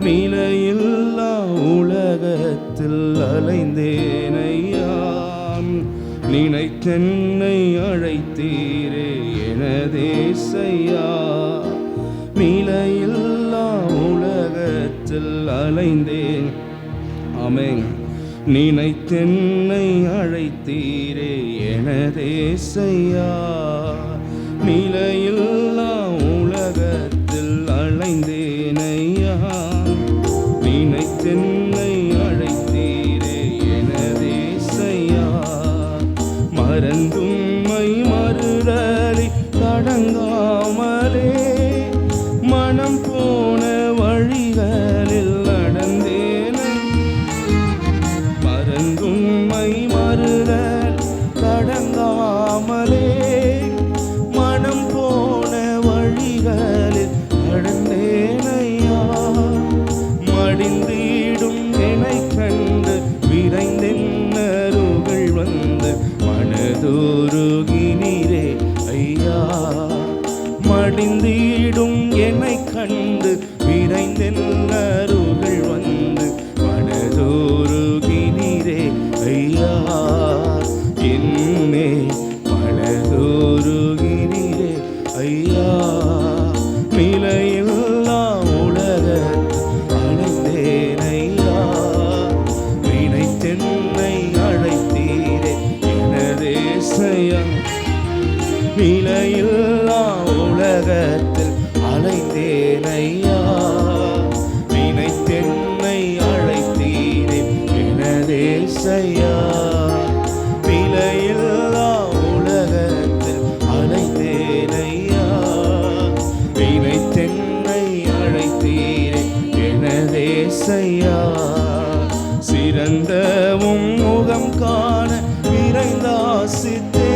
நிலையில்லா உலகத்தில் அலைந்தேனையா, நினைத்தென்னை அழைத்தீரே எனதேசையா. நிலையில்லா உலகத்தில் அலைந்தேன், ஆமென், நினைத்தென்னை அழைத்தீரே எனதேசையா. நிலையில்லா உலகத்தில் அலைந்தேனையா, நினைத்தென்னை அழைத்தீரே எனதேசையா. மறந்தும்மை மறுதலை தடங்காமலே மனம் போன வழிகளில் நடந்தேனை. மறந்தும்மை மறுதல் தடங்காமலே மனம் போன வழிகளில் நடந்தேனையா. மடிந்திடும் என்னை கண்டு விரைந்தென்னருகள் வந்து மனதுருகினீரே ஐயா. மடிந்திடும் என்னை கண்டு விரைந்தென்னருகள் வந்து மனதுருகினீரே ஐயா. என்னே மனதுருகினீரே ஐயா. நிலையில்லா உலகத்தில் அழைத்தேனையா, நினைத்தென்னை அழைத்தீரே எனதேசையா. நிலையில்லா உலகத்தில் அலைந்தேனையா, நினைத்தென்னை அழைத்தீரே எனதேசையா. நிலையில்லா உலகத்தில் அலைந்தேனையா, நினைத்தென்னை அழைத்தீரே எனதேசையா. சிறந்தவும் முகம் காண விரைந்தாசித்தே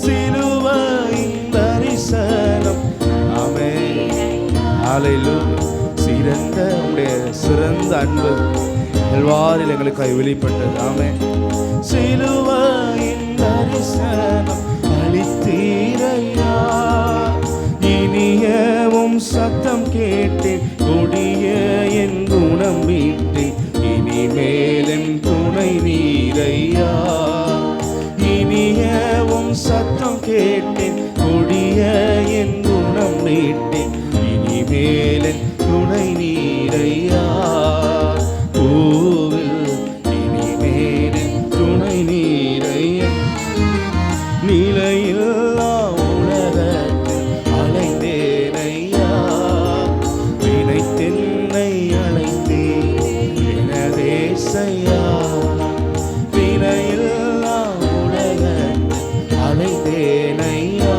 சிலுவையின் தரிசனம். ஆமென், ஹல்லேலூயா. சிறந்த உடைய சிறந்த அன்பு எல்வாரில் எங்களுக்காக வெளிப்பட்டது. ஆமென். சிலுவையின் தரிசனம் அளித்தீரையா. இனியவும் சத்தம் கேட்டேன், கொடிய என் குணம் மீட்டேன், இனிமேலும் துணை நீரையா. இனியவும் சத்தம் கேட்டேன், கொடிய என் குணம் மீட்டேன், இனிமேலும் துணை நீரையா. பூவில் இனிமேலும் துணை நீரையா. நிலையில்லா உலகத்தில் அலைந்தேனையா, நினைத்தென்னை அழைத்தீர் எனதேசையா. நிலையில்லா உலகத்தில் அலைந்தேனையா,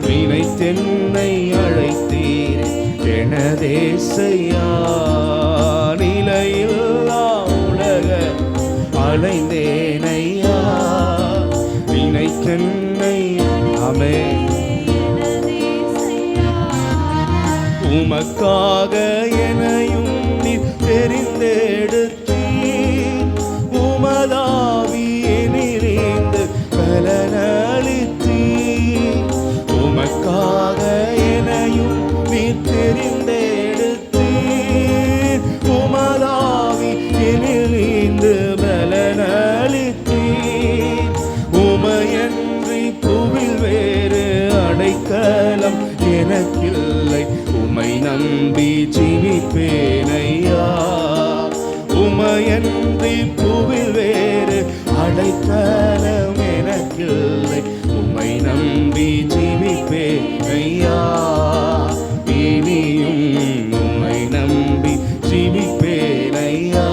நினைத்தென்னை அழைத்தீர் எனதேசையா. நிலையில்லா உலக அலைந்தேனையா, நினைத்தென்னை. ஆமென். உமக்காக எனையும் நீர் தெரிந்தெடுத்தீர், உமதாவி நிறைந்து பலனளித்தீர். உமக்காக எனையும் நீர் தெரிந்தெடுத்தீர், உமதாவி நிறைந்து பலனளித்தீர். உமையன்றி புவில் வேறு அடைக்கலம் எனக்கில்லை, உமை நம்பி ஜீவிப்பேனையா. உமையன்றி புவில் வேறு அடைக்கலம் எனக்கில்லை, உமை நம்பி ஜீவிப்பேனையா. இனியும் உமை நம்பி ஜீவிப்பேனையா.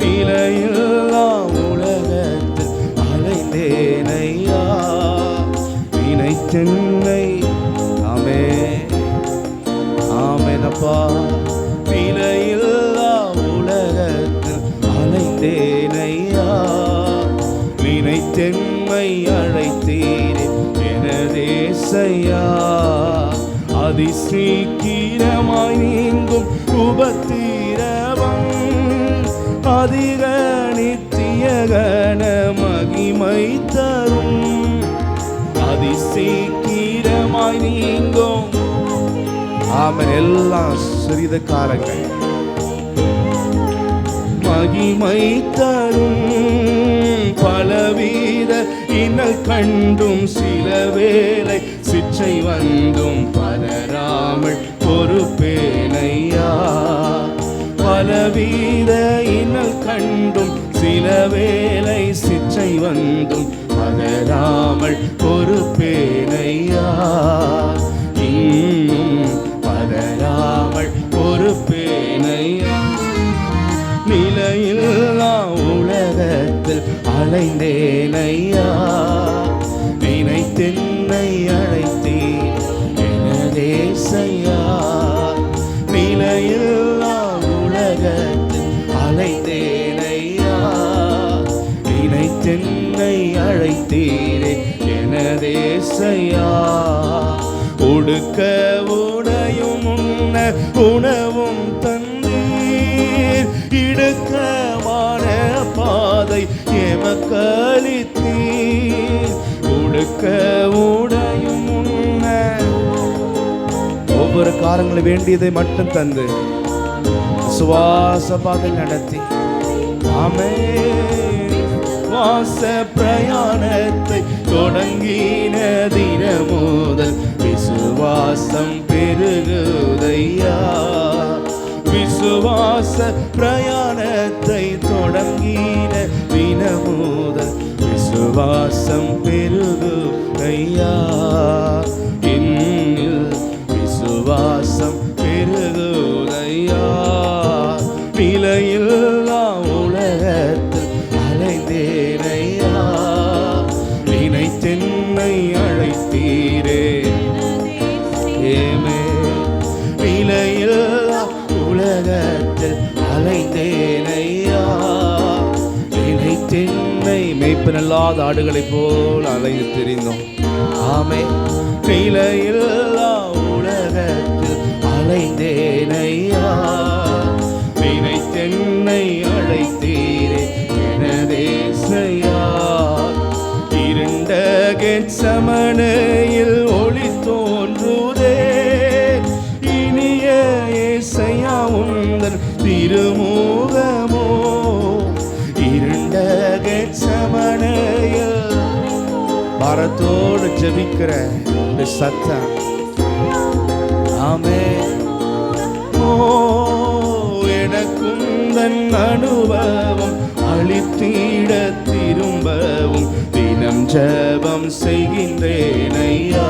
நிலையில்லா உலகத்தில் அலைந்தேனையா, நினைத்தென்னை. ஆமென், ஆமென் அப்பா. நிலையில்லா உலகத்தில் அலைந்தேனையா, நினைத்தென்னை அழைத்தீரே எனதேசையா. அதிசீக்கிரமாய் நீங்கும் உபத்திரவம், அதிக நித்திய கன மகிமை தரும். அதிசீக்கிரமாய் நீங்கும் ஆமென். எல்லாம் சிறிது காலங்கள் மகிமை தரும் பலவித இன்னல் கண்டும் சில வேளை சிற்றை வந்தும் பதறாமல் பொறுப்பேனையா. பலவித இன்னல் கண்டும் சில வேளை சிற்றை வந்தும் பதறாமல் பொறுப்பேனையா. இன்னும் பதறாமல் பொறுப்பேனையா. நிலையில்லா உலகத்தில் அலைந்தேனையா. நினைத்தென்னை அழைத்தேன் எனதேசையா. நிலையில்லா உலகத்தில் அலைந்தேனையா. நினைத்தென்னை அழைத்தேனே எனதேசையா. உடுக்க உடையும் உண்ண உணவும் தந்தீர். இடுக்கமான பாதை எமக்களித்தீர். உடுக்க உடையும் உண்ண ஒவ்வொரு காரங்களை வேண்டியதை மட்டும் தந்து சுவாச பாதை நடத்தி ஆமென். வாச பிரயாணத்தை தொடங்கின தினம் முதல் விசுவாசம் பெருகுதையா. விசுவாச பிரயாணத்தை தொடங்கின தினம் முதல் விசுவாசம் பெருகுதையா. என்னில் விசுவாசம் பெருகுதையா. நிலையில்லா உலகத்தில் அலைந்தேனையா. நினைத்தென்னை அழைத்தீரே. ஏமே நிலையில்லா உலகத்தில் அலைந்தேனையா. நினைத்தென்னை மேய்ப்பனில்லாத ஆடுகளைப் போல் அலைந்து திரிந்தோம். ஆமே நிலையில்லா உலகத்தில் அலைந்தேனையா. நினைத்தென்னை அழைத்தீரே எனதேசையா. இருண்ட கெத்சமனேயில் ஒளி தோன்றுதே. இனிய ஏசையா உந்தன் திருமுகமோ. இருண்ட கெத்சமனேயில் பாரத்தோடு ஜெபிக்கிற சத்தம் ஆமென். எனக்குந்தன் அனுபவம் அளித்திட திரும்பவும் தினம் ஜெபம் செய்கின்றேனையா.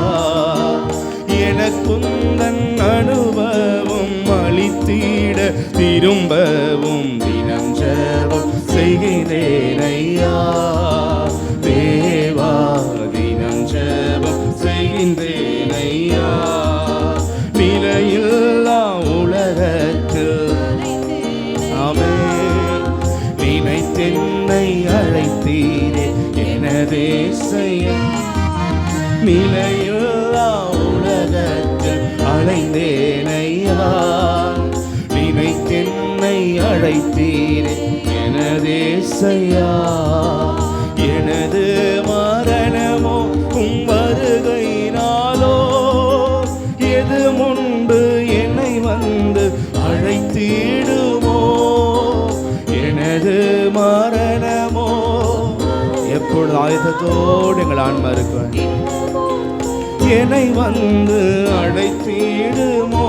எனக்குந்தன் அனுபவம் அளித்திட திரும்பவும் தினம் ஜெபம் செய்கின்றேனையா. தேவா தினம் ஜெபம் செய்கின்றேனையா. நிலையில்லா உலகத்தில் ஆமென். நினைத்தென்னை அழைத்தீரே எனதேசையா. நிலையில்லா உலகத்தில் அலைந்தேனையா. நினைத்தென்னை அழைத்தீரே எனதேசையா. எனது மரணமோ உம் வருகையினாலோ எது முன்பு என்னை வந்து அழைத்திடுமோ. எனது மரணமோ எப்பொழுது ஆயுதத்தோடு எங்கள் ஆன்மா இருக்க என்னை வந்து அழைத்திடுமோ.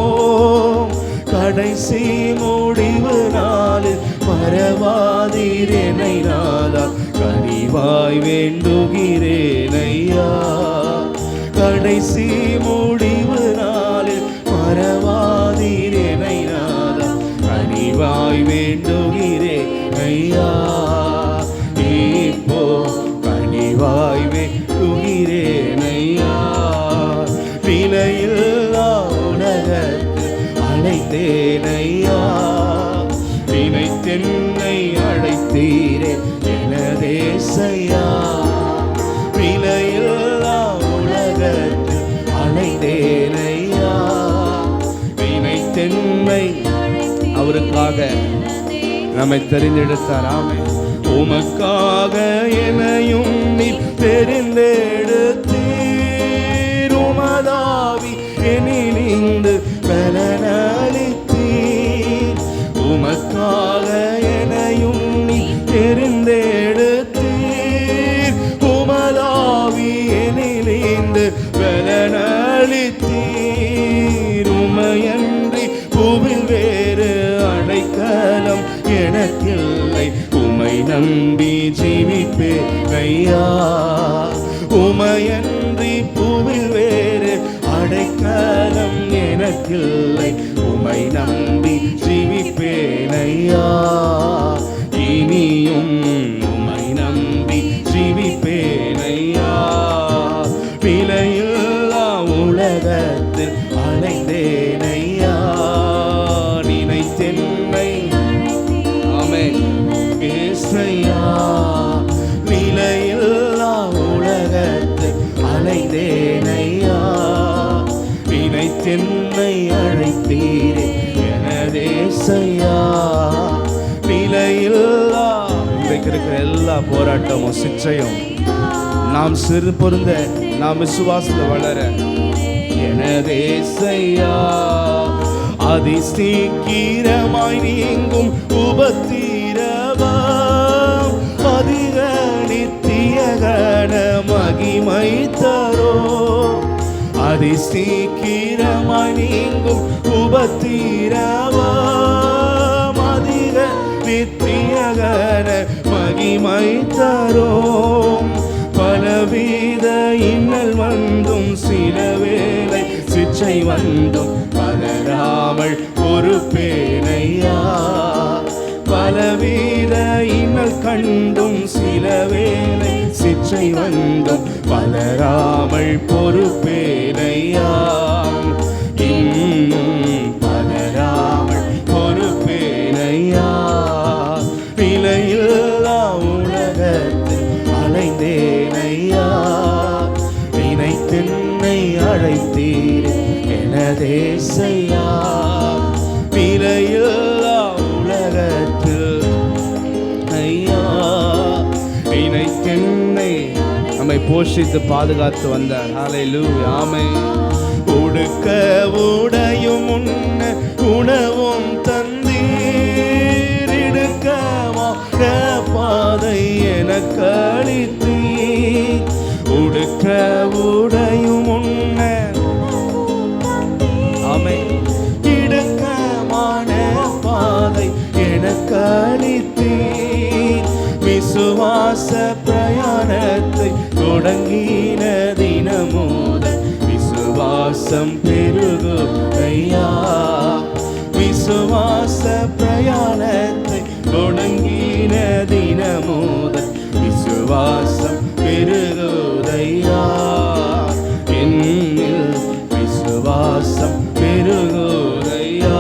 கடைசி முடிவு நாளில் மறவாதீர் என்னை நாளா. கனிவாய் வேண்டுகிறேனையா. கடைசி முடிவு நாளில் மறவாதீர் என்னை நாளா. கனிவாய் வேண்டுகிறேனையா. இப்போ கனிவாய் வேண்டுகிறேனையா. நிலையில்லா உலகத்தில் அழைத்தேனையா. நினைத்தென்னை அழைத்தீரே எனதேசையா. நிலையில்லா உலகத்தில் அழைத்தேனையா. நினைத்தென்னை அவருக்காக நம்மை தெரிந்தெடுத்தார். ஆமென். உமக்காக என்னையும் நீ தெரிந்தெடுத்தீர். உமதாவி என்னிலிருந்து பெற நம்பி ஜீவிப்பேன் ஐயா. உமையன்றி பூவில் வேறு அடைக்கலம் எனக்கில்லை. உமை நம்பி ஜீவிப்பேன் ஐயா. இனியும் உமை நம்பி ஜீவிப்பேன் ஐயா. விலையில்லா உலகத்தில் அலைந்தேன் ஐயா. நினைத்தென்னை ஆமென் ஏசையா. விலையில்லா உலகத்தில் அலைந்தேன் ஐயா. நினைத்தென்னை அழைத்தீரே எனதேசையா. விலையில்லா இன்றைக்கு இருக்கிற எல்லா போராட்டமும் சிச்சையும் நாம் சிறு பொருந்த நாம் விசுவாசத்தில் வளர எனதேசையா. அதிசீக்கிரமாய் நீங்கும் உபத்திரவம் அதிக நித்திய கன மகிமை தரோ. அதிசீக்கிரமாய் நீங்கும் உபத்திரவம் அதிக நித்திய கன மகிமை தரோம். பலவித இன்னல் வந்தும் சில வேளை சிச்சை வந்தும் பலராமல் பொறுப்பேனையா. பலவித இன்னல் கண்டும் சில வேளை சிச்சை வந்தும் பலராமல் பொறுப்பேனையா. இன்னும் பலராமல் பொறுப்பேனையா. விலையில்லா உலகத்தில் அலைந்தேன் ஐயா. நினைத்தென்னை அழைத்தீர் எனதேசையா. விலையில்லா உலகத்தில் ஐயா. நினைத்தென்னை நம்மை போஷித்து பாதுகாத்து வந்தார். ஹல்லேலூயா ஆமென். உடுக்க உடையும் உண்ண உணவும் தந்தீர். இடுக்கமான பாதை எனக்கு அளித்தீர். உடுக்க உடையும் உண்ண ஆமென். இடுக்கமான பாதை எனக்கு அளித்தீர். விசுவாச பிரயாணத்தை தொடங்கின தினமுதல் விசுவாசம் பெருகும் ஐயா. விசுவாச பிரயாணத்தை தொடங்கின தினமுதல் விசுவாசம் பெருகுதையா. என்னில் விசுவாசம் பெருகுதையா.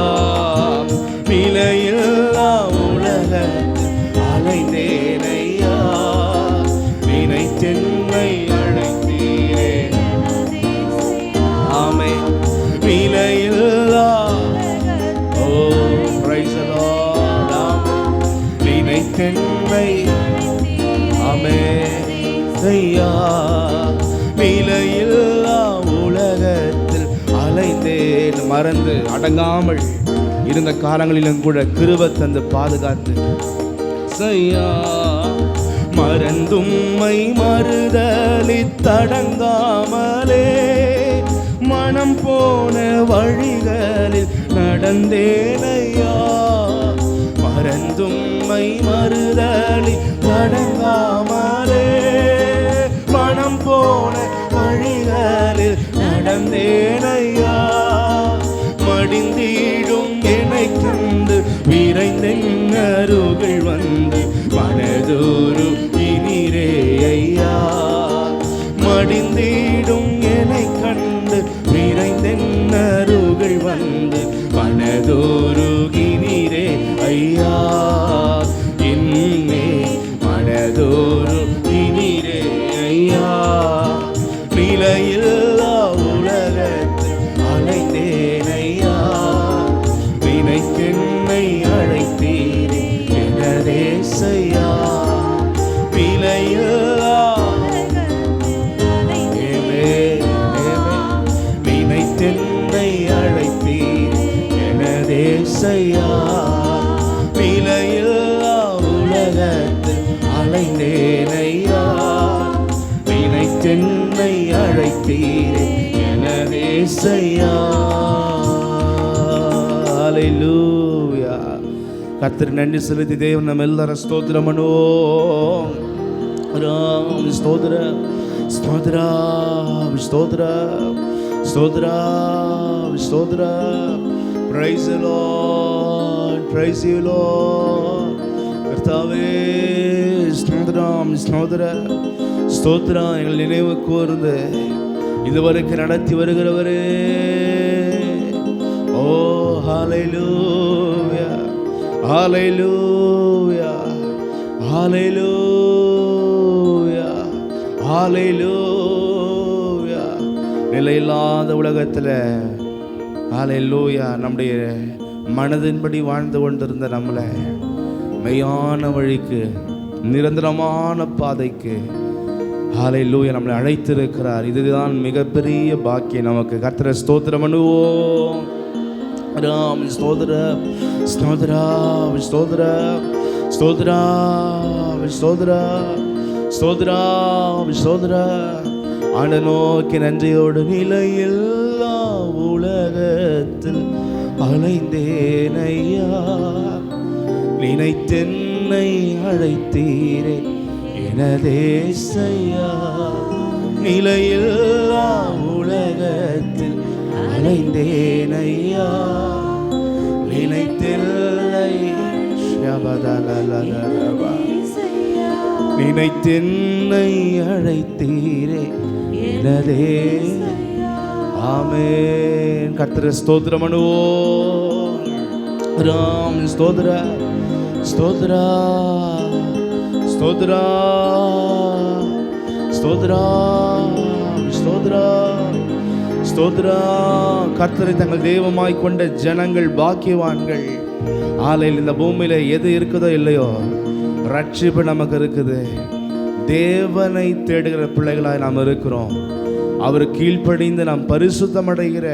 விலையில்லா உலகத்தில் அலைந்தேன் ஐயா. நினைத்தென்னை அழைத்தீரே ஆமென். விலையில்லா ஓ பிரைஸ் தி லார்ட் ஆமென். நினைத்தென்னை ஆமென் ஐயா. விலையில்லா உலகத்தில் அலைந்தேன். மறந்து அடங்காமல் இருந்த காலங்களிலும் கூட கிருபை தந்து பாதுகாத்து ஐயா. மறந்தும்மை மறுதலி தடங்காமலே மனம் போன வழிகளில் நடந்தேன் ஐயா. மறந்தும்மை மறுதலி தடங்காமலே மனம் போன வழிகளில் நடந்தேன் ஐயா. மடிந்திடும் என்னை கண்டு விரைந்தென் அருகில் வந்து மனதோரு இனிரே ஐயா. மடிந்திடும் என்னை கண்டு விரைந்தென் அருகில் வந்து மனதோரு இனிரே ஐயா. இன்னே மனதோரு இனிரே ஐயா. விலையில்லா உலகத்தில் அலைந்தேன் ஐயா. நினைத்தென்னை அழைத்தீரே எனதேசையா. விலையில்லா நினைத்தென்னை அழைத்தீரே எனதேசையா. விலையில்லா உலகத்தில் அலைந்தேன் ஐயா. நினைத்தென்னை அழைத்தீரே எனதேசையா. ஹல்லேலூயா கர்த்தர் நன்றி செலுத்தி தேவன் நம்ம எல்லாரும் ஸ்தோத்திரம் பண்ணுவோம். ராம் ஸ்தோத்திர ஸ்தோத்ரா ஸ்தோத்ரா ஸ்தோத்ரா ஸ்தோத்ரா. Praise the Lord, praise you Lord. கர்த்தாவே ஸ்தோத்ரம் ஸ்தோத்ரா ஸ்தோத்ரா. எங்கள் நினைவு கூர்ந்து இதுவரைக்கும் நடத்தி வருகிறவரே, ஓ ஹalleluya ஹalleluya ஹalleluya ஹalleluya. நிலையில்லாத உலகத்தில் ஹalleluya நம்முடைய மனதின்படி வாழ்ந்து கொண்டிருந்த நம்மளை மெய்யான வழிக்கு, நிரந்தரமான பாதைக்கு ஹalleluya நம்மளை அழைத்திருக்கிறார். இதுதான் மிகப்பெரிய பாக்கியம் நமக்கு. கர்த்தரை ஸ்தோத்திரம் பண்ணுவோம். ராம் ஸ்தோத்திர ஸ்தோத்ரா ஸ்தோத்ரா ஸ்தோத்ரா ஸ்தோத்ரா ஸ்தோத்ரா ஸ்தோத்ரா. ஆண்ட நோக்கி நன்றியோடு நிலையில்லா உலகத்தில் அலைந்தேனையா, நினைத்தென்னை அழைத்தீரே எனதேசையா. நிலையில்லா உலகத்தில் அலைந்தேனையா, நினைத்தென்னை நினைத்தென்னை அழைத்தீரே எனதே. ஆமென். கர்த்தரை ஸ்தோத்திரம் பண்ணுவோம். ராம் ஸ்தோத்ரா ஸ்தோத்ரா ஸ்தோத்ரா ஸ்தோத்ரா ஸ்தோத்ரா ஸ்தோத்ரா. கர்த்தரை தங்கள் தெய்வமாய் கொண்ட ஜனங்கள் பாக்கியவான்கள். ஆலையில் இந்த பூமியில எது இருக்குதோ இல்லையோ, ரட்சிப்பு நமக்கு இருக்குது. தேவனை தேடுகிற பிள்ளைகளாய் நாம் இருக்கிறோம். அவர் கீழ்ப்படிந்து நாம் பரிசுத்தம் அடைகிற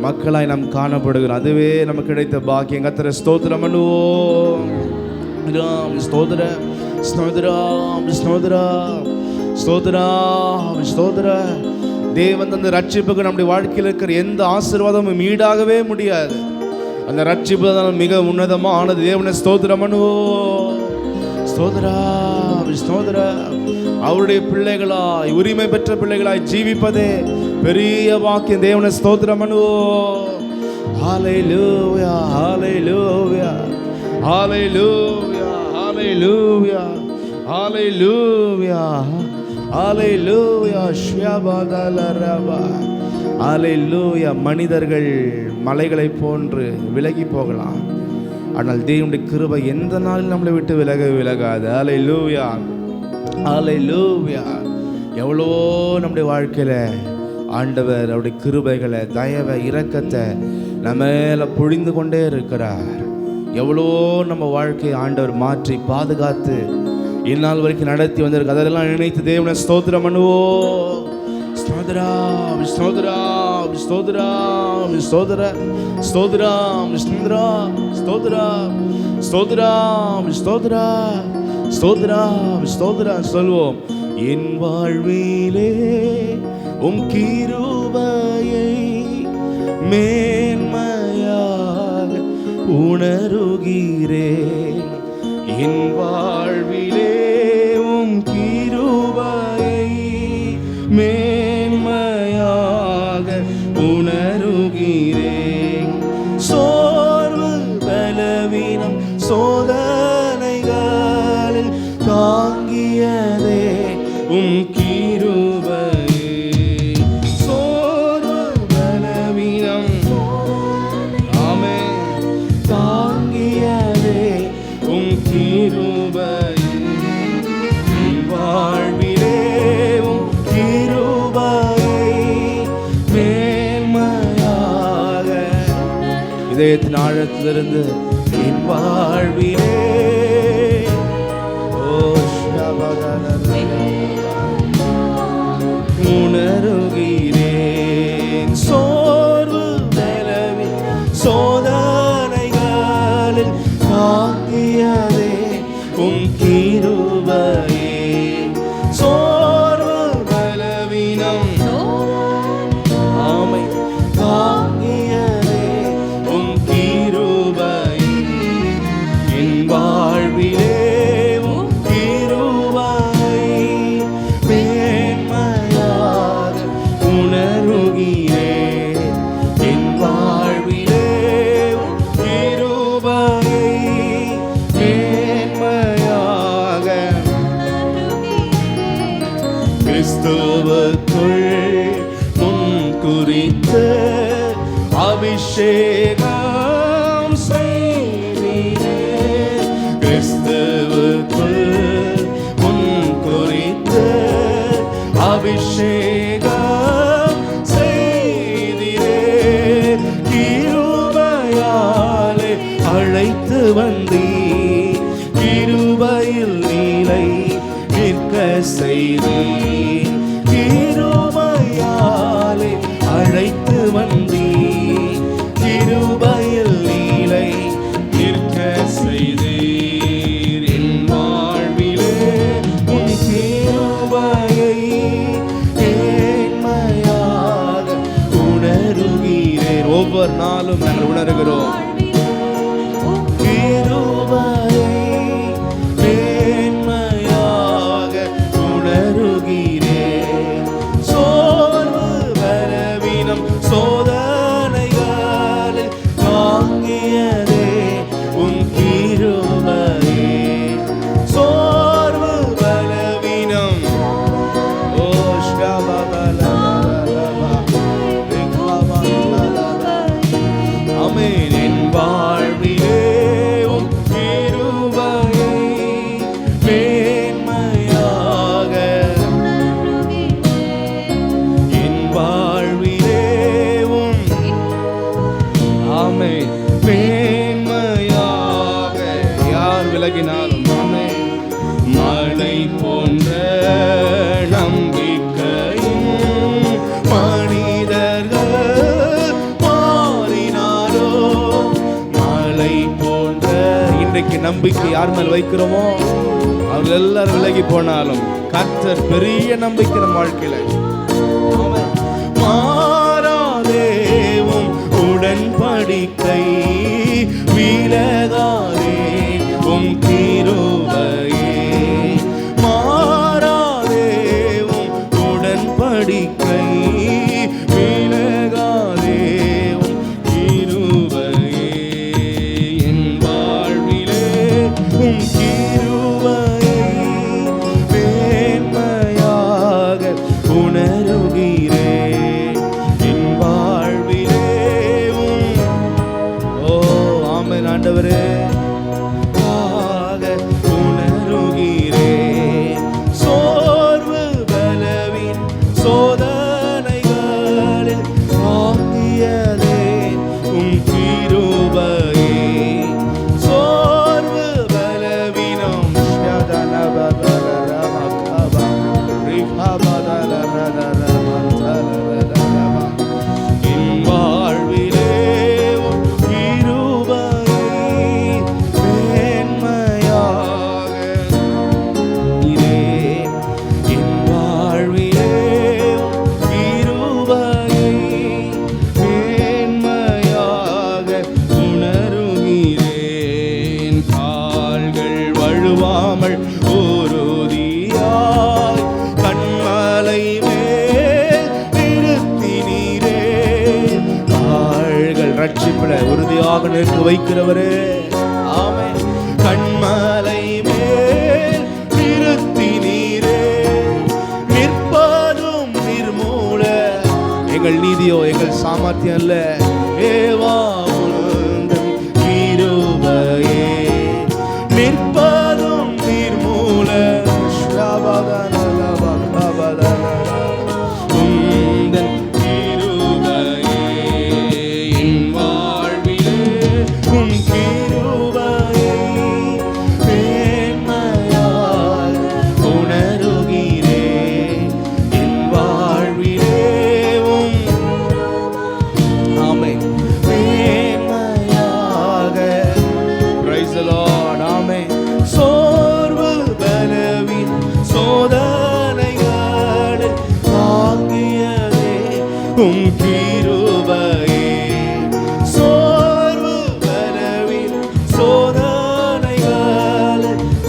மக்களாய் நாம் காணப்படுகிறோம். அதுவே நமக்கு கிடைத்த பாக்கியம். கர்த்தரை ஸ்தோத்திரம் பண்ணுவோம். ஸ்தோத்திர ஸ்தோத்ரா ஸ்தோத்ரா ஸ்தோத்ரா ஸ்தோத்ரா. தேவன் தந்த ரட்சிப்புக்கு நம்முடைய வாழ்க்கையில் இருக்கிற எந்த ஆசீர்வாதமும் ஈடாகவே முடியாது. அந்த ரட்சிப்பு தான் மிக உன்னதமானது. தேவனை ஸ்தோத்திரம் பண்ணுவோம். ஸ்தோத்ரா ஸ்தோத்ரா. அவருடைய பிள்ளைகளாய், உரிமை பெற்ற பிள்ளைகளாய் ஜீவிப்பதே பெரிய வாக்கியம். தேவனை ஸ்தோத்திரம் பண்ணுவோம். ஹalleluya ஹalleluya ஹalleluya ஹalleluya ஹalleluya ஹalleluya ஷியபதலரபா. ஹalleluya. மனிதர்கள் மலைகளை போன்று விலகி போகலாம், ஆனால் தேவனுடைய கிருபை எந்த நாளில் நம்மளை விட்டு விலகாது. ஹalleluya ஹalleluya. எவ்வளோ நம்முடைய வாழ்க்கையில் ஆண்டவர் அவருடைய கிருபைகளை, தயவை, இரக்கத்தை நம்ம மேலே பொழிந்து கொண்டே இருக்கிறார். எவ்வளோ நம்ம வாழ்க்கையை ஆண்டவர் மாற்றி பாதுகாத்து இந்நாள் வரைக்கும் நடத்தி வந்திருக்கு. அதெல்லாம் நினைத்து தேவனை ஸ்தோத்திரம் பண்ணுவோம். ஸ்தோத்ரா ஸ்தோத்ரா ஸ்தோத்ரா ஸ்தோத்ரா ஸ்தோத்ரா ஸ்தோத்ரா ஸ்தோத்ரா ஸ்தோத்ரா ஸ்தோத்ரா ஸ்தோத்ரா ஸ்தோத்ரா சொல்வோம். என் வாழ்விலே உம் கிருபையை மேன்மையாக உணருகிறேன். என் வாழ்விலே உம் கிருபையை மேன்மையாக உணருகிறேன். சோர்வு பலவீனம் சோதனைகளில் தாங்கியதே உம் கிருபையே. சோர்வு பலவீனம் ஆமென் தாங்கியதே உம் கிருபையே. வாழ்விலே உம் கிருபையை மேன்மையாக இதயத்தின் ஆழத்திலிருந்து என் வாழ்விலே உணருகிறேன். சோர்வு பலவி சோதனைகளில் தாங்கியதே உம் கிருபையே. சோர்வு பலவீனம் ஆமை தாங்கியதே உம் கிருபையே. கிறிஸ்துவுக்குள் முன் குறித்த அபிஷேகம் செய்தீரே. கிறிஸ்துவுக்குள் முன் குறித்த அபிஷேகம் செய்தீரே. கிருபையாலே அழைத்து வந்தீர், கிருபையில் நீலை நிற்க செய்தீர். கிருபையாலே அழைத்து வந்தீர், கிருபையில் நீலை நிற்க செய்தீர். என் வாழ்விலே உன் கிருபையை மேன்மையாக உணருகிறேன். ஒவ்வொரு நாளும் நாங்கள் உணர்கிறோம். சோதனைகளில் தாங்கியதே உன் கிருபையே. சோர்வு பலவீனம் ஆமென். என் வாழ்விலே உன் கிருபையை மேன்மையாக, என் வாழ்விலே ஆமென் மேன்மையாக யார் விலகினாலும் ஆமென். மழை போன்ற நம்பிக்கையும் மனிதர்கள் மாறினாரோ. மழை போன்ற இன்றைக்கு நம்பிக்கை யார் மேல் வைக்கிறோமோ அவர்கள் எல்லாரும் விலகி போனாலும் கர்த்தர் பெரிய நம்பிக்கை நம் வாழ்க்கையில. மாறாதேவும் உடன்படிக்கை விலகாதே உம் கிருபையே. மாறாதேவும் உடன்படிக்கை விலகாதே உம் கிருபையே. என் வாழ்விலே உம் கிருபையை மேன்மையாக உணருகிறேன். என் வாழ்விலே ஆண்டவரே உணருகிறேன். சோர்வு பலவின் சோதனைகளில் தாங்கியதே உம் கிருபையே. சோர்வு பலவீனம் என் வாழ்விலே உறுதியாய் கண்மலை மேல் நிறுத்தினீரே. கால்கள் ரட்சிப்பில உறுதியாக நிற்க வைக்கிறவரே. ஆமென். கண்மலை மேல் நிறுத்தினீரே. நிற்பதும் நிர்மூல எங்கள் நீதியோ எங்கள் சாமர்த்தியம் அல்ல, ஏவா உந்தன் கிருபையே. நிற்பதும் நிர்மூல உந்தன் கிருபையே. என் வாழ்விலே உன் கிருபையை மேன்மையாக உணருகிறேன். என் வாழ்விலே ஆமென் மேன்மையாக. Praise the Lord. ஆமென். சோர்வு பலவின் சோதனைகளில் தாங்கியதே உம் கிருபையே. சோர்வு பலவின் சோதனைகளில்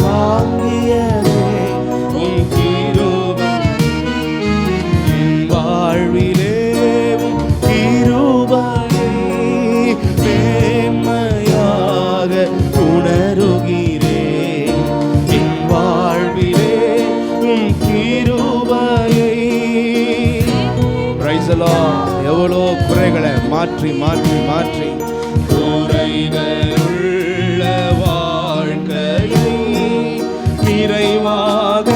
தாங்கியதே உம் கிருபையே. என் வாழ்விலே உம் கிருபையை மேன்மையாக உணருகிறேன். என் வாழ்விலே உம் கிருபையை மாற்றி மாற்றி மாற்றி குறைகளுள்ள வாழ்க்கையை நிறைவாக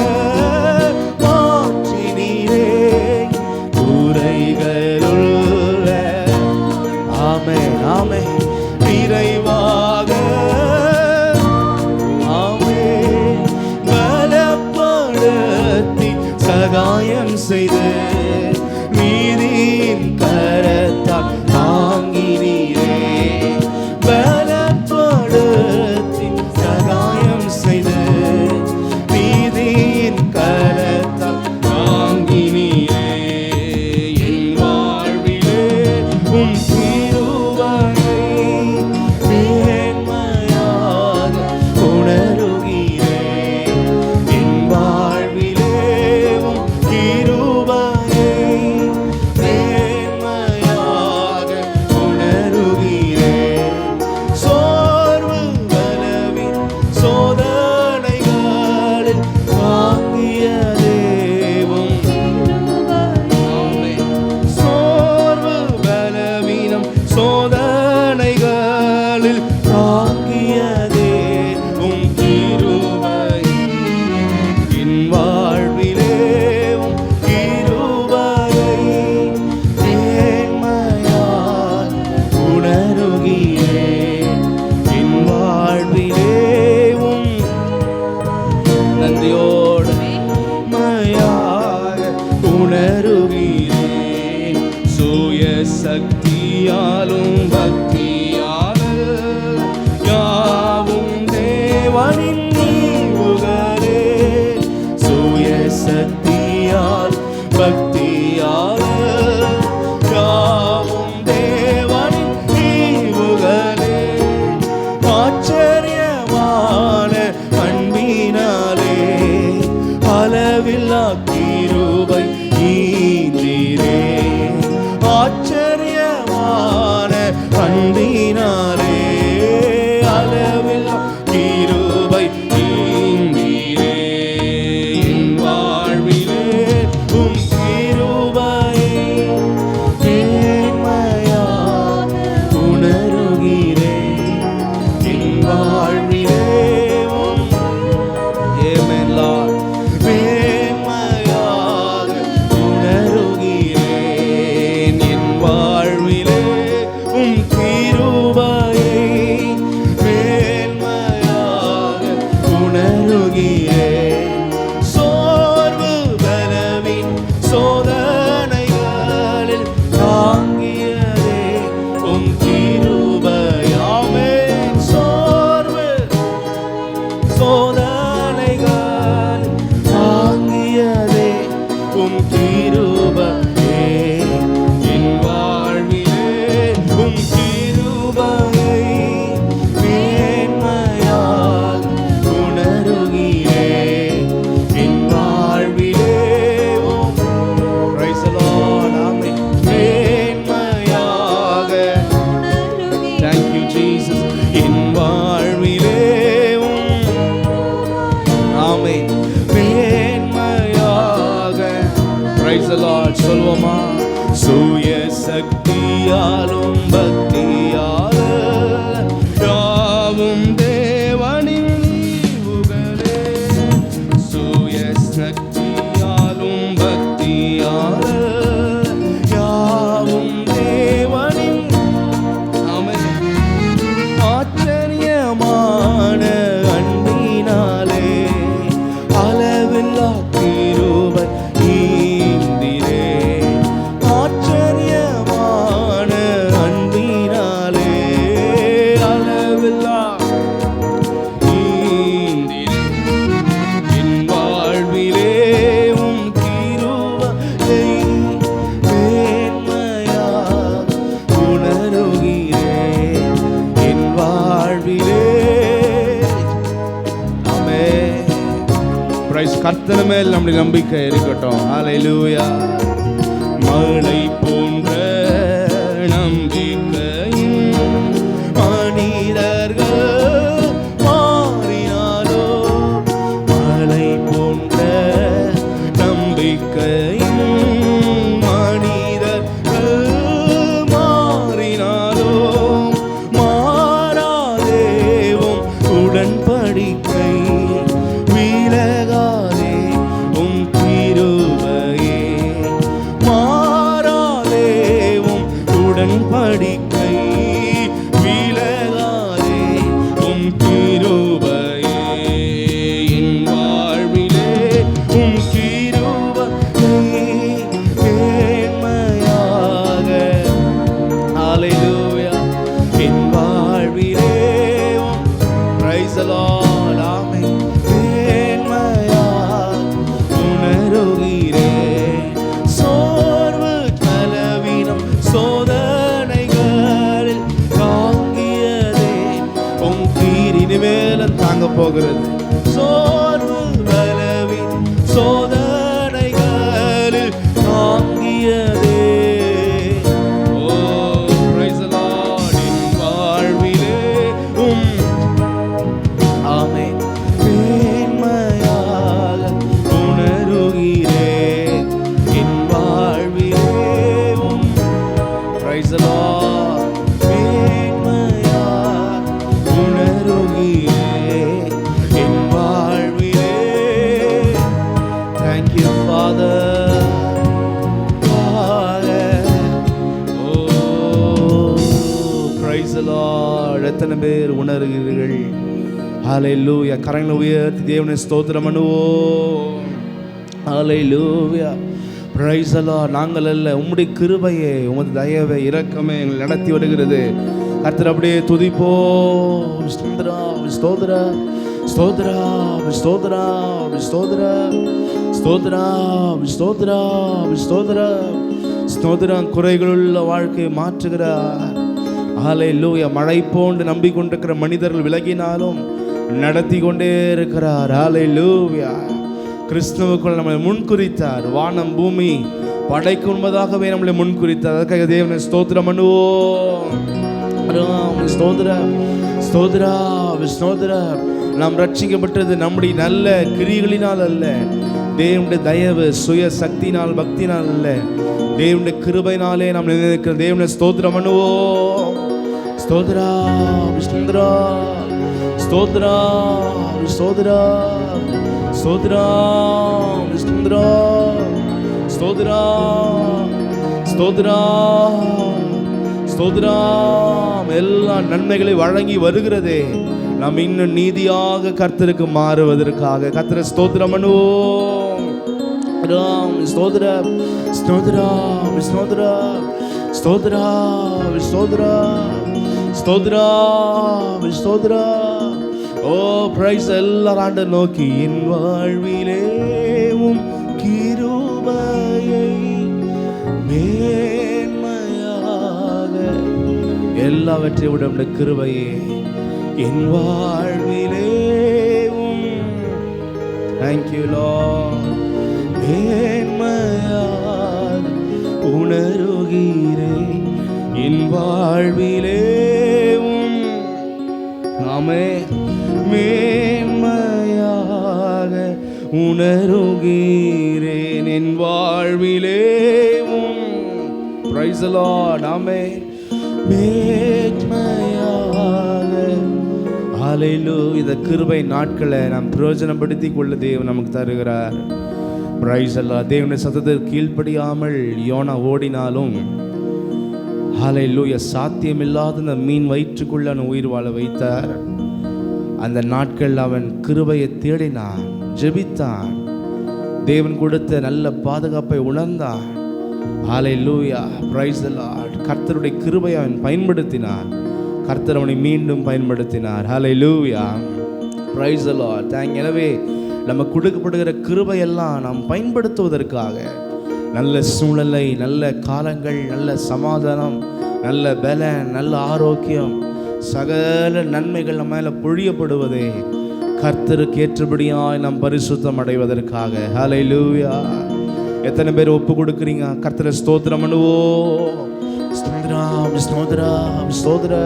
மாற்றினீரே. குறைகளுள்ள ஆமே ஆமே நிறைவாக ஆமே பலப்படுத்தி சகாயம் செய்து நீதியின் கரத்தால் தாங்கினீரே. பலப்படுத்தி சகாயம் செய்து நீதியின் கரத்தால் தாங்கினீரே. என் வாழ்விலே உம் கிருபையை மேன்மையாக உணருகிறேன். என் வாழ்விலே உம் கிருபையை மேன்மையாக உணருகிறேன். சோர்வு பலவீனம் சோதனைகளில் தாங்கிய தேவன். சோர்வு பலவீனம் சோதனைகளில் தாங்கிய தேவன் கிருபை. என் வாழ்விலே உம் கிருபையை மேன்மையாய் உணருகிறேன். என் வாழ்விலே உம் நன்றியோடு மேன்மையாக உணருகிறேன். சுய சக்தியாலும் பக்தியாலும் யாவும் தேவனின் ஈவுகளே. சுய சக்தியால் பக்தியால் யாவும் தேவனின் ஈவுகளே. ஆச்சரியமான அன்பினாலே அளவில்லா கிருபை ஈந்தீரே. ஆச்சரியமான அன்பினாலே அளவில்லா கிருபை ஈந்தீரே. என் வாழ்விலே உம் கிருபையை மேன்மையாக உணருகிறேன். என் வாழ்விலே உம் Amen, Lord. மேன்மையாக உணருகிறேன். என் வாழ்விலே உம் கிருபையை மேன்மையாக உணருகிறேன். சோர்வு பலவீனம் சோதனைகளில் தாங்கியதே உம் கிருபை. ஆமென். சோர்வு சோதனைகள் தாங்கியதே உம் கிருபையே. என் வாழ்விலே உம் கிருபையை மேன்மையால் உணருகிறேன். என் வாழ்விலே உம் Praise the Lord. ஆமென். மேன்மையாக Thank you, Jesus. என் வாழ்விலே ஆமென் மேன்மையாக Praise the Lord. சொல்வோமா? சுய சக்தியாலும் பக்தியாலும் யாவும் தேவனின் ஈவுகளே. சுய சக்தியாலும் பக்தியாலும் யாவும் தேவனின் ஆமென். ஆச்சரியமான அன்பினாலே அளவில்லா கிருபை ஈந்திரே. ஆச்சரியமான அன்பினாலே அளவில்லா ஈந்திரே. என் வாழ்விலே உம் கிருபையை மேன்மையாக உணருகிறேன். என் வாழ்விலே ஆமென். பிரைஸ் கர்த்தர் மேல் நம்முடைய நம்பிக்கை இருக்கட்டும். ஹல்லேலூயா. மழை போன்ற நம்பிக்கையின் மனிதர்கள் மாறினாலோ. மழை போன்ற நம்பிக்கையின் மனிதர்கள் மாறி உம் கிருபையே என் வாழ்விலே உம் கிருபையே மேன்மையாக. ஹல்லேலூயா. என் வாழ்விலே praise the Lord. ஆமென். மேன்மையாக உணருகிறேன். சோர்வு பலவீனம் சோதனைகளில் தாங்கியதே உம் கீரின் மேல தாங்க போகிறது. சோர்வு பலவீனம் சோதனைகளில் தாங்கியதே. எத்தனை பேர் உணர்கிறீர்கள்? ஹல்லேலூயா. கரங்களை உயர்த்தி தேவனை ஸ்தோத்திரம் பண்ணுவோம். ஹல்லேலூயா. Praise the Lord. நாங்கள் அல்ல, உம்முடைய கிருபையே உமது தயவே இரக்கமே எங்களை நடத்தி வருகிறது. கர்த்தர் அப்படியே துதிப்போம். ஸ்தோத்ரா ஸ்தோத்ரா ஸ்தோத்ரா ஸ்தோத்ரா ஸ்தோத்ரா ஸ்தோத்ரா ஸ்தோத்ரா ஸ்தோத்ரா ஸ்தோத்ரா. குறைகளுள்ள வாழ்க்கையை மாற்றுகிறார். ஹல்லேலூயா. மழை போன்று நம்பிக்கொண்டிருக்கிற மனிதர்கள் விலகினாலும் நடத்தி கொண்டே இருக்கிறார். ஹல்லேலூயா. கிறிஸ்துவுக்குள் நம்மளை முன்குறித்தார். வானம் பூமி படைக்கு முன்பதாகவே நம்மளை முன்குறித்தார். அதற்காக தேவனை ஸ்தோத்திரம் பண்ணுவோம். ஸ்தோத்திரம் ஸ்தோத்திரம் ஸ்தோத்திரம். நாம் ரட்சிக்கப்பட்டது நம்முடைய நல்ல கிரிகளினால் அல்ல, தேவனுடைய தயவு சுய சக்தினால் பக்தினால் அல்ல, தேவனுடைய கிருபையினாலே நாம் நினைக்கிற தேவனை ஸ்தோத்திரம் பண்ணுவோம். ஸ்தோத்ரா ஸ்தோத்ரா ஸ்தோத்ரா ஸ்தோத்ரா ஸ்தோத்ரா ஸ்தோத்ரா ஸ்தோத்ரா ஸ்தோத்ரா ஸ்தோத்ரா. எல்லா நன்மைகளை வழங்கி வருகிறதே, நாம் இன்னும் நீதியாக கர்த்தருக்கு மாறுவதற்காக கர்த்தரை ஸ்தோத்திரம் பண்ணுவோம். ஸ்தோத்ரா ஸ்தோத்ரா ஸ்தோத்ரா ஸ்தோத்ரா ஸ்தோத்ரா ஸ்தோத்ரா ஸ்தோத்ரா. ஓ பிரைஸ். எல்லாரும் ஆண்டவரை நோக்கி என் வாழ்விலே உம் கிருபையை மேன்மையாக. எல்லாவற்றையும் விட உம்முடைய கிருபையே என் வாழ்விலே உம். Thank you Lord. மேன்மையாக உணருகிறேன் என் வாழ்விலே உம். ஆமென். மேன்மையாக உணருகிறேன் என் வாழ்விலே உம். Praise the Lord. ஆமென். மேன்மையாக. ஹல்லேலூயா. இந்த கிருபை நாட்களை நாம் பிரயோஜனப்படுத்திக் கொள்ள தேவன் நமக்கு தருகிறார். Price the Lord. தேவனுடைய சத்தத்திற்கு கீழ்ப்படியாமல் யோனா ஓடினாலும் ஹல்லேலூயா சாத்தியமில்லாத அந்த மீன் வயிற்றுக்குள்ள அவன் உயிர் வாழ வைத்தார். அந்த நாட்கள் அவன் கிருபையை தேடினான், ஜெபித்தான், தேவன் கொடுத்த நல்ல பாதுகாப்பை உணர்ந்தான். ஹல்லேலூயா. Praise the Lord. கர்த்தருடைய கிருபையை அவன் பயன்படுத்தினான். கர்த்தர் அவனை மீண்டும் பயன்படுத்தினார். ஹல்லேலூயா. Praise the Lord. எனவே நம்ம கொடுக்கப்படுகிற கிருபையெல்லாம் நாம் பயன்படுத்துவதற்காக நல்ல சூழ்நிலை, நல்ல காலங்கள், நல்ல சமாதானம், நல்ல பலன், நல்ல ஆரோக்கியம், சகல நன்மைகள் நம்ம மேல பொழியப்படுவதே கர்த்தருக்கு ஏற்றபடியாய் நாம் பரிசுத்தம் அடைவதற்காக. ஹல்லேலூயா. எத்தனை பேர் ஒப்பு கொடுக்குறீங்க? கர்த்தரை ஸ்தோத்திரம் பண்ணுவோம். ஸ்தோத்ரா ஸ்தோத்ரா ஸ்தோத்ரா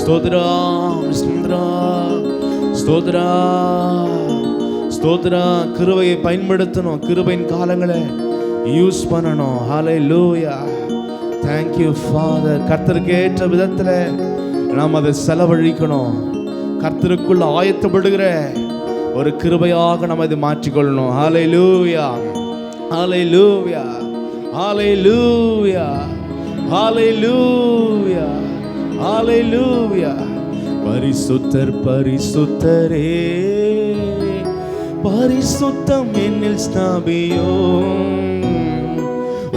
ஸ்தோத்ரா ஸ்தோத்ரா ஸ்தோத்ரா ஸ்தோத்ரா. கிருபையை பயன்படுத்தணும், கிருபையின் காலங்களை யூஸ் பண்ணணும். ஹல்லேலூயா. Thank you Father. கர்த்தருக்கு ஏற்ற விதத்தில் நாம் அதை செலவழிக்கணும். கர்த்தருக்குள்ள ஆயத்தப்படுகிற ஒரு கிருபையாக நம்ம இதை மாற்றிக்கொள்ளணும். ஹல்லேலூயா. ஹல்லேலூயா. ஹல்லேலூயா. ஹல்லேலூயா. ஹல்லேலூயா. பரிசுத்தர் பரிசுத்தரே, பரிசுத்தம் என்னில் ஸ்தாபியோ.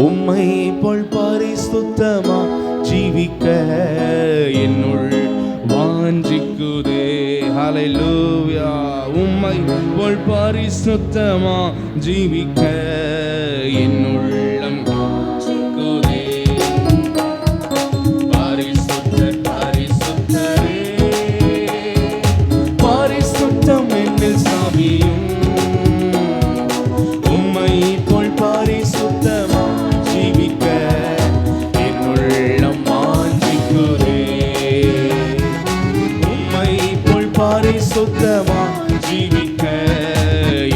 உம்மை போல் பரிசுத்தமா ஜீவிக்க என்னுள் வாஞ்சிக்குதே. ஹல்லேலூயா. உம்மை போல் பரிசுத்தமா ஜீவிக்க என்னுள்ளம் வாஞ்சிக்குதே. பரிசுத்தர் பரிசுத்தரே, பரிசுத்தம் என்னில் ஸ்தாபியும். உம்மை போல் பரிசுத்தமா ஜீவிக்க என்னுள்ளம் வாஞ்சிக்குதே. உம்மை போல் பரிசுத்தமா ஜீவிக்க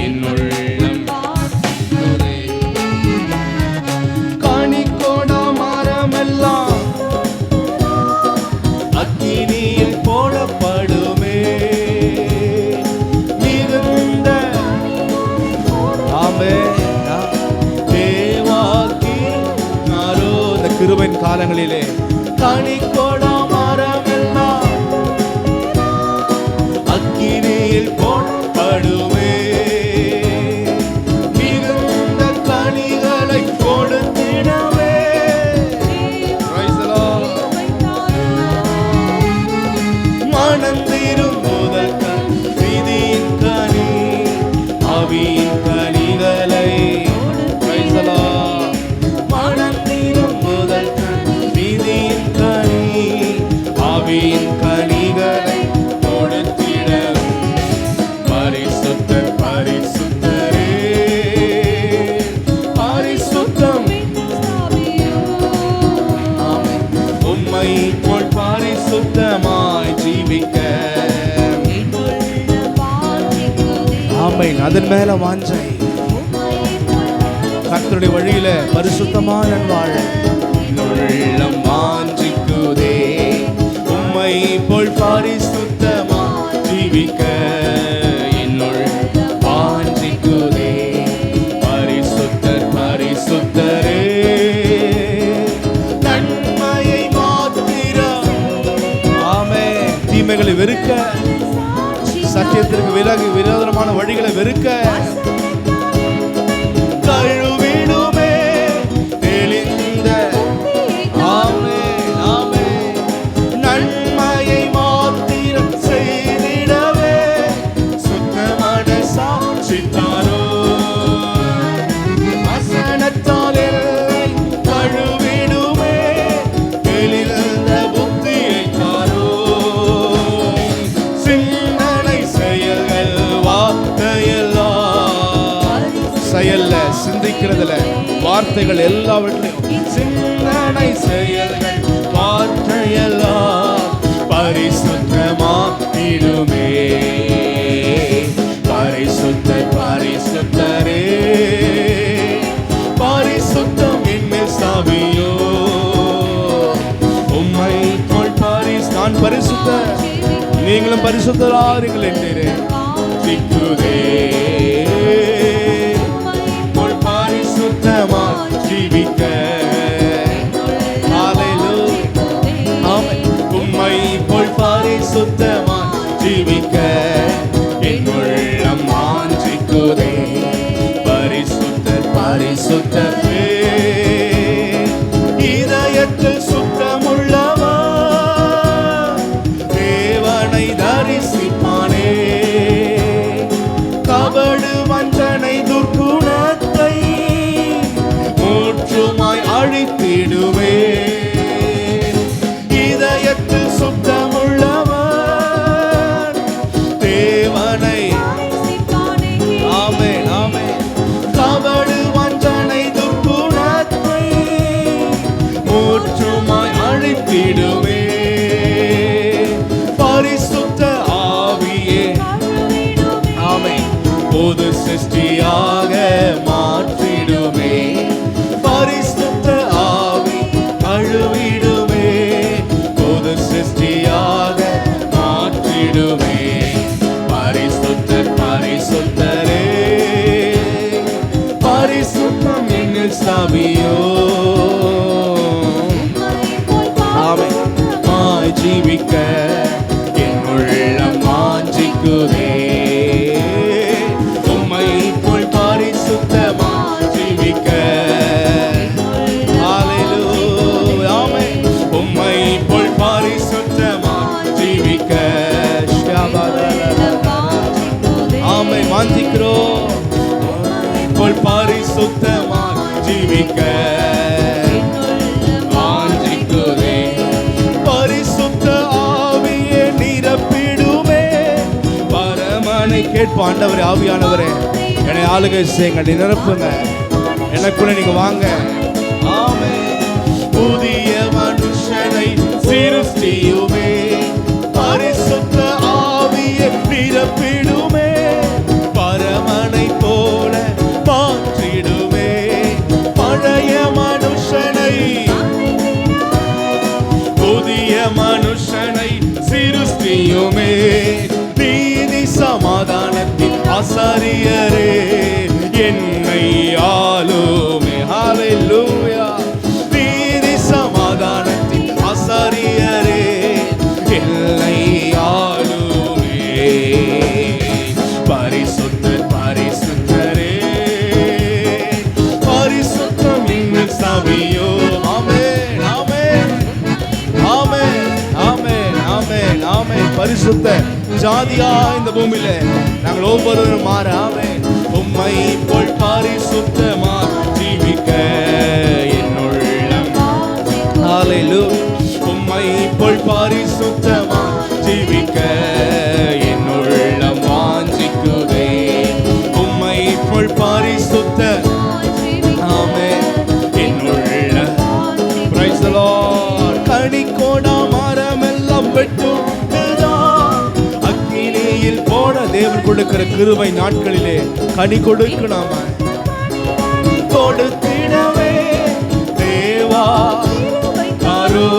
என்னுள்ளம் வாஞ்சிக்குதே. காணிக்கோடா மரமெல்லாம் அக்கினியில் போடப்படுமே. மிகுந்த தேவாக்கி நாரோ. இந்த கிருபையின் காலங்களிலே காணிக்கோடா மரமெல்லாம் அக்கினியில் போடப்படுமே. மிகுந்த கனிகளை கொடுத்திடவே. மனந்திரும் முதல் விதியின் கனி ஆவியின் கனிகளை. மனந்திரும் முதல் விதியின் கனி ஆவியின் கனிகளை கொடுத்திட. பரிசுத்தர் பரிசுத்தரே, பரிசுத்தம். உம்மை போல் பரிசுத்தமாய் ஜீவிக்க. ஆமென். அதன் மேல வாஞ்சை. கர்த்தருடைய வழியில பரிசுத்தமாய் நான் வாழ உள்ளம் வாஞ்சிக்குதே. உம்மை போல் பரிசுத்தமா ஜீவிக்க என்னுள் வாஞ்சிக்குதே. பரிசுத்தர் பரிசுத்தரே, நன்மையை மாத்திரம். ஆமென். தீமைகளை வெறுக்க, சத்தியத்திற்கு விரோதமான வழிகளை வெறுக்க கழுவிடுமே தெளிந்த. ஆமென் ஆமென். நன்மையை மாத்திரம் செய்திடவே சுத்தமான சாட்சித்தாரோ. வசனத்தால் எல்லை கழுவிடுமே தெளிந்த புத்தியை தாரோ. சிந்தனை செயல்கள் வார்த்தையெல்லாம், செயல்ல சிந்திக்கிறதுல வார்த்தைகள் எல்லாவற்றிலும் சிந்தனை செயல்கள் வார்த்தையெல்லாம் பரிசுத்தமாக்கிடுமே. பரிசுத்தர் பரிசுத்தரே, பரிசுத்தம் என்னில் ஸ்தாபியோ. உம்மை போல் நான் பரிசுத்தர், நீங்களும் பரிசுத்தராகிறீர்கள் என்றே சிக்குதே. பரிசுத்தமா ஜீவிக்க. ஹல்லேலூயா. ஆமென். உம்மை போல் பரிசுத்தமா ஜீவிக்க என்னுள்ளம் வாஞ்சிக்குதே. பரிசுத்தர் பரிசுத்தரே, இதயத்தில் சுத்தமுள்ளவர் தேவனை தரிசிப்பானே. கபடு வஞ்சனை துர்க்குணத்தை முற்றுமாய் அழித்திடுவே. இதயத்தில் சுத்தமுள்ளவர் தேவனை. ஆமென் ஆமென். கபடு வஞ்சனை துர்க்குணத்தை முற்றுமாய் அழித்திடுவே. பரிசுத்த ஆவியே. ஆமென். புது சிருஷ்டியாக மாற்றிடுமே. பரிசுத்த ஆவி கழுவிடுமே. புது சிருஷ்டியாக மாற்றிடுமே. பரிசுத்தர் பரிசுத்தரே, பரிசுத்தம் என்னில் ஸ்தாபியோ. ஆமென். மாய் ஜீவிக்க என்னுள் கேட்போம். ஆண்டவரே, ஆவியானவரே, என்னை ஆளுகை செய்யுங்க, நிரப்புங்க, எனக்குள்ள நீங்க வாங்க. ஆமென். புதிய மனுஷனை சிருஷ்டியுமே, பரிசுத்த ஆவியை நிரப்பிடுமே, பரமனை போல மாற்றிடுமே, பழைய மனுஷனை புதிய மனுஷனை சிருஷ்டியுமே, நீதி சமாதானத்தின் ஆசாரியரே என்னை ஆளுமே. ஹல்லேலூயா. நீதி சமாதானத்தின் ஆசாரியரே என்னை ஆளுமே, பரிசுத்தர் பரிசுத்தரே, பரிசுத்தம் இன்னும் சபையோ. ஆமென், ஆமென், ஆமென், ஆமென், ஆமென், ஆமென். பரிசுத்த ஜாதியா இந்த பூமியில நாங்கள் ஒவ்வொருவரும் மாற. ஆமென். உம்மை போல் பரிசுத்தமா ஜீவிக்க என்னுள்ளம். ஹல்லேலூயா. உம்மை போல் பரிசுத்தமா ஜீவிக்க என்னுள்ளம் வாஞ்சிக்குதே, உம்மை போல் பரிசுத்த. ஆமென். என்னுள்ள பிரைஸ் தி லார்ட். கனி கொடா மரமெல்லாம் வெட்டும் அக்கினியில் போட தேவன் கொடுக்கிற கிருபை நாட்களிலே கனி கொடுக்க நாம கொடுத்திடவே தேவா காரோ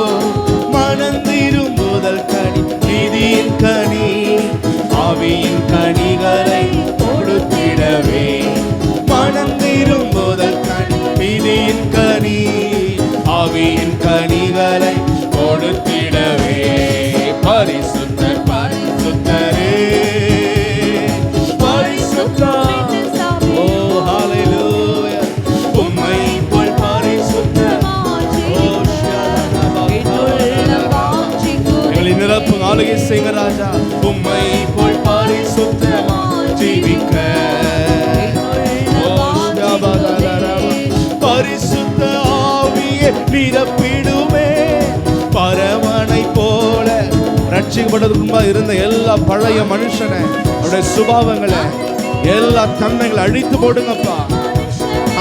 மனந்திரும்புதல் கனி, நீதியின் கனி, ஆவியின் கனிகளை கொடுத்திடவே, மனந்திரும்புதல் கனி, நீதியின் கனி, ஆவியின் கனிகளை கொடுத்திடவே, பரிசுத்தர் பரிசுத்தரே பரிசுத்தா. ஓ ஹல்லேலூயா. உம்மை போல் பரிசுத்தர். ஓ எங்களை நிரப்புங்க, ஆளுகை செய்யுங்க ராஜா. உம்மை போல் பரிசுத்தமா ஜீவிக்க. பரிசுத்த ஆவியை நிரப்பிடுமே, பரமனை போல. ரட்சிக்கப்பட்டதுக்கு முன்பாக இருந்த எல்லா பழைய மனுஷனை, அவருடைய சுபாவங்களை, எல்லா தன்மைகளை அழித்து போடுங்கப்பா.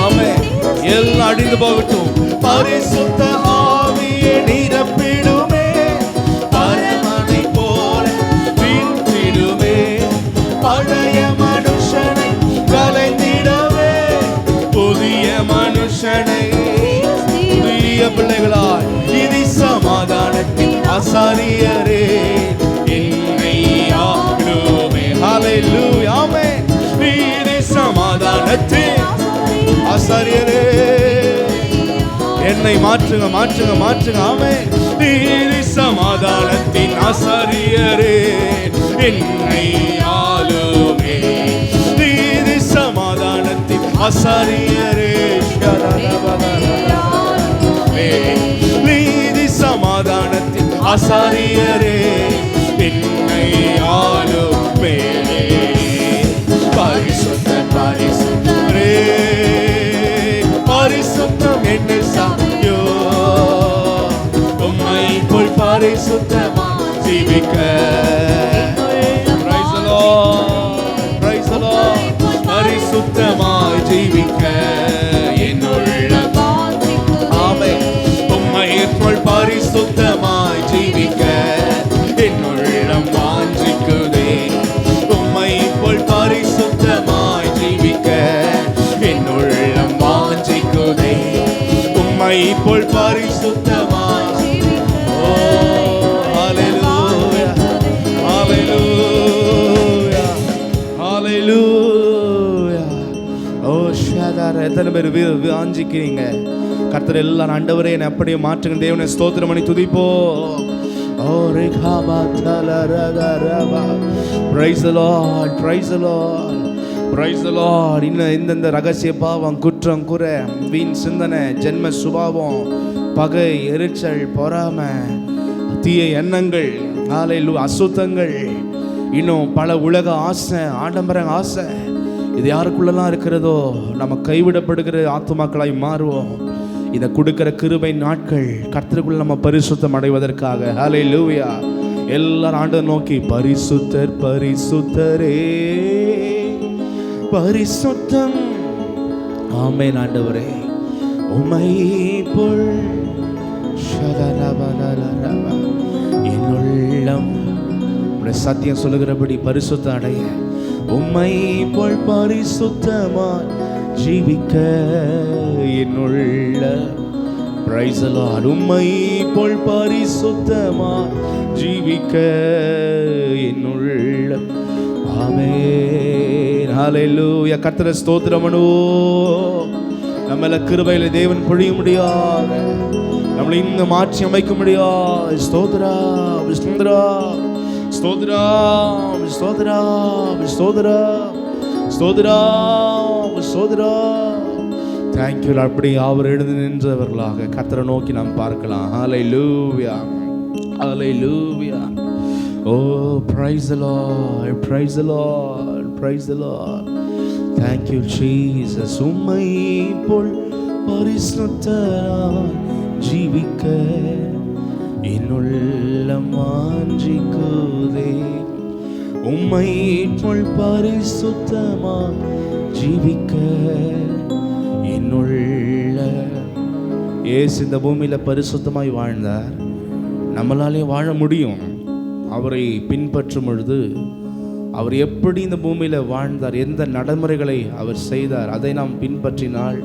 ஆமென். எல்லாம் அழிந்து போகட்டும். பரிசுத்த ஆவியை நிரப்பிடுமே, பரமனை போல வீழ்த்திடுமே, பழைய மனுஷனை கலைந்திடவே, புதிய மனுஷனை புதிய பிள்ளைகளாய் நீதி சமாதானத்தின் ஆசாரியரே என்னை ஆளுமே. ஹல்லேலூயா. ஆமென். நீதி சமாதானத்தின் ஆசாரியரே என்னை மாற்றுங்க, மாற்றுங்க, மாற்றுங்க. ஆமென். நீதி சமாதானத்தின் ஆசாரியரே என்னை ஆளுமே, நீதி சமாதானத்தின் ஆசாரியரே நீதி சமாதானத்தின் ஆசாரியரே என்னை ஆளுமே, பரிசுத்தர் பரிசுத்தரே பரிசுத்தம் என்ன சாயோ, உம்மை போல் பரிசுத்தமா ஜீவிக்க. Praise the Lord, praise the Lord. பரிசுத்தமாய் ஜீவிக்க என்னுள்ள. ஆமென். உம்மை போல் பரிசுத்தமாய் ஜீவிக்க என்னுள்ளம் வாஞ்சிக்குதே, உம்மை போல் பரிசுத்தமாய் ஜீவிக்க என்னுள்ளம் வாஞ்சிக்குதே, உம்மை போல் பரிசுத்தமாய். ஓ ஹல்லேலூயா, ஹல்லேலூயா, ஹல்லேலூயா. ஓ ஷாதார, எத்தனை பேர் வாஞ்சிக்கிறீங்க? கர்த்தர் எல்லாரும் ஆண்டவரே என்னை அப்படியே மாற்றுங்க. தேவனை ஸ்தோத்திரம் பண்ணி துதிப்போ. ஓ ரேகாபா தலரகரபா. Praise the Lord, praise the Lord, praise the Lord. இன்னும் இந்த ரகசிய பாவம், குற்றம், குறை, வீண் சிந்தனை, ஜென்ம சுபாவம், பகை, எரிச்சல், பொறாமை, தீய எண்ணங்கள், ஹல்லேலூயா, அசுத்தங்கள், இன்னும் பல உலக ஆசை, ஆடம்பர ஆசை, இது யாருக்குள்ளலாம் இருக்கிறதோ நம்ம கைவிடப்படுகிற ஆத்துமாக்களாய் மாறுவோம். இதை கொடுக்கிற கிருபை நாட்கள் கர்த்தருக்குள்ள நம்ம பரிசுத்தம் அடைவதற்காக. ஹல்லேலூயா. எல்லாரும் ஆண்டவர் நோக்கி பரிசுத்தர் பரிசுத்தரே பரிசுத்தம். ஆமென் ஆண்டவரே, உம்மை போல் என் உள்ளம் உம்முடைய சத்தியம் சொல்லுகிறபடி பரிசுத்தம் அடைய, உம்மை போல் பரிசுத்தமாய் ஜீவிக்க என் உள்ளம். Price the Lord. உம்மை போல் பரிசுத்தமாய் ஜீவிக்க என் உள்ளம். ஆமென். ஹல்லேலூயா. கர்த்தரை ஸ்தோத்திரம் பண்ணுவோம். நம்மள கிருபையில தேவன் பொழிய முடியாது, நம்மளை இன்னும் மாற்றி அமைக்க முடியாது. ஸ்தோத்ரா ஸ்தோத்ரா ஸ்தோத்ரா ஸ்தோத்ரா ஸ்தோத்ரா ஸ்தோத்ரா ஸ்தோத்ரா. தேங்க்யூ. அப்படி அவர் எழுந்து நின்றவர்களாக கர்த்தரை நோக்கி நாம் பார்க்கலாம். ஹல்லேலூயா ஹல்லேலூயா. Oh, praise the Lord, praise the Lord, praise the Lord. Thank you Jesus. உம்மை போல் பரிசுத்தராய் ஜீவிக்க என் உள்ளம் வாஞ்சிக்குதே. உம்மை போல் பரிசுத்தமாய் ஜீவிக்க என் உள்ளம். இயேசு இந்த பூமியில பரிசுத்தமாய் வாழ்ந்தார். நம்மளாலே வாழ முடியும். அவரை பின்பற்றும் பொழுது அவர் எப்படி இந்த பூமியில் வாழ்ந்தார், எந்த நடைமுறைகளை அவர் செய்தார், அதை நாம் பின்பற்றினால்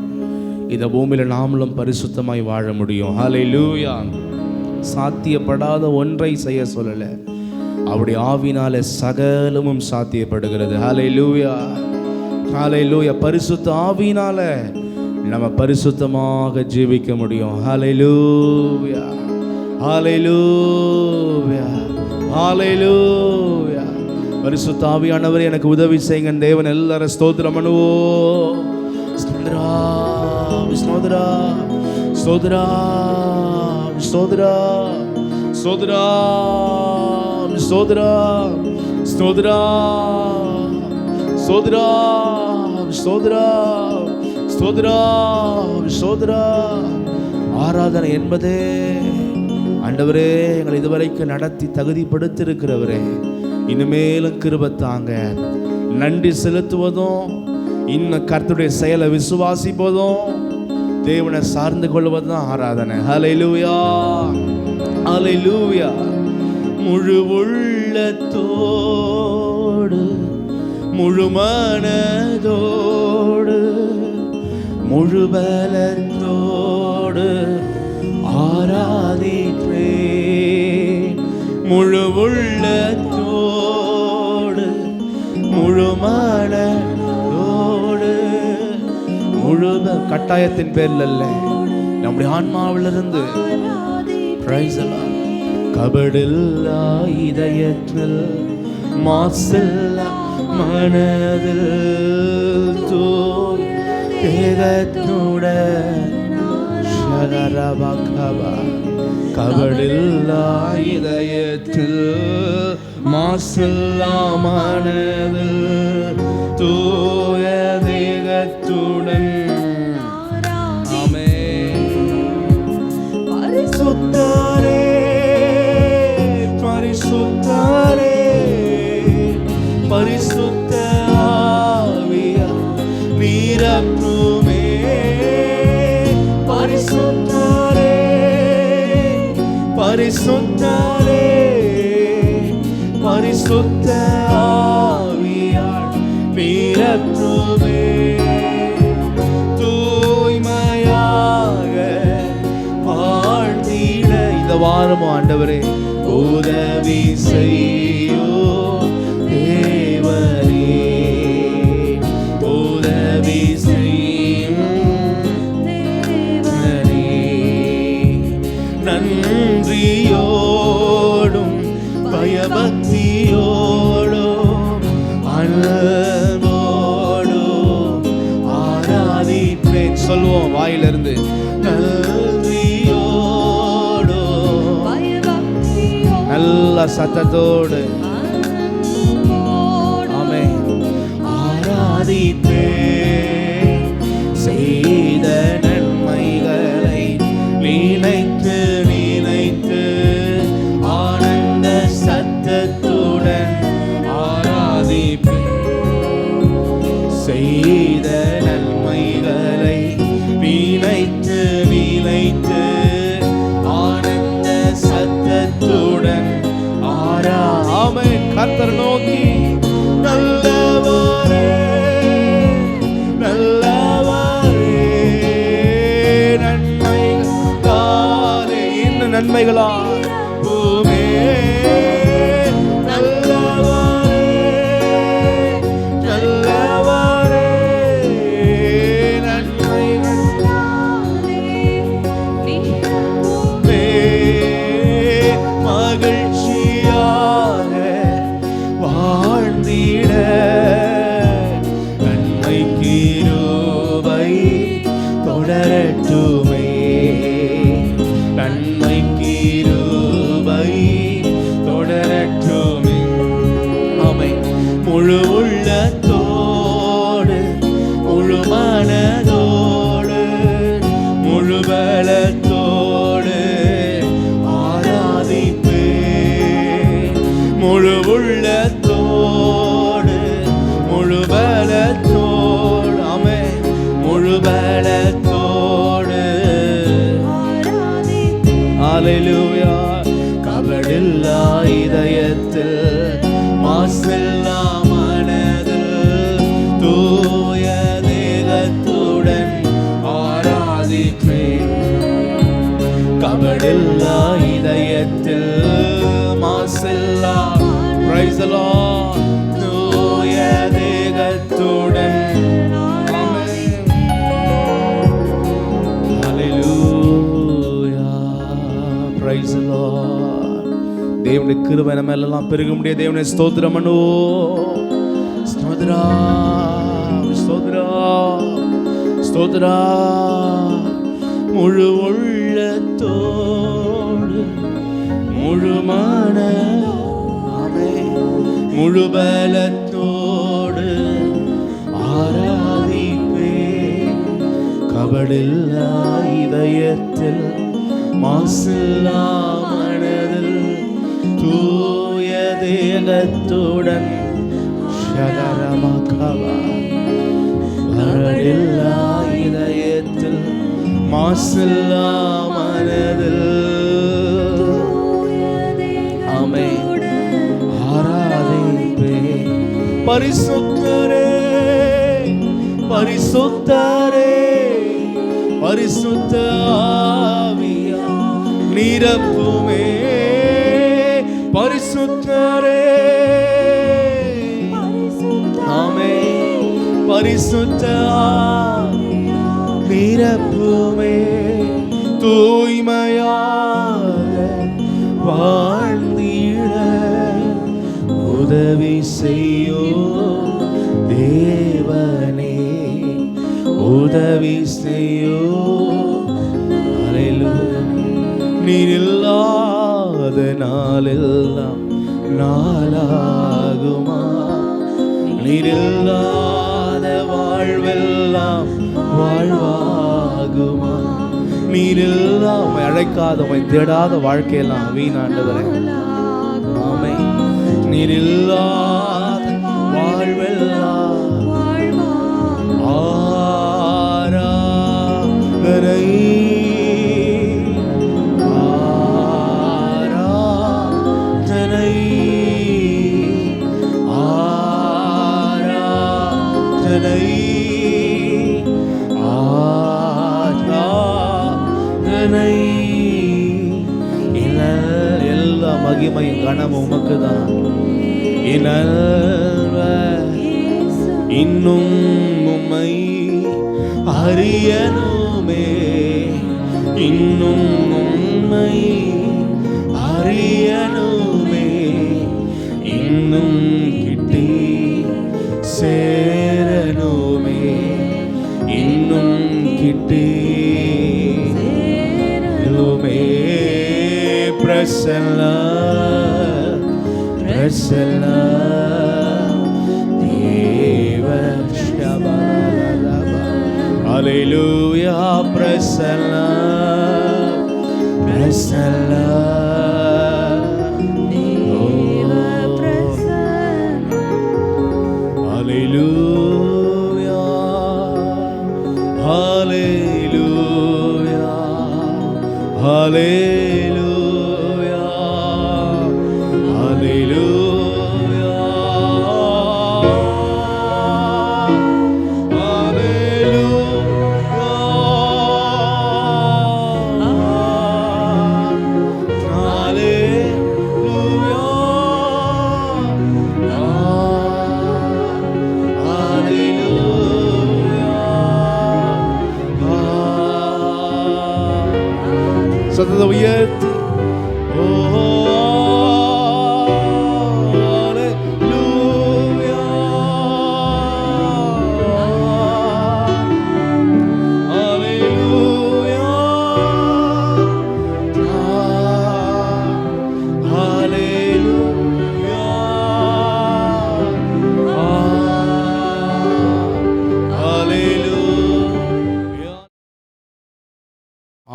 இந்த பூமியில் நாமளும் பரிசுத்தமாய் வாழ முடியும். ஹல்லேலூயா. சாத்தியப்படாத ஒன்றை செய்ய சொல்லலை, அவருடைய ஆவினாலே சகலமும் சாத்தியப்படுகிறது. ஹல்லேலூயா ஹல்லேலூயா. பரிசுத்த ஆவினால நம்ம பரிசுத்தமாக ஜீவிக்க முடியும். ஹல்லேலூயா ஹல்லேலூயா ஹல்லேலூயா. பரிசுத்த ஆவியானவர் எனக்கு உதவி செய்யுங்க. தேவன் எல்லாரும் ஸ்தோத்திரம் பண்ணுவோம். ஸ்தோத்ரா ஸ்தோத்ரா ஸ்தோத்ரா ஸ்தோத்ரா ஸ்தோத்ரா ஸ்தோத்ரா ஸ்தோத்ரா ஸ்தோத்ரா ஸ்தோத்ரா ஸ்தோத்ரா ஸ்தோத்ரா. ஆராதனை என்பதே ஆண்டவரே எங்களை இதுவரைக்கும் நடத்தி தகுதிப்படுத்திருக்கிறவரே, இனிமேலும் கிருபை தாங்க. நன்றி செலுத்துவதும், இன்னும் கர்த்தருடைய செயலை விசுவாசிப்பதும், தேவனை சார்ந்து கொள்வதும் ஆராதனை. ஹல்லேலூயா ஹல்லேலூயா. முழு உள்ளத்தோடு முழு மனதோடு முழு பலத்தோடு ஆராதிப்பேன். முழு உள்ளத்தோடு முழு மனதோடு முழு கட்டாயத்தின் பேரில் அல்ல, நம்முடைய ஆன்மாவிலிருந்து. Price the Lord. கபடில்லா இதயத்தில் மாசில்லா மனதில் தூய் தேகத்துடன் கபடில்லா இதயத்தில் மாசில்லா மனதில் தூய தேகத்துடன். பரிசுத்தரே பரிசுத்தரே பரிசுத்த ஆவியா நீரப்புமே. பரிசுத்தரே பரிசுத்தரே பரிசுத்த ஆவியால் நீரப்புமே. தூய்மையாக வாழ்ந்திட இந்த வாரம் ஆண்டவரே உதவி செய்யோ தேவனே. உதவி செய்யும் தேவனே. நன்றியோடும் பயபக்தியோடும் அன்போடும் ஆராதிப்பேன். சொல்லுவோம் வாயிலிருந்து. நல்ல சத்தத்தோடு ஆமென் ஆராதிப்பேன். செய்த நன்மைகளை நினைத்து நினைத்து ஆனந்த செய்த நன்மைகளை நினைத்து நினைத்து ஆனந்த சத்தத்துடன் ஆமென். கர்த்தர் நோக்கி நல்லவரே நல்லவரே நன்மைகளாலே இன்னும் நன்மைகளால் பூமே முழு உள்ளத்தோடு முழு மனதோடு முழு பலத்தோடு ஆராதிப்பே. முழு உள்ளத்தோடு முழு பலத்தோடு ஆமென் முழு பலத்தோடு ஹல்லேலூயா. கபடில்லா இதயத்தில் மாசில்லா மனதில் தூய தேகத்துடன் ஆராதிப்பேன். கபடில்லா இதயத்தில் மாசில்லா பிரைஸ் தி லார்ட் தூய தேகத்துடன் ஆமென் ஹல்லேலூயா பிரைஸ் தி லார்ட். தேவனுடைய கிருபை நம்ம எல்லாம் பெருக முடியாது. தேவனுடைய ஸ்தோத்திரம் பண்ணுவோம். ஸ்தோத்ரா ஸ்தோத்ரா ஸ்தோத்ரா. முழு உள்ளத்தோடு முழு மனதோடு முழு பலத்தோடு ஆராதிப்பே. கபடில்லா இதயத்தில் மாசில்லா மனதில் தூய தேகத்துடன் கபடில்லா இதயத்தில் மாசில்லா மனதில் ஆமென் ஆராதிப்பே. பரிசுத்தரே பரிசுத்தரே பரிசுத்த ஆவியா நிரப்புமே. பரிசுத்தரே ஆமென் பரிசுத்த ஆவியா நிரப்புமே. தூய்மையாக வாழ்ந்திட உதவி செய்யோ தேவனே உதவி செய்யோ. ஹல்லேலூயா. நீர் இல்லாத நாளெல்லாம் நாளாகுமா? நீர் இல்லாத வாழ்வெல்லாம் வாழ்வாகுமா? நீர் இல்லாம அழைக்காத தேடாத வாழ்க்கையெல்லாம் வீணாண்டவரே. ஆமென். நீர் இல்லாத வாழ்வெல்லாம் ஆராதனை எல்லா மகிமையும் கனமும் உமக்குதான். இன்னும் உம்மை அறியணுமே இன்னும் உம்மை அறியணுமே இன்னும் கிட்டி சேரணுமே இன்னும் கிட்டி பிரசன்னா பிரசன்னா தேவ ஷபலலபா. ஹல்லேலூயா. பிரசன்னா பிரசன்னா தேவ பிரசன்னா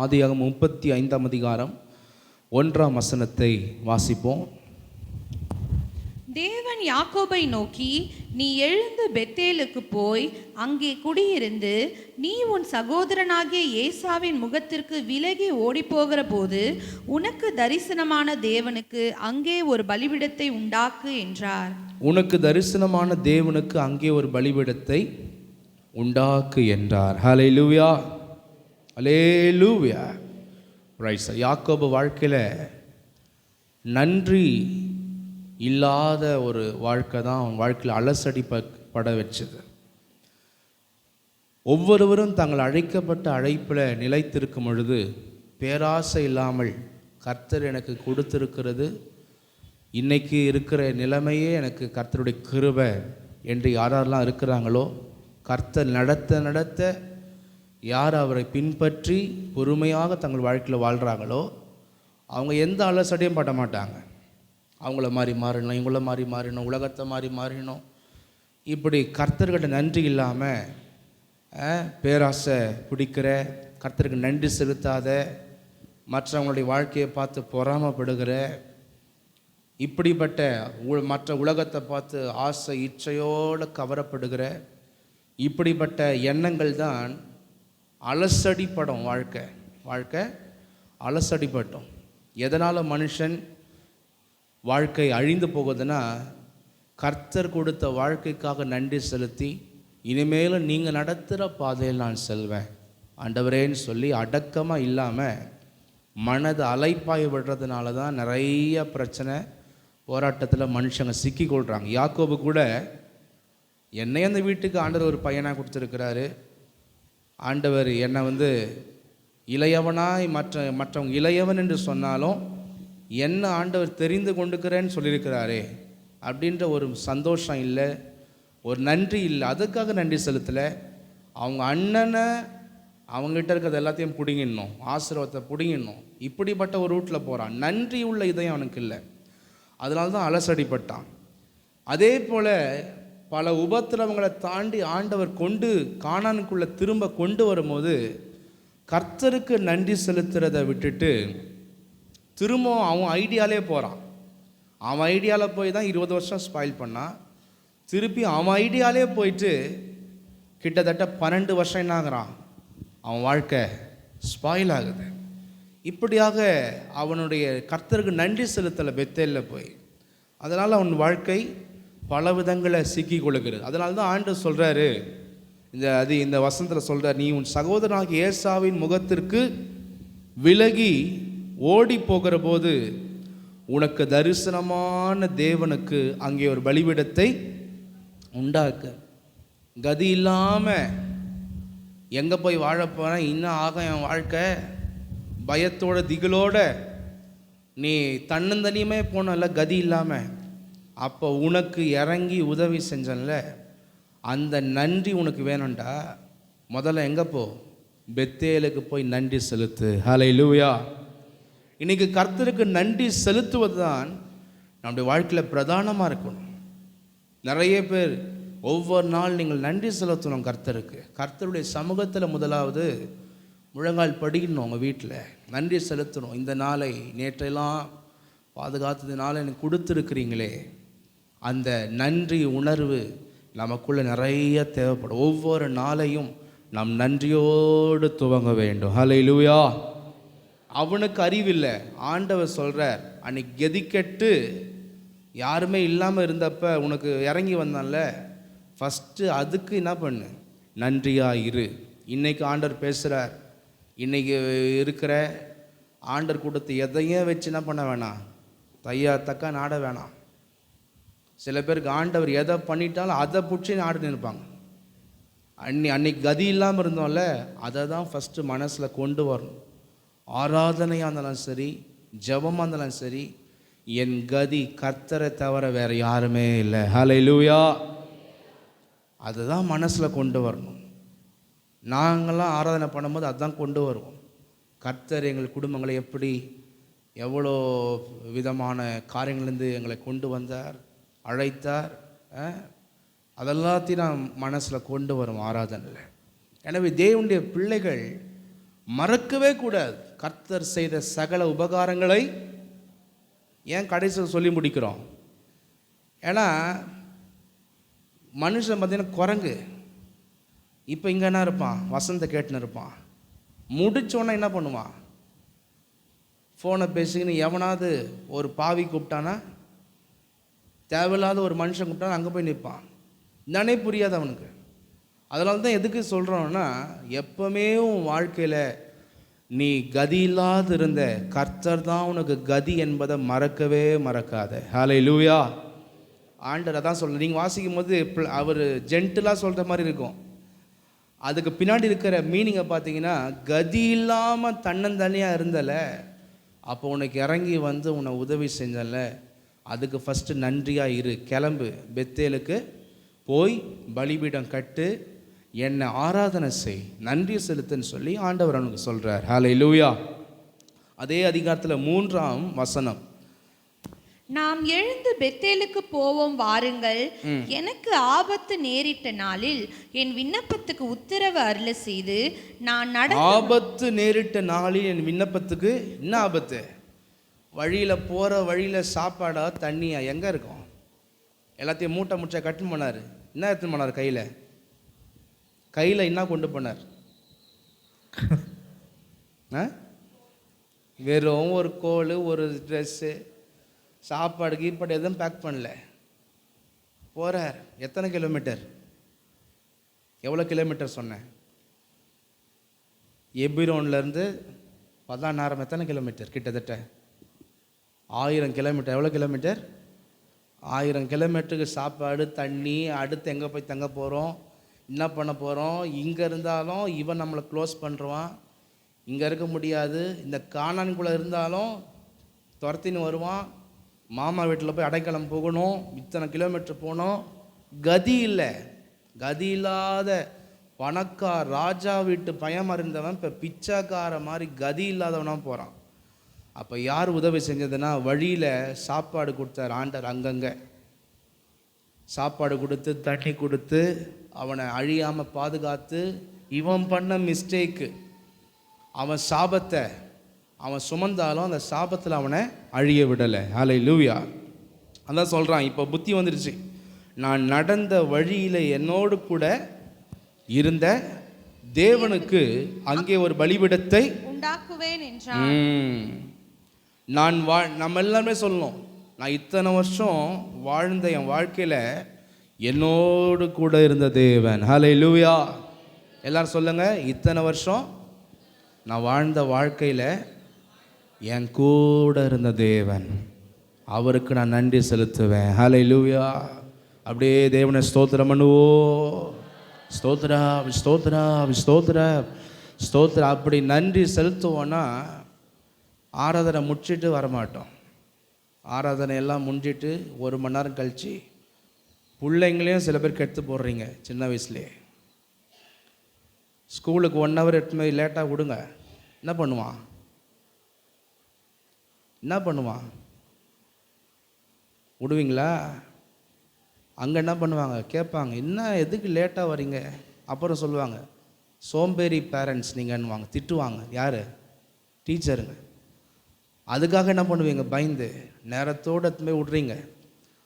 ஆதியாகமம் 35ஆம் அதிகாரம் 1ஆம் வசனத்தை வாசிப்போம். தேவன் யாக்கோபை நோக்கி, நீ எழுந்து பெத்தேலுக்கு போய் அங்கே குடியிருந்து நீ உன் சகோதரனாகிய ஏசாவின் முகத்திற்கு விலகி ஓடிப்போகிற போது உனக்கு தரிசனமான தேவனுக்கு அங்கே ஒரு பலிபீடத்தை உண்டாக்கு என்றார். உனக்கு தரிசனமான தேவனுக்கு அங்கே ஒரு பலிபீடத்தை உண்டாக்கு என்றார். ஹல்லேலூயா, ஹல்லேலூயா. Right sir. யாக்கோபு வாழ்க்கையில் நன்றி இல்லாத ஒரு வாழ்க்கை தான் அவன் வாழ்க்கையில் அலசடிப்பட வச்சது. ஒவ்வொருவரும் தங்கள் அழைக்கப்பட்ட அழைப்பில் நிலைத்திருக்கும் பொழுது பேராசை இல்லாமல் கர்த்தர் எனக்கு கொடுத்திருக்கிறது, இன்னைக்கு இருக்கிற நிலைமையே எனக்கு கர்த்தருடைய கிருபை என்று யாரெல்லாம் இருக்கிறாங்களோ, கர்த்தர் நடத்த நடத்த யார் அவரை பின்பற்றி பொறுமையாக தங்கள் வாழ்க்கையில் வாழ்கிறாங்களோ அவங்க எந்த அலசடியும் பட மாட்டாங்க. அவங்கள மாதிரி மாறினோம், இவங்கள மாதிரி மாறினோம், உலகத்தை மாதிரி மாறினோம், இப்படி கர்த்தர்கிட்ட நன்றி இல்லாமல் பேராசை பிடிக்கிற, கர்த்தருக்கு நன்றி செலுத்தாத, மற்றவங்களுடைய வாழ்க்கையை பார்த்து பொறாமப்படுகிற, இப்படிப்பட்ட மற்ற உலகத்தை பார்த்து ஆசை இச்சையோடு கவரப்படுகிற இப்படிப்பட்ட எண்ணங்கள் தான் அலசடிப்படும். வாழ்க்கை அலசடிப்பட்டோம். எதனால் மனுஷன் வாழ்க்கை அழிந்து போகுதுன்னா, கர்த்தர் கொடுத்த வாழ்க்கைக்காக நன்றி செலுத்தி இனிமேலும் நீங்கள் நடத்துகிற பாதையில் நான் செல்வேன் ஆண்டவரேன்னு சொல்லி அடக்கமாக இல்லாமல் மனது அலைப்பாய் விடுறதுனால தான் நிறைய பிரச்சனை போராட்டத்தில் மனுஷங்க சிக்கிக்கொள்கிறாங்க. யாக்கோபு கூட என்னை அந்த வீட்டுக்கு ஆண்டவர் ஒரு பையனாக கொடுத்துருக்கிறாரு, ஆண்டவர் என்னை இளையவனாய் மற்றவங்க இளையவன் என்று சொன்னாலும் என்ன ஆண்டவர் தெரிந்து கொண்டுக்கிறேன்னு சொல்லியிருக்கிறாரே அப்படின்ற ஒரு சந்தோஷம் இல்லை, ஒரு நன்றி இல்லை. அதுக்காக நன்றி செலுத்தலை. அவங்க அண்ணனை அவங்ககிட்ட இருக்கிறது எல்லாத்தையும் பிடிங்கிடணும், ஆசீர்வாதத்தை பிடிங்கிடணும், இப்படிப்பட்ட ஒரு ரூட்டில் போகிறான். நன்றி உள்ள இதயம் அவனுக்கு இல்லை, அதனால தான் அலசடிப்பட்டான். அதே போல் பல உபத்திரவங்களை தாண்டி ஆண்டவர் கானானுக்குள்ளே திரும்ப கொண்டு வரும்போது கர்த்தருக்கு நன்றி செலுத்துறதை விட்டுட்டு திரும்பவும் அவன் ஐடியாலே போகிறான். அவன் ஐடியாவில் போய் தான் 20 வருஷம் ஸ்பாயில் பண்ணான். திருப்பி அவன் ஐடியாலே போயிட்டு கிட்டத்தட்ட 12 வருஷம் என்னாகிறான், அவன் வாழ்க்கை ஸ்பாயில் ஆகுது. இப்படியாக அவனுடைய கர்த்தருக்கு நன்றி செலுத்தலை பெத்தேலில் போய். அதனால் அவன் வாழ்க்கை பல விதங்களை சிக்கி கொள்கிறது. அதனால தான் ஆண்டவர் சொல்கிறாரு, இந்த வசனத்தில் சொல்கிறார், நீ உன் சகோதரனாகிய ஏசாவின் முகத்திற்கு விலகி ஓடி போகிற போது உனக்கு தரிசனமான தேவனுக்கு அங்கே ஒரு பலிபீடத்தை உண்டாக்க. கதி இல்லாமல் எங்கே போய் வாழப்போன இன்னும் ஆக என் வாழ்க்கை பயத்தோட திகிலோட நீ தன்னந்தனியுமே போனல கதி இல்லாமல், அப்போ உனக்கு இறங்கி உதவி செஞ்சல அந்த நன்றி உனக்கு வேணும்டா. முதல்ல எங்கே போ, பெத்தேலுக்கு போய் நன்றி செலுத்து. ஹல்லேலூயா. இன்றைக்கி கர்த்தருக்கு நன்றி செலுத்துவது தான் நம்முடைய வாழ்க்கையில் பிரதானமாக இருக்கணும். நிறைய பேர் ஒவ்வொரு நாள் நீங்கள் நன்றி செலுத்தணும் கர்த்தருக்கு. கர்த்தருடைய சமூகத்தில் முதலாவது முழங்கால் படிக்கணும், உங்கள் வீட்டில் நன்றி செலுத்தணும். இந்த நாளை நேற்றையெல்லாம் பாதுகாத்ததுனால எனக்கு கொடுத்துருக்கிறீங்களே, அந்த நன்றி உணர்வு நமக்குள்ளே நிறைய தேவைப்படும். ஒவ்வொரு நாளையும் நாம் நன்றியோடு துவங்க வேண்டும். ஹல்லேலூயா. அவனுக்கு அறிவில்லை, ஆண்டவர் சொல்கிறார், அன்னைக்கு கெதிக்கெட்டு யாருமே இல்லாமல் இருந்தப்ப உனக்கு இறங்கி வந்தான்ல, ஃபஸ்ட்டு அதுக்கு என்ன பண்ணு, நன்றியாக இரு. இன்றைக்கி ஆண்டவர் பேசுகிறார், இன்றைக்கி இருக்கிற ஆண்டவர் கொடுத்து எதையும் வச்சு என்ன பண்ண வேணாம், தக்கா நாட வேணாம். சில பேருக்கு ஆண்டவர் எதை பண்ணிட்டாலும் அதை பிடிச்சி நாடு நினைப்பாங்க. அன்னைக்கு கதி இல்லாமல் இருந்தோம்ல, அதை தான் ஃபஸ்ட்டு மனசில் கொண்டு வரணும். ஆராதனையாக இருந்தாலும் சரி, ஜெபமாக இருந்தாலும் சரி, என் கதி கர்த்தரை தவிர வேறு யாருமே இல்லை. ஹல்லேலூயா. அதுதான் மனசில் கொண்டு வரணும். நாங்கள்லாம் ஆராதனை பண்ணும்போது அதுதான் கொண்டு வருவோம். கர்த்தர் எங்கள் குடும்பங்களை எப்படி எவ்வளோ விதமான காரியங்கள்லேருந்து எங்களை கொண்டு வந்தார், அழைத்தார், அதெல்லாத்தையும் நான் மனசில் கொண்டு வரும் ஆராதனையில். எனவே தேவனுடைய பிள்ளைகள் மறக்கவே கூடாது. கர்த்தர் செய்த சகல உபகாரங்களை ஏன் கடைசியில் சொல்லி முடிக்கிறோம்? ஏன்னா மனுஷன் பார்த்தீங்கன்னா குரங்கு. இப்போ இங்கே என்ன இருப்பான்? வசந்த கேட்டுன்னு இருப்பான். முடிச்சோன்னா என்ன பண்ணுவான்? ஃபோனை பேசிக்கின்னு எவனாவது ஒரு பாவி கூப்பிட்டானா, தேவையில்லாத ஒரு மனுஷன் கூப்பிட்டானா அங்கே போய் நிற்பான். என்னன்னே புரியாது அவனுக்கு. அதனால தான் எதுக்கு சொல்கிறோன்னா, எப்பவுமே உன் வாழ்க்கையில் நீ கதி இல்லாது இருந்த கர்த்தர் தான் உனக்கு கதி என்பதை மறக்கவே மறக்காத. ஹல்லேலூயா. ஆண்டவர் அதான் சொல்ல. நீங்கள் வாசிக்கும் போது அவர் ஜென்டிலாக சொல்கிற மாதிரி இருக்கும். அதுக்கு பின்னாடி இருக்கிற மீனிங்கை பார்த்தீங்கன்னா, கதி இல்லாமல் தன்னந்தனியாக இருந்தல, அப்போ உனக்கு இறங்கி வந்து உன்னை உதவி செஞ்சல, அதுக்கு ஃபஸ்ட்டு நன்றியாக இரு. கிளம்பு, பெத்தேலுக்கு போய் பலிபீடம் கட்டு, என்னை ஆராதனை செய், நன்றி செலுத்துன்னு சொல்லி ஆண்டவர் அவனுக்கு சொல்கிறார். ஹல்லேலூயா. அதே அதிகாரத்தில் 3ஆம் வசனம், நாம் எழுந்து பெத்தேலுக்கு போவோம் வாருங்கள். எனக்கு ஆபத்து நேரிட்ட நாளில் என் விண்ணப்பத்துக்கு உத்தரவு அருள செய்து நான் ஆபத்து நேரிட்ட நாளில் என் விண்ணப்பத்துக்கு என்ன ஆபத்து? வழியில் போகிற வழியில் சாப்பாடா தண்ணியா எங்கே இருக்கும்? எல்லாத்தையும் மூட்டை முச்சை கட்டுன்னு போனார். என்ன எடுத்துன்னு போனார்? கையில் என்ன கொண்டு போனார்? வெறும் ஒரு கோல், ஒரு ட்ரெஸ்ஸு, சாப்பாடு கீப்பாடு எதுவும் பேக் பண்ணல. போகிறார். எத்தனை கிலோமீட்டர்? எவ்வளோ கிலோமீட்டர் சொன்னேன்? எபிரோன்லேருந்து பதானாரம் எத்தனை கிலோமீட்டர்? கிட்டத்தட்ட 1000 கிலோமீட்டர். எவ்வளோ கிலோமீட்டர்? 1000 கிலோமீட்டருக்கு சாப்பாடு தண்ணி. அடுத்து எங்கே போய் தங்க போகிறோம், என்ன பண்ண போகிறோம்? இங்கே இருந்தாலும் இவன் நம்மளை க்ளோஸ் பண்ணுறான், இங்கே இருக்க முடியாது. இந்த கானான்குள்ளே இருந்தாலும் துரத்தின்னு வருவான். மாமா வீட்டில் போய் அடைக்கலம் போகணும், இத்தனை கிலோமீட்டர் போகணும். கதி இல்லை. கதி இல்லாத பணக்கார ராஜா வீட்டு பையன் இருந்தவன் இப்போ பிச்சைக்கார மாதிரி கதி இல்லாதவனாக போகிறான். அப்போ யார் உதவி செஞ்சதுன்னா, வழியில் சாப்பாடு கொடுத்தார் ஆண்டர். அங்கங்கே சாப்பாடு கொடுத்து தண்ணி கொடுத்து அவனை அழியாமல் பாதுகாத்து, இவன் பண்ண மிஸ்டேக்கு, அவன் சாபத்தை அவன் சுமந்தாலும் அந்த சாபத்தில் அவனை அழிய விடலை. ஹல்லேலூயா. அதான் சொல்கிறான், இப்போ புத்தி வந்துடுச்சு. நான் நடந்த வழியில் என்னோடு கூட இருந்த தேவனுக்கு அங்கே ஒரு பலிபீடத்தை உண்டாக்குவேன் என்றான். நம்ம எல்லாருமே சொல்லணும், நான் இத்தனை வருஷம் வாழ்ந்த என் வாழ்க்கையில் என்னோடு கூட இருந்த தேவன். ஹல்லேலூயா. எல்லாரும் சொல்லுங்க, இத்தனை வருஷம் நான் வாழ்ந்த வாழ்க்கையில் என் கூட இருந்த தேவன், அவருக்கு நான் நன்றி செலுத்துவேன். ஹல்லேலூயா. அப்படியே தேவனை ஸ்தோத்திரம் பண்ணுவோ. ஸ்தோத்ரா ஸ்தோத்ரா ஸ்தோத்ரா ஸ்தோத்ரா. அப்படி நன்றி செலுத்துவோன்னா ஆராதனை முடிச்சுட்டு வரமாட்டோம். ஆராதனை எல்லாம் முடிஞ்சிட்டு 1 மணி நேரம் கழித்து பிள்ளைங்களையும் சில பேர் கெடுத்து போடுறீங்க. சின்ன வயசுலேயே ஸ்கூலுக்கு 1 ஹவர் எடுத்து போய் லேட்டாக விடுங்க. என்ன பண்ணுவான்? விடுவீங்களா? அங்கே என்ன பண்ணுவாங்க? கேட்பாங்க, என்ன எதுக்கு லேட்டாக வரீங்க? அப்புறம் சொல்லுவாங்க, சோம்பேறி பேரண்ட்ஸ் நீங்கன்னுவாங்க. திட்டுவாங்க. யார்? டீச்சருங்க. அதுக்காக என்ன பண்ணுவீங்க? பயந்து நேரத்தோடு எடுத்து போய் விட்றீங்க.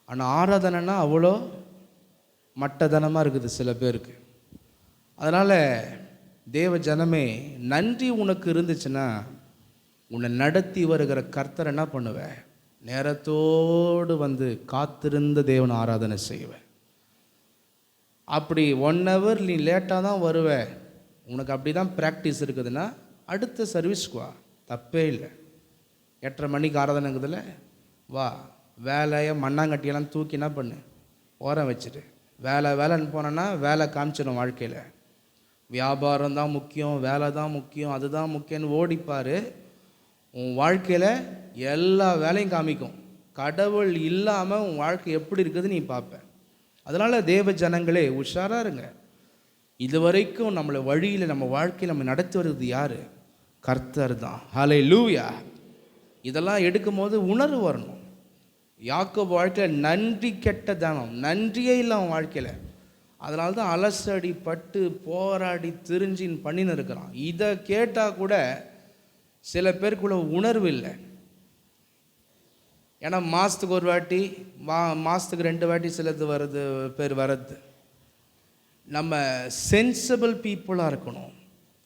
ஆனால் ஆராதனைன்னா அவ்வளோ மட்டதனமாக இருக்குது சில பேருக்கு. அதனால் தேவ ஜனமே, நன்றி உனக்கு இருந்துச்சுன்னா உன்னை நடத்தி வருகிற கர்த்தர் என்ன பண்ணுவேன்? நேரத்தோடு வந்து காத்திருந்த தேவனை ஆராதனை செய்வேன். அப்படி 1 ஹவர் நீ லேட்டாக தான் வருவேன், உனக்கு அப்படி தான் ப்ராக்டிஸ் இருக்குதுன்னா அடுத்த சர்வீஸ்க்கு வா, தப்பே இல்லை. 8:30 மணிக்கு ஆராதனைக்குதில்ல, வா. வேலையை மண்ணாங்கட்டியெல்லாம் தூக்கி என்ன பண்ணு, ஓரம் வச்சுட்டு வேலைன்னு போனேன்னா வேலை காமிச்சிடும். வாழ்க்கையில் வியாபாரம் தான் முக்கியம், வேலை தான் முக்கியம், அதுதான் முக்கியம்னு ஓடிப்பார். உன் வாழ்க்கையில் எல்லா வேலையும் காமிக்கும். கடவுள் இல்லாமல் உன் வாழ்க்கை எப்படி இருக்குது நீ பார்ப்ப. அதனால் தேவ ஜனங்களே உஷாராக இருங்க. இதுவரைக்கும் நம்மளை வழியில் நம்ம வாழ்க்கையில் நம்ம நடத்தி வருது யார்? கர்த்தர் தான். ஹல்லேலூயா. இதெல்லாம் எடுக்கும் போது உணர்வு வரணும். யாக்கோபு வாழ்க்கையில் நன்றி கெட்ட தானம், நன்றியே இல்லை அவன் வாழ்க்கையில். அதனால தான் அலசடி பட்டு போராடி திரிஞ்சின்னு பண்ணின்னு இருக்கிறான். இதை கேட்டால் கூட சில பேருக்குள்ள உணர்வு இல்லை. ஏன்னா மாதத்துக்கு ஒரு வாட்டி மாதத்துக்கு 2 வாட்டி சிலது வருது. நம்ம சென்சிபிள் பீப்புளாக இருக்கணும்,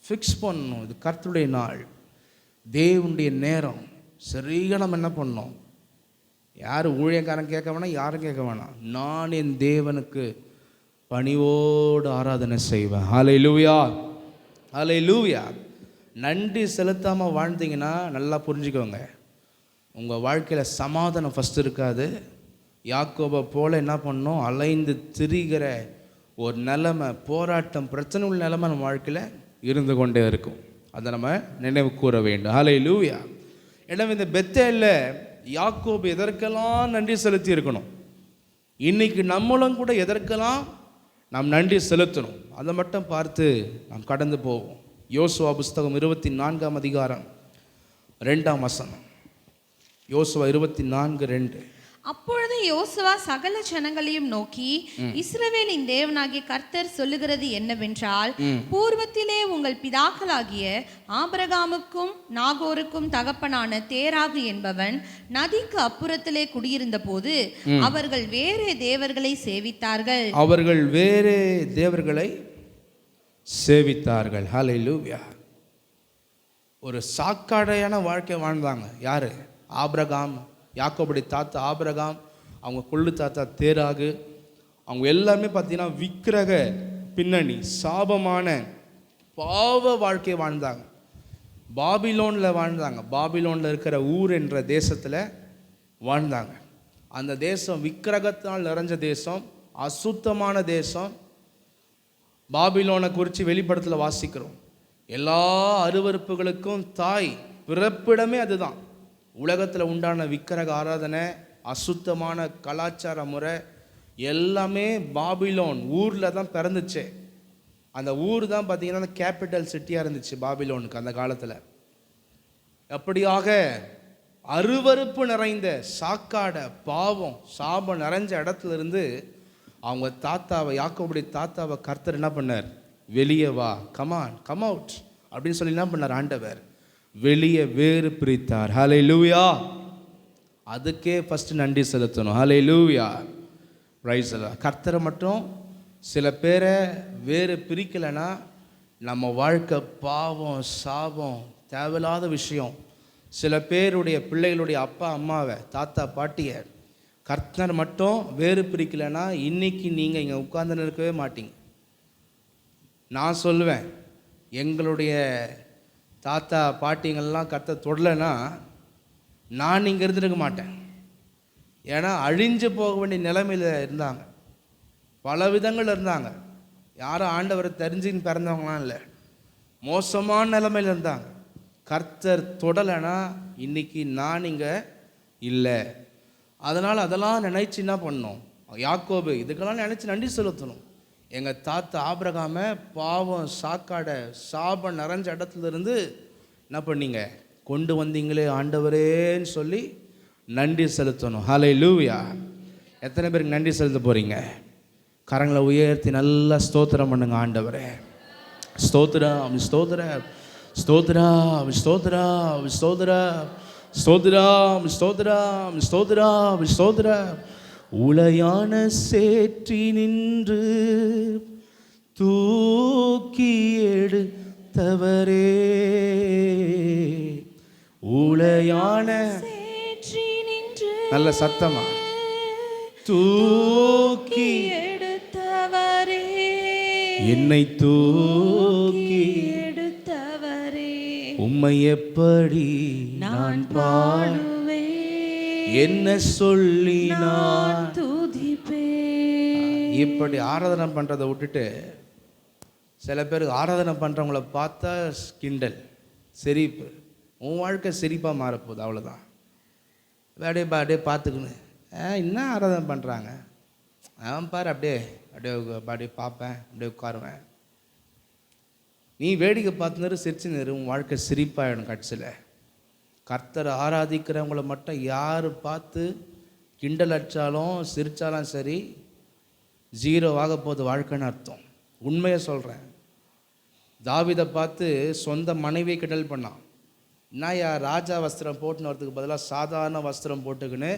ஃபிக்ஸ் பண்ணணும். இது கர்த்தருடைய நாள், தேவனுடைய நேரம். சரியாக நம்ம என்ன பண்ணணும், யார் ஊழியக்காரன் கேட்க வேணாம், யாரும் கேட்க வேணாம். நான் என் தேவனுக்கு பணிவோடு ஆராதனை செய்வேன். ஹல்லேலூயா, ஹல்லேலூயா. நன்றி செலுத்தாமல் வாழ்ந்தீங்கன்னா நல்லா புரிஞ்சுக்கோங்க, உங்கள் வாழ்க்கையில் சமாதானம் ஃபஸ்ட்டு இருக்காது. யாக்கோபை போல் என்ன பண்ணணும், அலைந்து திரிகிற ஒரு நிலைமை, போராட்டம், பிரச்சனை உள்ள நிலைமை நம்ம வாழ்க்கையில் இருந்து கொண்டே இருக்கும். அதை நம்ம நினைவு கூற வேண்டும். ஹல்லேலூயா. எனவே இந்த பெத்தேலில் யாக்கோபு எதற்கெல்லாம் நன்றி செலுத்தி இருக்கணும், இன்னைக்கு நம்மளும் கூட எதற்கெல்லாம் நாம் நன்றி செலுத்தணும், அதை மட்டும் பார்த்து நாம் கடந்து போவோம். யோசுவா புஸ்தகம் 24ஆம் அதிகாரம் 2ஆம் வசனம். யோசுவா 24:2. அப்பொழுது யோசுவா சகல ஜனங்களையும் நோக்கி, இஸ்ரவேலின் தேவனாகிய கர்த்தர் சொல்லுகிறது என்னவென்றால், பூர்வத்திலே உங்கள் பிதாக்களாகிய ஆபிரகாமுக்கும் நாகோருக்கும் தகப்பனான தேராகு என்பவன் நதிக்கு அப்புறத்திலே குடியிருந்த போது அவர்கள் வேறே தேவர்களை சேவித்தார்கள். அவர்கள் வேறே தேவர்களை சேவித்தார்கள். ஹல்லேலூயா. ஒரு சாக்காடையான வாழ்க்கை வாழ்ந்தாங்க. யாரு? ஆபிரகாம், யாக்கோபுடைய தாத்தா ஆபிரகாம், அவங்க கொள்ளு தாத்தா தேராகு. அவங்க எல்லாமே பார்த்தீங்கன்னா விக்கிரக பின்னணி, சாபமான பாவ வாழ்க்கை வாழ்ந்தாங்க. பாபிலோனில் வாழ்ந்தாங்க. பாபிலோனில் இருக்கிற ஊர் என்ற தேசத்தில் வாழ்ந்தாங்க. அந்த தேசம் விக்கிரகத்தால் நிறைஞ்ச தேசம், அசுத்தமான தேசம். பாபிலோனை குறித்து வெளிப்படத்தில் வாசிக்கிறோம். எல்லா அருவருப்புகளுக்கும் தாய், பிறப்பிடமே அதுதான். உலகத்தில் உண்டான விக்கிரக ஆராதனை, அசுத்தமான கலாச்சார முறை எல்லாமே பாபிலோன் ஊரில் தான் பிறந்துச்சு. அந்த ஊர் தான் பார்த்திங்கன்னா கேபிட்டல் சிட்டியாக இருந்துச்சு பாபிலோனுக்கு அந்த காலத்தில். அப்படியாக அருவருப்பு நிறைந்த சாக்காட பாவம் சாபம் நிறைஞ்ச இடத்துல இருந்து அவங்க தாத்தாவை, யாக்கோபுடைய தாத்தாவை கர்த்தர் என்ன பண்ணார், வெளியே வா, கமான், கம் அவுட் அப்படின்னு சொல்லி என்ன பண்ணார், ஆண்டவர் வெளியே வேறு பிரித்தார். ஹல்லேலூயா. அதுக்கே ஃபஸ்ட்டு நன்றி செலுத்தணும். ஹல்லேலூயா, பிரைஸ் தி லார்ட். கர்த்தரை மட்டும் சில பேரை வேறு பிரிக்கலைன்னா நம்ம வாழ்க்கை பாவம் சாபம் தேவையில்லாத விஷயம். சில பேருடைய பிள்ளைகளுடைய அப்பா அம்மாவை, தாத்தா பாட்டியை கர்த்தர் மட்டும் வேறு பிரிக்கலைன்னா இன்னைக்கு நீங்கள் இங்கே உட்கார்ந்து இருக்கவே மாட்டீங்க. நான் சொல்லுவேன், எங்களுடைய தாத்தா பாட்டிங்கள்லாம் கர்த்தர் தொடலைன்னா நான் இங்கே இருந்துருக்க மாட்டேன். ஏன்னா அழிஞ்சு போக வேண்டிய நிலைமையில் இருந்தாங்க, பல விதங்கள் இருந்தாங்க. யாரும் ஆண்டவரை தெரிஞ்சுன்னு பிறந்தவங்களாம் இல்லை, மோசமான நிலைமையில் இருந்தாங்க. கர்த்தர் தொடலைன்னா இன்னைக்கு நான் இங்கே இல்லை. அதனால் அதெல்லாம் நினைச்சு என்ன பண்ணணும், யாக்கோபு இதுக்கெல்லாம் நினச்சி நன்றி செலுத்தணும். எங்கள் தாத்தா ஆபிரகாமை பாவம் சாக்காடை சாபம் நிறைஞ்ச இடத்துல இருந்து என்ன பண்ணீங்க, கொண்டு வந்தீங்களே ஆண்டவரேன்னு சொல்லி நன்றி செலுத்தணும். ஹல்லேலூயா. எத்தனை பேருக்கு நன்றி செலுத்த போகிறீங்க? கரங்களை உயர்த்தி நல்லா ஸ்தோத்திரம் பண்ணுங்க. ஆண்டவரே ஸ்தோத்திரம், ஸ்தோத்திரம், ஸ்தோத்திரம், ஸ்தோத்திரம், ஸ்தோத்திரம், ஸ்தோத்திரம், ஸ்தோத்திரம், ஸ்தோத்திரம், ஸ்தோத்திரம். உளையான சேற்றி நின்று தூக்கி எடுத்தவரே, உளையான சேற்றி நின்று நல்ல சத்தமா தூக்கி எடுத்தவரே, என்னை தூக்கி எடுத்தவரே, உம்மை எப்படி நான் பாடுவேன், என்ன சொல்லி நான் துதிப்பேன். இப்படி ஆராதனை பண்ணுறதை விட்டுட்டு சில பேர் ஆராதனை பண்ணுறவங்கள பார்த்தா கிண்டல், சிரிப்பு. உன் வாழ்க்கை சிரிப்பாக மாறப்போகுது, அவ்வளோதான். அப்படியே பார்த்துக்கணும், என்ன ஆராதனை பண்ணுறாங்க, அவன் பாரு அப்படியே அப்படியே பார்ப்பேன், அப்படியே உட்காருவேன். நீ வேடிக்கை பார்த்து சிரிச்சு நிறு, உன் வாழ்க்கை சிரிப்பாயிடும் கட்சியில். கர்த்தரை ஆராதிக்கிறவங்கள மட்டும் யார் பார்த்து கிண்டல் அடித்தாலும் சிரித்தாலும் சரி, ஜீரோ ஆக போகுது வாழ்க்கைன்னு அர்த்தம். உண்மையை சொல்கிறேன். தாவீதை பார்த்து சொந்த மனைவியை கிண்டல் பண்ணான். என்னையா ராஜா வஸ்திரம் போட்டுன்னு வரதுக்கு பதிலாக சாதாரண வஸ்திரம் போட்டுக்கின்னு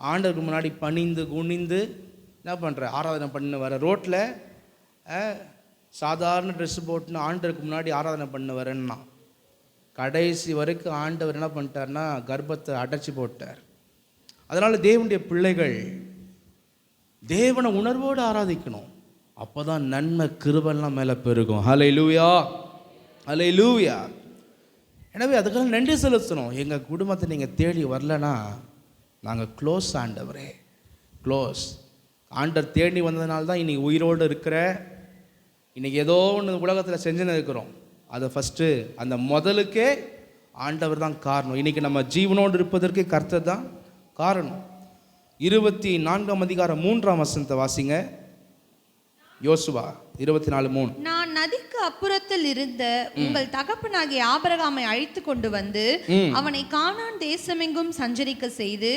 ஆண்டவருக்கு முன்னாடி பணிந்து குனிந்து என்ன பண்ணுற ஆராதனை பண்ண வர, ரோட்டில் சாதாரண ட்ரெஸ்ஸு போட்டுன்னு ஆண்டவருக்கு முன்னாடி ஆராதனை பண்ண வரேன்னா, கடைசி வரைக்கும் ஆண்டவர் என்ன பண்ணிட்டார்னா கர்ப்பத்தை அடைச்சி போட்டார். அதனால் தேவனுடைய பிள்ளைகள் தேவனை உணர்வோடு ஆராதிக்கணும். அப்போ தான் நன்மை கிருபெல்லாம் மேலே பெருகும். ஹல்லேலூயா, ஹல்லேலூயா. எனவே அதுக்காக நன்றி செலுத்தணும். எங்கள் குடும்பத்தை நீங்கள் தேடி வரலன்னா நாங்கள் க்ளோஸ் ஆண்டவரே, க்ளோஸ். ஆண்டவர் தேடி வந்ததுனால தான் இன்றைக்கி உயிரோடு இருக்கிற, இன்றைக்கி ஏதோ ஒன்று உலகத்தில் செஞ்சுன்னு இருக்கிறோம். அதை ஃபஸ்ட்டு அந்த முதலுக்கே ஆண்டவர் தான் காரணம். இன்றைக்கி நம்ம ஜீவனோடு இருப்பதற்கு கர்த்தர் தான் காரணம். 24:3 வாசிங்க. யோசுவா 24:3. நான் நதிக்கு அப்புறத்தில் இருந்த உங்கள் தகப்பனாகிய ஆபிரகாமை அழைத்து கொண்டு வந்து அவனை கானான் தேசமெங்கும் சஞ்சரிக்க செய்து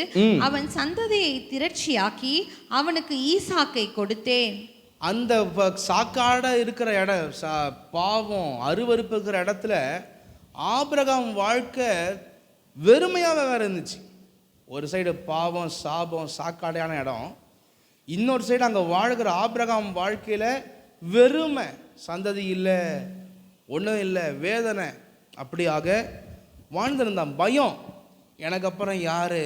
அவன் சந்ததியை திரட்சியாக்கி அவனுக்கு ஈசாக்கை கொடுத்தேன். அந்த சாக்காட இருக்கிற இடம், பாவம் அருவருப்பு இருக்கிற இடத்துல ஆபிரகாம் வாழ்க்கை வெறுமையாக வேற இருந்துச்சு. ஒரு சைடு பாவம் சாபம் சாக்காடையான இடம், இன்னொரு சைடு அங்கே வாழ்கிற ஆபிரகாம் வாழ்க்கையில் வெறுமை, சந்ததி இல்லை, ஒன்றும் இல்லை, வேதனை, அப்படியாக வாழ்ந்திருந்தான். பயம், எனக்கு அப்புறம் யார்,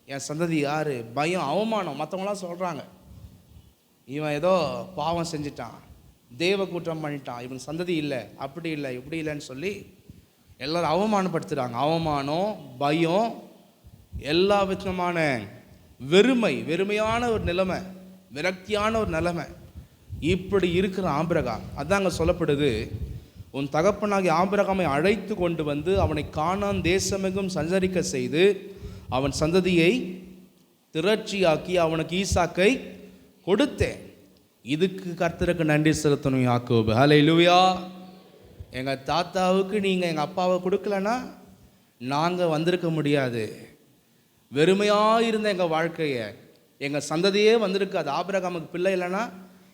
என் சந்ததி யார், பயம், அவமானம். மற்றவங்களாம் சொல்கிறாங்க இவன் ஏதோ பாவம் செஞ்சிட்டான், தேவ குற்றம் பண்ணிட்டான், இவன் சந்ததி இல்லை, அப்படி இல்லை, இப்படி இல்லைன்னு சொல்லி எல்லோரும் அவமானப்படுத்துகிறாங்க. அவமானம், பயம், எல்லா விதமான வெறுமை, வெறுமையான ஒரு நிலைமை, விரக்தியான ஒரு நிலைமை. இப்படி இருக்கிற ஆபிரகாம், அதாங்க சொல்லப்படுது, உன் தகப்பனாகிய ஆபிரகாமை அழைத்து கொண்டு வந்து அவனை கானான் தேசமெங்கும் சஞ்சரிக்க செய்து அவன் சந்ததியை திரட்சியாக்கி அவனுக்கு ஈசாக்கை கொடுத்தேன். இதுக்கு கர்த்தருக்கு நன்றி செலுத்தணும் யாக்கோபு. ஹல்லேலூயா. எங்கள் தாத்தாவுக்கு நீங்கள் எங்கள் அப்பாவை கொடுக்கலன்னா நாங்கள் வந்திருக்க முடியாது. வெறுமையாக இருந்த எங்கள் வாழ்க்கையை, எங்கள் சந்ததியே வந்திருக்காது. ஆபிரகாமுக்கு பிள்ளை இல்லைன்னா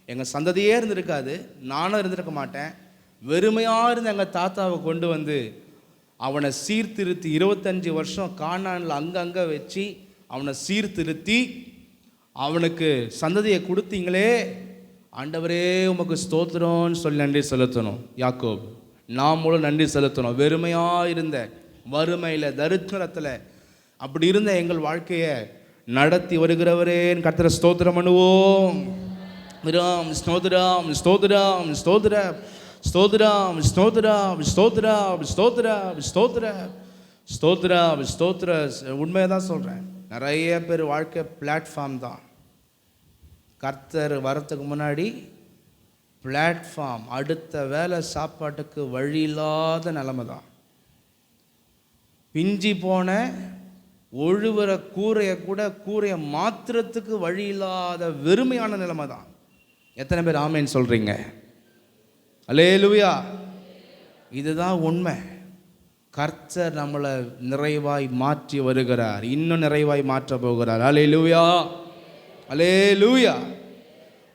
எங்கள் சந்ததியே இருந்திருக்காது, நானும் இருந்திருக்க மாட்டேன். வெறுமையாக இருந்த எங்கள் தாத்தாவை கொண்டு வந்து அவனை சீர்திருத்தி 25 வருஷம் கானானில் அங்கங்கே வச்சு அவனை சீர்திருத்தி அவனுக்கு சந்ததியை கொடுத்தீங்களே, ஆண்டவரே உமக்கு ஸ்தோத்திரம்னு சொல்லி நன்றி செலுத்தணும் யாக்கோப். நாமளும் நன்றி செலுத்தணும். வெறுமையாக இருந்த, வறுமையில், தரித்திரத்தில் அப்படி இருந்த எங்கள் வாழ்க்கையை நடத்தி வருகிறவரேன்னு கர்த்தரை ஸ்தோத்திரம் பண்ணுவோம். ஸ்தோத்திரம், ஸ்தோத்திரம், ஸ்தோத்திரம், ஸ்தோத்திரம், ஸ்தோத்திரம், ஸ்தோத்திரம், ஸ்தோத்திரம், ஸ்தோத்திரம், ஸ்தோத்திரம், ஸ்தோத்திரம். உண்மையை தான் சொல்கிறேன். நிறைய பேர் வாழ்க்கை பிளாட்ஃபார்ம் தான். கர்த்தர் வரத்துக்கு முன்னாடி பிளாட்ஃபார்ம், அடுத்த வேலை சாப்பாட்டுக்கு வழி இல்லாத நிலைமை தான். பிஞ்சி போன ஒழுவுற கூரையை கூட கூரையை மாத்திரத்துக்கு வழி இல்லாத வெறுமையான நிலைமை தான். எத்தனை பேர் ஆமேன்னு சொல்கிறீங்க? அல்லேலூயா. இதுதான் உண்மை. கர்த்தர் நம்மளை நிறைவாய் மாற்றி வருகிறார், இன்னும் நிறைவாய் மாற்ற போகிறார். அல்லேலூயா, அல்லேலூயா,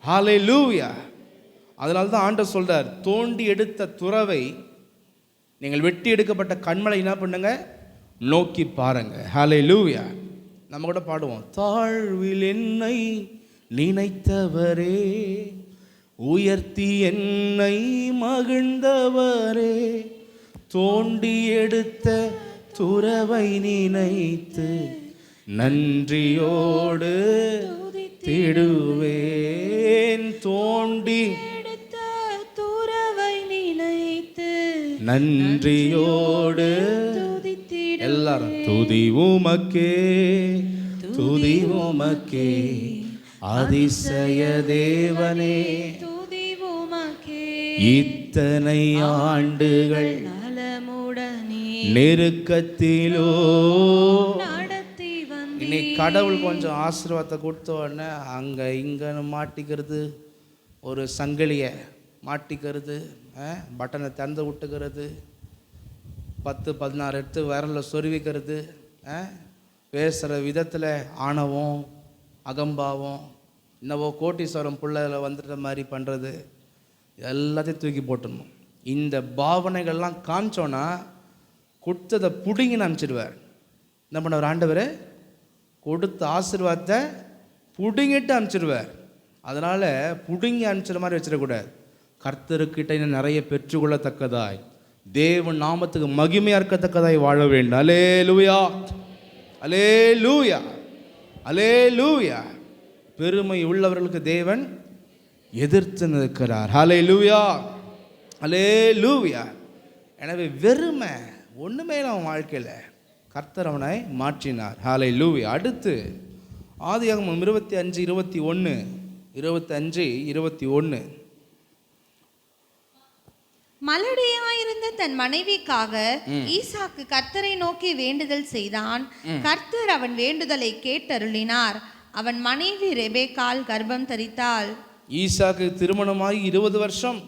அல்லேலூயா. அதனால தான் ஆண்டவர் சொல்றார், தோண்டி எடுத்த துறவை நீங்கள் வெட்டி எடுக்கப்பட்ட கண்மலை என்ன பண்ணுங்க, நோக்கி பாருங்க. ஹல்லேலூயா. நம்ம கூட பாடுவோம், தாழ்வில் என்னை நினைத்தவரே, உயர்த்தி என்னை மகிழ்ந்தவரே, தோண்டி எடுத்த துறவை நினைத்து நன்றியோடு திடுவேன். தோண்டி எடுத்த துறவை நினைத்து நன்றியோடு எல்லாரும் துதி உமக்கே, துதி உமக்கே, அதிசய தேவனே, துதி உமக்கே, இத்தனை ஆண்டுகள் நலமுடனே நெருக்கத்திலோ நடத்தி வந்தீர். இன்னைக்கு கடவுள் கொஞ்சம் ஆசீர்வாதத்தை கொடுத்த உடனே அங்கே இங்கன்னு மாட்டிக்கிறது, ஒரு சங்கிலியை மாட்டிக்கிறது, பட்டனை திறந்து விட்டுக்கிறது, 10-16 எடுத்து விரலில் சொருவிக்கிறது, பேசுகிற விதத்தில் ஆணவம், அகம்பாவம், இன்னவோ கோட்டீஸ்வரம் பிள்ளைல வந்துட்ட மாதிரி பண்ணுறது எல்லாத்தையும் தூக்கி போட்டுடணும். இந்த பாவனைகள்லாம் காமிச்சோன்னா கொடுத்ததை புடுங்கின்னு அனுப்பிச்சிடுவார். என்ன பண்ணவர் ஆண்டவர்? கொடுத்த ஆசீர்வாதத்தை புடுங்கிட்டு அனுப்பிச்சிடுவார். அதனால் புடுங்கி அனுப்பிச்சிட மாதிரி வச்சிடக்கூடாது. கர்த்தருக்கிட்ட இன்னும் நிறைய பெற்றுக்கொள்ளத்தக்கதாய், தேவன் நாமத்துக்கு மகிமையாக இருக்கத்தக்கதாய் வாழ வேண்டும். அல்லேலூயா, அல்லேலூயா, அல்லேலூயா. பெருமை உள்ளவர்களுக்கு தேவன் எதிர்த்து நிற்கிறார். அல்லேலூயா, அல்லேலூயா. எனவே வெறுமை ஒன்றுமே இல்லை அவன் வாழ்க்கையில். கர்த்தர் அவனை மாற்றினார். அல்லேலூயா. அடுத்து ஆதியாகமம் 25:21 மலடியாயிருந்த தன் மனைவிக்காக ஈசாக்கு கர்த்தரை நோக்கி வேண்டுதல் செய்தான். கர்த்தர் அவன் வேண்டுதலை கேட்டருளினார். அவன் மனைவி ரெபேக்காள் கர்ப்பம் தரித்தாள். ஈசாக்கு திருமணமாகி 20 வருஷம்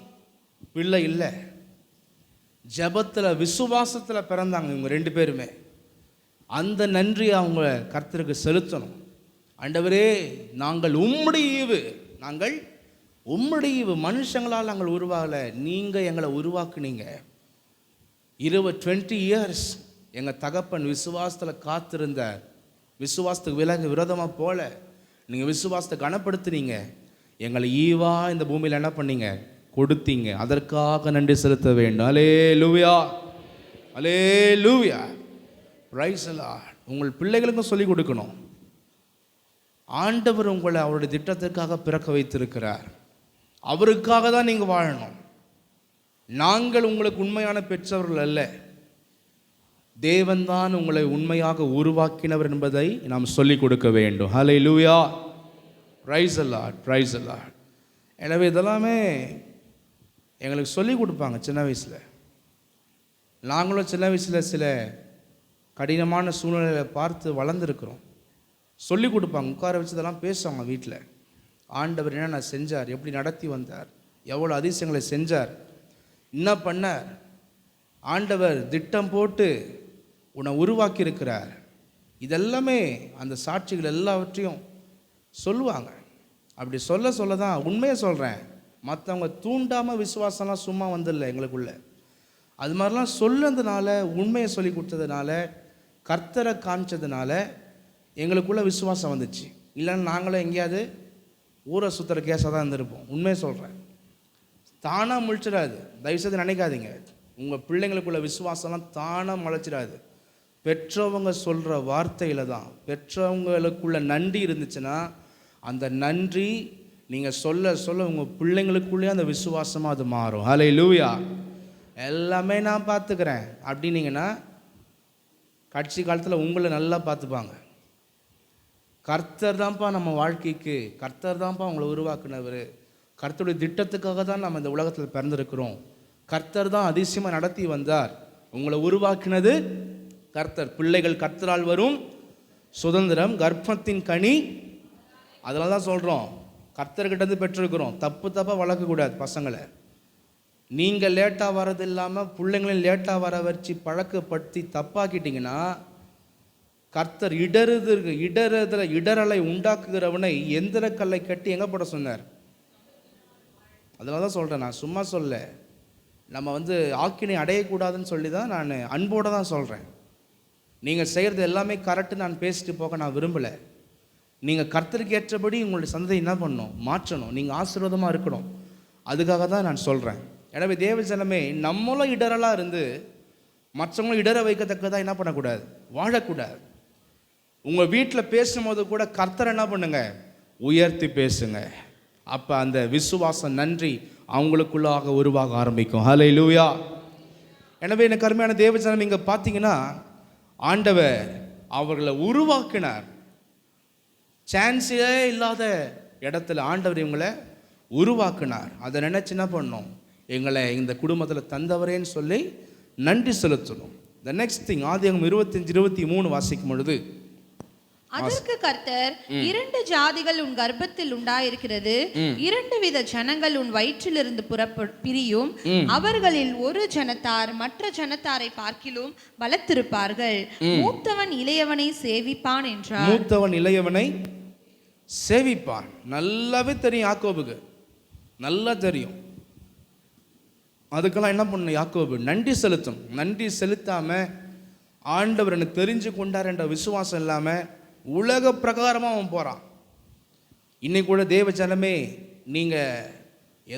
பிள்ளை இல்லை. ஜெபத்தில் விசுவாசத்தில் பிறந்தாங்க இவங்க 2 பேருமே. அந்த நன்றியை அவங்க கர்த்தருக்கு செலுத்தணும். ஆண்டவரே, நாங்கள் உம்முடைய ஈவு, நாங்கள் உம்முடைய ஈவு, மனுஷங்களால் நாங்கள் உருவாகலை, நீங்கள் எங்களை உருவாக்குனீங்க. 20 இயர்ஸ் எங்கள் தகப்பன் விசுவாசத்தில் காத்திருந்தார். விசுவாசத்துக்கு விரோதமாக போல நீங்கள் விசுவாசத்தை கனப்படுத்தினீங்க. எங்களை ஈவா இந்த பூமியில் என்ன பண்ணீங்க? கொடுத்தீங்க. அதற்காக நன்றி செலுத்த வேண்டும். அல்லேலூயா, அல்லேலூயா. Praise the Lord. உங்கள் பிள்ளைகளுக்கும் சொல்லிக் கொடுக்கணும். ஆண்டவர் உங்களை அவருடைய திட்டத்திற்காக பிறக்க வைத்திருக்கிறார். அவருக்காக தான் நீங்கள் வாழணும். நாங்கள் உங்களுக்கு உண்மையான பெற்றவர்கள் அல்ல, தேவன்தான் உங்களை உண்மையாக உருவாக்கினவர் என்பதை நாம் சொல்லிக் கொடுக்க வேண்டும். ஹல்லேலூயா, praise the Lord, praise the Lord. எனவே இதெல்லாமே எங்களுக்கு சொல்லிக் கொடுப்பாங்க சின்ன வயசில். நாங்களும் சின்ன வயசில் சில கடினமான சூழ்நிலையை பார்த்து வளர்ந்துருக்கிறோம். சொல்லிக் கொடுப்பாங்க, உட்கார வச்சு இதெல்லாம் பேசுவாங்க வீட்டில். ஆண்டவர் என்னென்ன செஞ்சார், எப்படி நடத்தி வந்தார், எவ்வளோ அதிசயங்களை செஞ்சார், என்ன பண்ணார், ஆண்டவர் திட்டம் போட்டு உன்னை உருவாக்கி இருக்கிறார். இதெல்லாமே அந்த சாட்சிகள் எல்லாவற்றையும் சொல்லுவாங்க. அப்படி சொல்ல தான் உண்மையை சொல்கிறேன். மற்றவங்க தூண்டாமல் விசுவாசம்லாம் சும்மா வந்துடல எங்களுக்குள்ள. அது மாதிரிலாம் சொல்லதுனால, உண்மையை சொல்லி கொடுத்ததுனால, கர்த்தரை காமிச்சதுனால எங்களுக்குள்ள விசுவாசம் வந்துச்சு. இல்லைன்னா நாங்களும் எங்கேயாவது ஊரை சுற்றுற கேஸாக தான் இருந்திருப்போம். உண்மையை சொல்கிறேன். தானாக முழிச்சிடாது, தயவுசெய்து நினைக்காதீங்க. உங்கள் பிள்ளைங்களுக்குள்ள விசுவாசம்லாம் தானாக முளைச்சிடாது. பெற்றவங்க சொல்கிற வார்த்தையில் தான். பெற்றவங்களுக்குள்ள நன்றி இருந்துச்சுன்னா அந்த நன்றி நீங்கள் சொல்ல சொல்ல உங்கள் பிள்ளைங்களுக்குள்ளேயே அந்த விசுவாசமாக அது மாறும். ஹல்லேலூயா. எல்லாமே நான் பார்த்துக்கிறேன் அப்படின்னீங்கன்னா கடைசி காலத்தில் உங்களை நல்லா பார்த்துப்பாங்க. கர்த்தர் தான்ப்பா நம்ம வாழ்க்கைக்கு, கர்த்தர் தான்ப்பா உங்களை உருவாக்குனவர், கர்த்தருடைய திட்டத்துக்காக தான் நம்ம இந்த உலகத்தில் பிறந்திருக்கிறோம், கர்த்தர் தான் அதிசயமாக நடத்தி வந்தார், உங்களை உருவாக்கினது கர்த்தர். பிள்ளைகள் கர்த்தரால் வரும் சுதந்திரம், கர்ப்பத்தின் கனி. அதனால தான் சொல்கிறோம், கர்த்தர்கிட்டருந்து பெற்றிருக்கிறோம். தப்பாக வளர்க்கக்கூடாது பசங்களை. நீங்கள் லேட்டாக வர்றது இல்லாமல் பிள்ளைங்களையும் லேட்டாக வர வச்சு பழக்கப்படுத்தி தப்பாக்கிட்டிங்கன்னா கர்த்தர் இடரலை உண்டாக்குகிறவனை எந்திர கல்லை கட்டி எங்கே போட சொன்னார்? அதனால தான் சொல்கிறேன், நான் சும்மா சொல்ல. நம்ம ஆக்கினை அடையக்கூடாதுன்னு சொல்லி தான் நான் அன்போடு தான் சொல்கிறேன். நீங்கள் செய்கிறது எல்லாமே கரெக்டு நான் பேசிட்டு போக நான் விரும்பலை. நீங்கள் கர்த்தருக்கு ஏற்றபடி உங்களுடைய சந்ததி என்ன பண்ணணும்? மாற்றணும். நீங்கள் ஆசீர்வாதமாக இருக்கணும். அதுக்காக தான் நான் சொல்கிறேன். எனவே தேவ ஜனமே, நம்மளும் இடரலாக இருந்து மற்றவங்களும் இடர வைக்கத்தக்கதாக என்ன பண்ணக்கூடாது? வாழக்கூடாது. உங்கள் வீட்டில் பேசும்போது கூட கர்த்தரை என்ன பண்ணுங்க? உயர்த்தி பேசுங்க. அப்போ அந்த விசுவாசம், நன்றி அவங்களுக்குள்ளாக உருவாக ஆரம்பிக்கும். ஹல்லேலூயா. எனவே எனக்கு அருமையான தேவ ஜனம், இங்கே பார்த்தீங்கன்னா ஆண்டவர் அவர்களை உருவாக்கினார். சான்ஸே இல்லாத இடத்துல ஆண்டவர் இவங்களை உருவாக்கினார். அதை நினச்சி என்ன பண்ணணும்? எங்களை இந்த குடும்பத்தில் தந்தவரேன்னு சொல்லி நன்றி செலுத்தணும். த நெக்ஸ்ட் திங், ஆதியாகமம் 25:23 வாசிக்கும் பொழுது, அதற்கு கர்த்தர், 2 ஜாதிகள் உன் கர்ப்பத்தில் உண்டாயிருக்கிறது, 2 வித ஜனங்கள் உன் வயிற்றிலிருந்து பிரியும், அவர்களில் ஒரு ஜனத்தார் மற்ற ஜனத்தாரை பார்க்கிலும் பலத்திருப்பார்கள், மூத்தவன் இளையவனை சேவிப்பான் என்றார். மூத்தவன் இளையவனை சேவிப்பான். நல்லாவே தெரியும் யாக்கோபுக்கு, நல்லா தெரியும். அதுக்கெல்லாம் என்ன பண்ணணும்? யாக்கோபு நன்றி செலுத்தும். நன்றி செலுத்தாமல் ஆண்டவர் எனக்கு தெரிஞ்சு கொண்டார் என்ற விசுவாசம் இல்லாமல் உலக பிரகாரமாக அவன் போகிறான். இன்னைக்கு கூட தேவ ஜனமே, நீங்கள்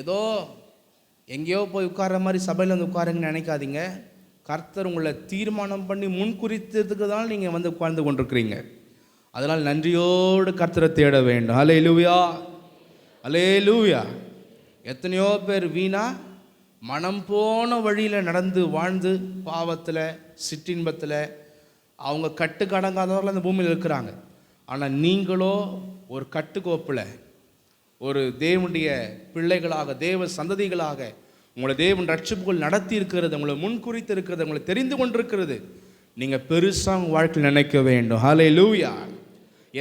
ஏதோ எங்கேயோ போய் உட்கார்ற மாதிரி சபையில் வந்து உட்காருங்கன்னு நினைக்காதீங்க. கர்த்தர் உங்களை தீர்மானம் பண்ணி முன்குறித்ததுக்கு தான் நீங்கள் வந்து உட்கார்ந்து கொண்டிருக்கிறீங்க. அதனால் நன்றியோடு கர்த்தரை தேட வேண்டும். அல்லேலூயா, அல்லேலூயா. எத்தனையோ பேர் வீணா மனம் போன வழியில் நடந்து வாழ்ந்து பாவத்தில் சிற்றின்பத்தில் அவங்க கட்டுக்கடங்காதவர்கள் அந்த பூமியில் இருக்கிறாங்க. ஆனால் நீங்களோ ஒரு கட்டுக்கோப்பில் ஒரு தேவனுடைய பிள்ளைகளாக, தேவ சந்ததிகளாக உங்களை தேவன் ரட்சிப்புகள் நடத்தி இருக்கிறது, உங்களை முன்குறித்து இருக்கிறது, உங்களை தெரிந்து கொண்டிருக்கிறது. நீங்கள் பெருசாக உங்கள் வாழ்க்கையில் நினைக்க வேண்டும். ஹல்லேலூயா.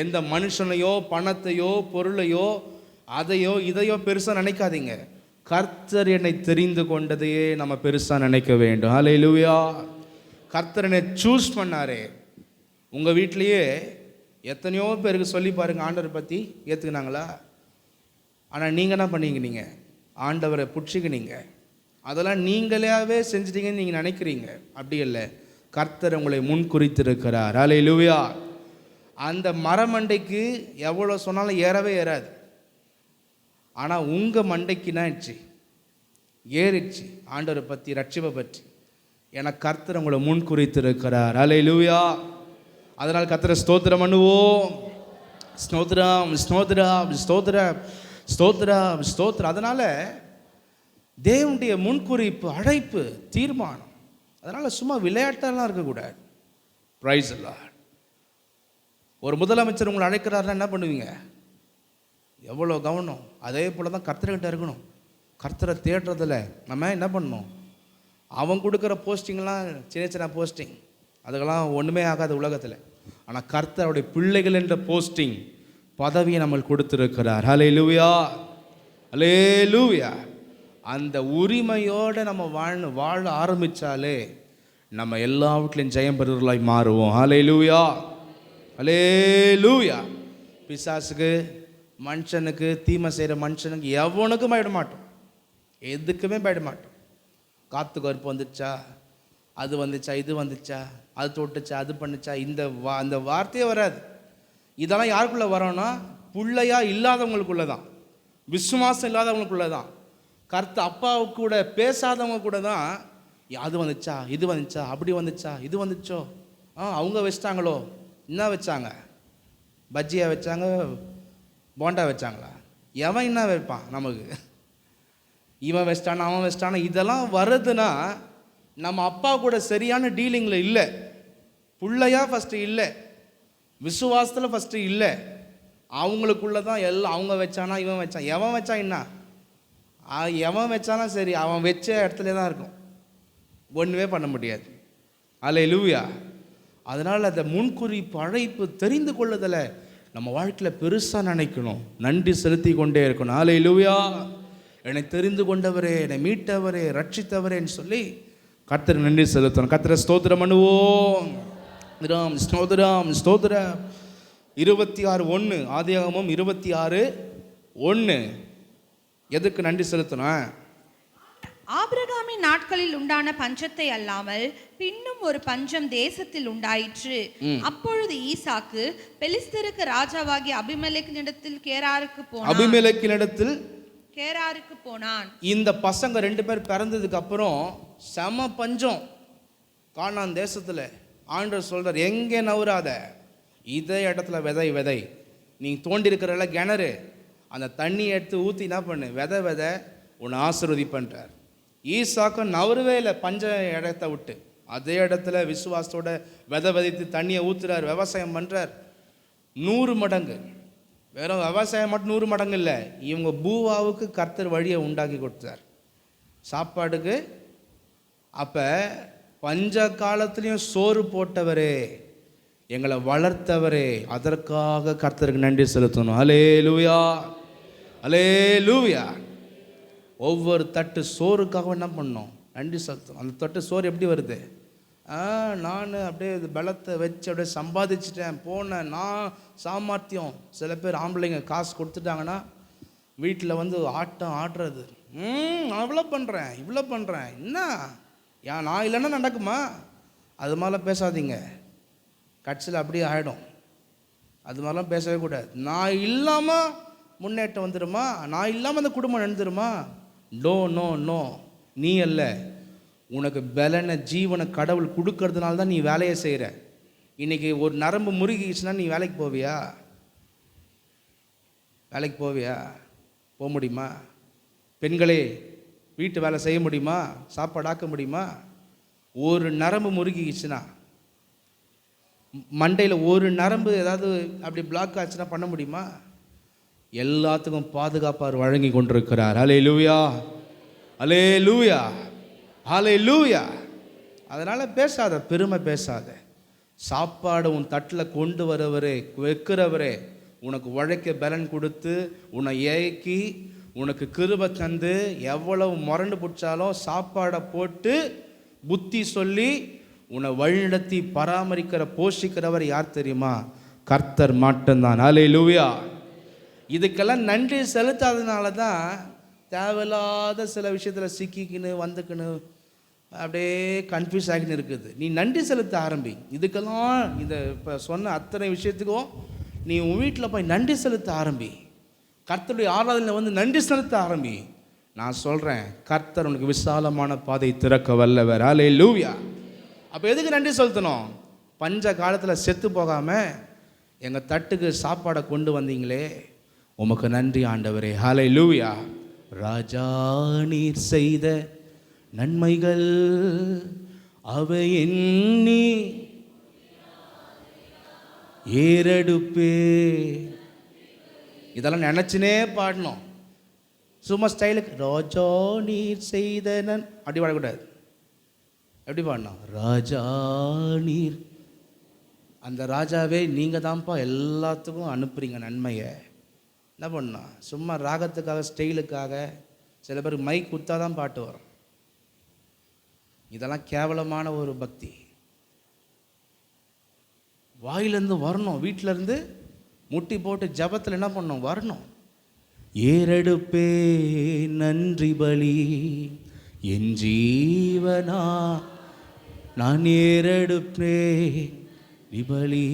எந்த மனுஷனையோ பணத்தையோ பொருளையோ அதையோ இதையோ பெருசாக நினைக்காதீங்க. கர்த்தர் என்னை தெரிந்து கொண்டதையே நம்ம பெருசாக நினைக்க வேண்டும். ஹல்லேலூயா. கர்த்தர் என்னை சூஸ் பண்ணாரே. உங்கள் வீட்லேயே எத்தனையோ பேருக்கு சொல்லி பாருங்கள் ஆண்டவரை பற்றி, ஏற்றுக்கினாங்களா? ஆனால் நீங்கள் என்ன பண்ணீங்க? நீங்கள் ஆண்டவரை பிடிச்சிக்கினீங்க. அதெல்லாம் நீங்களாவே செஞ்சிட்டீங்கன்னு நீங்கள் நினைக்கிறீங்க. அப்படி இல்லை, கர்த்தர் உங்களை முன்குறித்திருக்கிறார். ஹல்லேலூயா. அந்த மரமண்டைக்கு எவ்வளோ சொன்னாலும் ஏறவே ஏறாது. ஆனால் உங்கள் மண்டைக்குன்னா ஏறிடுச்சு ஆண்டவரை பற்றி, ரட்சிப்பை பற்றி. ஏன்னா கர்த்தர் உங்களை முன்குறித்திருக்கிறார். ஹல்லேலூயா. அதனால் கர்த்தரை ஸ்தோத்திரம் பண்ணுவோம். ஸ்தோத்திரம், ஸ்தோத்திரம், ஸ்தோத்திரம், ஸ்தோத்திரம், ஸ்தோத்திரம். அதனால் தேவனுடைய முன்குறிப்பு, அழைப்பு, தீர்மானம். அதனால் சும்மா விளையாட்டெல்லாம் இருக்கக்கூடாது. Price the Lord. ஒரு முதலமைச்சர் உங்களை அழைக்கிறாருன்னா என்ன பண்ணுவீங்க? எவ்வளோ கவனம். அதே போல் தான் கர்த்தர்கிட்ட இருக்கணும். கர்த்தரை தேடுறதில் நம்ம என்ன பண்ணணும்? அவன் கொடுக்குற போஸ்டிங்லாம் சின்ன சின்ன போஸ்டிங், அதுக்கெல்லாம் ஒன்றுமே ஆகாது உலகத்தில். ஆனால் கர்த்தருடைய பிள்ளைகள் என்ற போஸ்டிங், பதவியை நம்மளுக்கு கொடுத்துருக்கிறார். ஹல்லேலூயா, ஹல்லேலூயா. அந்த உரிமையோடு நம்ம வாழ ஆரம்பித்தாலே நம்ம எல்லா வீட்லையும் ஜெயம் பெறுவர்களாய் மாறுவோம். ஹல்லேலூயா, ஹல்லேலூயா. பிசாசுக்கு, மனுஷனுக்கு, தீமை செய்கிற மனுஷனுக்கு எவனுக்கும் பயப்பட மாட்டோம். எதுக்குமே பயப்பட மாட்டோம். காற்று கருப்பு வந்துச்சா, அது வந்துச்சா, இது வந்துச்சா, அது தொட்டுச்சா, அது பண்ணுச்சா, அந்த வார்த்தையே வராது. இதெல்லாம் யாருக்குள்ளே வரோன்னா பிள்ளையா இல்லாதவங்களுக்குள்ளே தான், விசுவாசம் இல்லாதவங்களுக்குள்ளே தான். அப்பாவுக்கு கூட பேசாதவங்க கூட தான் அது வந்துச்சா, இது வந்துச்சா, அப்படி வந்துச்சா, இது வந்துச்சோ, அவங்க வச்சிட்டாங்களோ, என்ன வச்சாங்க? பஜ்ஜியா வச்சாங்க, போண்டா வச்சாங்களா? எவன் என்ன வைப்பான் நமக்கு? இவன் வச்சிட்டானா, அவன் வச்சிட்டானா. இதெல்லாம் வருதுன்னா நம்ம அப்பா கூட சரியான டீலிங்கில் இல்லை. பிள்ளையா ஃபஸ்ட்டு இல்லை, விசுவாசத்தில் ஃபஸ்ட்டு இல்லை. அவங்களுக்குள்ளே தான் எல்லாம். அவங்க வச்சானா, இவன் வச்சான், எவன் வச்சான் என்ன? எவன் வச்சானா சரி, அவன் வச்ச இடத்துல தான் இருக்கும், ஒன்றுமே பண்ண முடியாது. அல்லேலூயா. அதனால் அந்த முன்குறிப்பு, அழைப்பு, தெரிந்து கொள்ளுதலை நம்ம வாழ்க்கையில் பெருசாக நினைக்கணும். நன்றி செலுத்தி கொண்டே இருக்கணும். அல்லேலூயா. என்னை தெரிந்து கொண்டவரே, என்னை மீட்டவரே, ரட்சித்தவரேன்னு சொல்லி கர்த்தர் நன்றி செலுத்தணும். கர்த்தரை ஸ்தோத்திரம் பண்ணுவோம். ஸ்தோத்திரம், ஸ்தோத்திரம். 26:1 ஆதியாகமம் 26:1. எதுக்கு நன்றி செலுத்தணும்? ஆபிரகாமின் நாட்களில் உண்டான பஞ்சத்தை அல்லாமல் பின்னும் ஒரு பஞ்சம் தேசத்தில் உண்டாயிற்று. அப்பொழுது ஈசாக்கு பெலிஸ்தருக்கு ராஜாவாகிய அபிமெலேக்கினிடத்தில் கேராருக்கு போனான். இந்த பசங்க 2 பேர் பிறந்ததுக்கு அப்புறம் செம பஞ்சம் கானான் தேசத்தில். ஆண்டவர் சொல்றார், எங்கே நவராத, இதே இடத்துல விதை. நீ தோண்டிருக்கிறல கிணறு, அந்த தண்ணி எடுத்து ஊற்றி என்ன பண்ணு, விதை உன்னை ஆசீர்வதிப்பன்றார். ஈசாக்கு நவரவே இல்லை பஞ்ச இடத்த விட்டு. அதே இடத்துல விசுவாசத்தோட விதைத்து தண்ணியை ஊற்றுறார், விவசாயம் பண்ணுறார். 100 மடங்கு. வெறும் விவசாயம் மட்டும் 100 மடங்கு இல்லை, இவங்க பூவாவுக்கு கர்த்தர் வழியை உண்டாக்கி கொடுத்தார் சாப்பாடுக்கு. அப்போ பஞ்ச காலத்துலேயும் சோறு போட்டவரே, எங்களை வளர்த்தவரே, அதற்காக கர்த்தருக்கு நன்றி செலுத்தணும். அல்லேலூயா, அல்லேலூயா. ஒவ்வொரு தட்டு சோறுக்காக என்ன பண்ணணும்? நன்றி செலுத்தணும். அந்த தட்டு சோறு எப்படி வருது? நான் அப்படியே இது பலத்தை வச்சு அப்படியே சம்பாதிச்சிட்டேன் போனேன், நான் சாமர்த்தியம். சில பேர் ஆம்பளைங்க காசு கொடுத்துட்டாங்கன்னா வீட்டில் வந்து ஆட்டம் ஆடுறது, நான் இவ்வளோ பண்ணுறேன் இவ்வளோ பண்ணுறேன், என்ன ஏன் நான் இல்லைன்னா நடக்குமா? அது மாதிரிலாம் பேசாதீங்க, கட்சியில் அப்படியே ஆகிடும். அது மாதிரிலாம் பேசவே கூடாது. நான் இல்லாமல் முன்னேற்றம் வந்துடுமா, நான் இல்லாமல் அந்த குடும்பம் நடந்துருமா? No no no. நீ அல்ல, உனக்கு பலனை ஜீவனை கடவுள் கொடுக்கறதுனால தான் நீ வேலையை செய்கிற. இன்றைக்கி ஒரு நரம்பு முறுகிச்சுன்னா நீ வேலைக்கு போவியா? வேலைக்கு போவியா? போக முடியுமா? பெண்களே, வீட்டு வேலை செய்ய முடியுமா? சாப்பாடு ஆக்க முடியுமா? ஒரு நரம்பு முறுகிச்சுன்னா, மண்டையில் ஒரு நரம்பு ஏதாவது அப்படி பிளாக் ஆச்சுன்னா பண்ண முடியுமா? எல்லாத்துக்கும் பாதுகாப்பார் வழங்கி கொண்டிருக்கிறார். அல்லேலூயா, அல்லேலூயா, அல்லேலூயா. அதனால் பேசாத, பெருமை பேசாத. சாப்பாடு உன் தட்டில் கொண்டு வரவரே, வைக்கிறவரே, உனக்கு உழைக்க பலன் கொடுத்து உன்னை ஏக்கி உனக்கு கிருபை தந்து எவ்வளவு முரண்டு பிடிச்சாலும் சாப்பாடை போட்டு புத்தி சொல்லி உன்னை வழிநடத்தி பராமரிக்கிற போஷிக்கிறவர் யார் தெரியுமா? கர்த்தர் மட்டும்தான். அல்லேலூயா. இதுக்கெல்லாம் நன்றி செலுத்தாதனால தான் தேவையில்லாத சில விஷயத்தில் சிக்கிக்கின்னு வந்துக்குன்னு அப்படியே கன்ஃபியூஸ் ஆகின்னு இருக்குது. நீ நன்றி செலுத்த ஆரம்பி. இதுக்கெல்லாம் இந்த இப்போ சொன்ன அத்தனை விஷயத்துக்கும் நீ உன் வீட்டில் போய் நன்றி செலுத்த ஆரம்பி. கர்த்தருடைய ஆராதனையில் வந்து நன்றி செலுத்த ஆரம்பி. நான் சொல்கிறேன், கர்த்தர் உனக்கு விசாலமான பாதை திறக்க வல்லவர். அல்லேலூயா. அப்போ எதுக்கு நன்றி செலுத்தணும்? பஞ்ச காலத்தில் செத்து போகாமல் எங்கள் தட்டுக்கு சாப்பாடை கொண்டு வந்தீங்களே, உமக்கு நன்றி ஆண்டவரே. அல்லேலூயா. ராஜா நீர் செய்த நன்மைகள் அவை எண்ணி ஏறெடுப்பே. இதெல்லாம் நினச்சினே பாடணும். சும்மா ஸ்டைலுக்கு ராஜா நீர் செய்த அப்படி பாடக்கூடாது. எப்படி பாடணும்? ராஜா நீர், அந்த ராஜாவே நீங்கள் தான்ப்பா எல்லாத்துக்கும் அனுப்புறீங்க நன்மையை. என்ன பண்ணணும்? சும்மா ராகத்துக்காக ஸ்டைலுக்காக சில பேருக்கு மைக் குத்தா தான் பாட்டு வரும். இதெல்லாம் கேவலமான ஒரு பக்தி. வாயிலேருந்து வரணும், வீட்டிலேருந்து முட்டி போட்டு ஜபத்தில் என்ன பண்ணணும்? வரணும். ஏறெடுப்பே நன்றி பலி என் ஜீவனா, நான் ஏறெடுப்பே பலி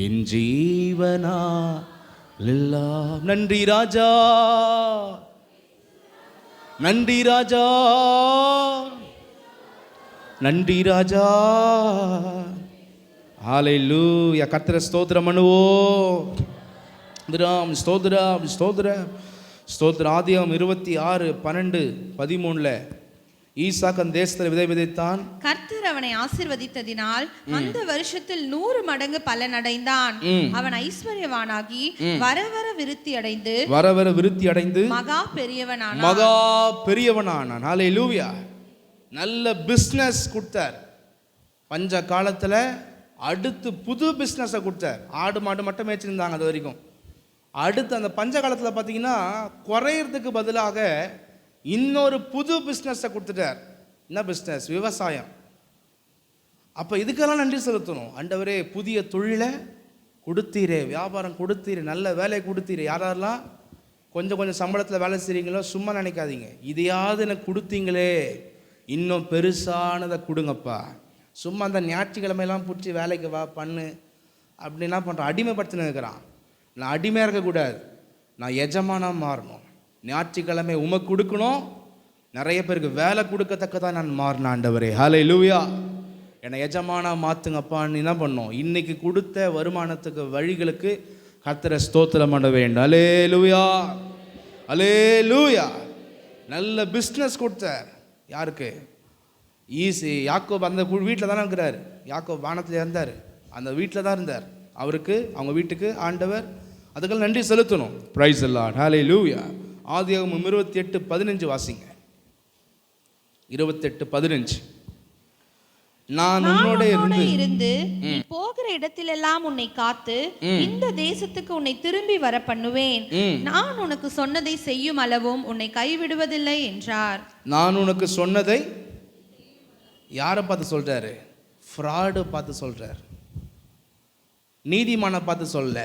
என் ஜீவனா எல்லாம். நன்றி ராஜா, நன்றி ராஜா, நன்றி ராஜா. ஹல்லேலூயா. கர்த்தரை ஸ்தோத்திரம் பண்ணுவோம். ஸ்தோத்திரம் ஸ்தோத்திரம் ஸ்தோத்திரம். ஆதியாகமம் 26:12-13 ஈசாக்கு அந்த தேசத்தில் விதை விதைத்தான். கர்த்தர் அவனை ஆசீர்வதித்ததினால் அந்த வருஷத்தில் 100 மடங்கு பலனடைந்தான். அவன் ஐஸ்வர்யவானாகி வரவர விருத்தி அடைந்து மகா பெரியவனானான். ஹல்லேலூயா. நல்ல பிஸ்னஸ் கொடுத்தார். பஞ்ச காலத்தில் அடுத்து புது பிஸ்னஸை கொடுத்தார். ஆடு மாடு மட்டும் மேய்ச்சிருந்தாங்க அது வரைக்கும். அடுத்து அந்த பஞ்ச காலத்தில் பார்த்தீங்கன்னா குறையிறதுக்கு பதிலாக இன்னொரு புது பிஸ்னஸை கொடுத்துட்டார். என்ன பிஸ்னஸ்? விவசாயம். அப்போ இதுக்கெல்லாம் நன்றி செலுத்தணும். ஆண்டவரே, புதிய தொழிலை கொடுத்தீரே, வியாபாரம் கொடுத்தீரே, நல்ல வேலை கொடுத்தீரே. யாரெல்லாம் கொஞ்சம் சம்பளத்தில் வேலை செய்கிறீங்களோ சும்மா நினைக்காதீங்க, இதையாவது எனக்கு கொடுத்தீங்களே, இன்னும் பெருசானதை கொடுங்கப்பா. சும்மா அந்த ஞாயிற்றுக்கிழமையெல்லாம் பிடிச்சி வேலைக்கு வா பண்ணு அப்படின்னா பண்ணுறான். அடிமைப்படுத்தின்னு இருக்கிறான். நான் அடிமையாக இருக்கக்கூடாது, நான் எஜமானாக மாறணும். ஞாயிற்றுக்கிழமை உமக்கு கொடுக்கணும், நிறைய பேருக்கு வேலை கொடுக்கத்தக்கதான் நான் மாறினேன். ஆண்டவரே, ஹல்லேலூயா. என்னை எஜமானாக மாற்றுங்கப்பான்னு என்ன பண்ணோம்? இன்றைக்கி கொடுத்த வருமானத்துக்கு வழிகளுக்கு கர்த்தரை ஸ்தோத்திரம் பண்ண வேண்டும். ஹல்லேலூயா, ஹல்லேலூயா. நல்ல பிஸ்னஸ் கொடுத்தார். யாருக்கு? யாக்கோப் அந்த வீட்டில் தானே இருக்கிறார். யாக்கோப் வானத்தில் இருந்தார், அந்த வீட்டில் தான் இருந்தார். அவருக்கு, அவங்க வீட்டுக்கு ஆண்டவர் அதுக்கெல்லாம் நன்றி செலுத்தணும். Praise the Lord. ஹல்லேலூயா. ஆதியாகமம் 28:15 வாசிங்க. 28:15. நான் உன்னோட இருந்து போகிற இடத்திலெல்லாம் உன்னை காத்து இந்த தேசத்துக்கு உன்னை திரும்பி வர பண்ணுவேன். நான் உனக்கு சொன்னதை செய்யும் அளவும் உன்னை கைவிடுவதில்லை என்றார். நான் உனக்கு சொன்னதை யாரை பார்த்து சொல்றாரு? ஃப்ராடு பார்த்து சொல்கிறார், நீதிமானை பார்த்து சொல்ல.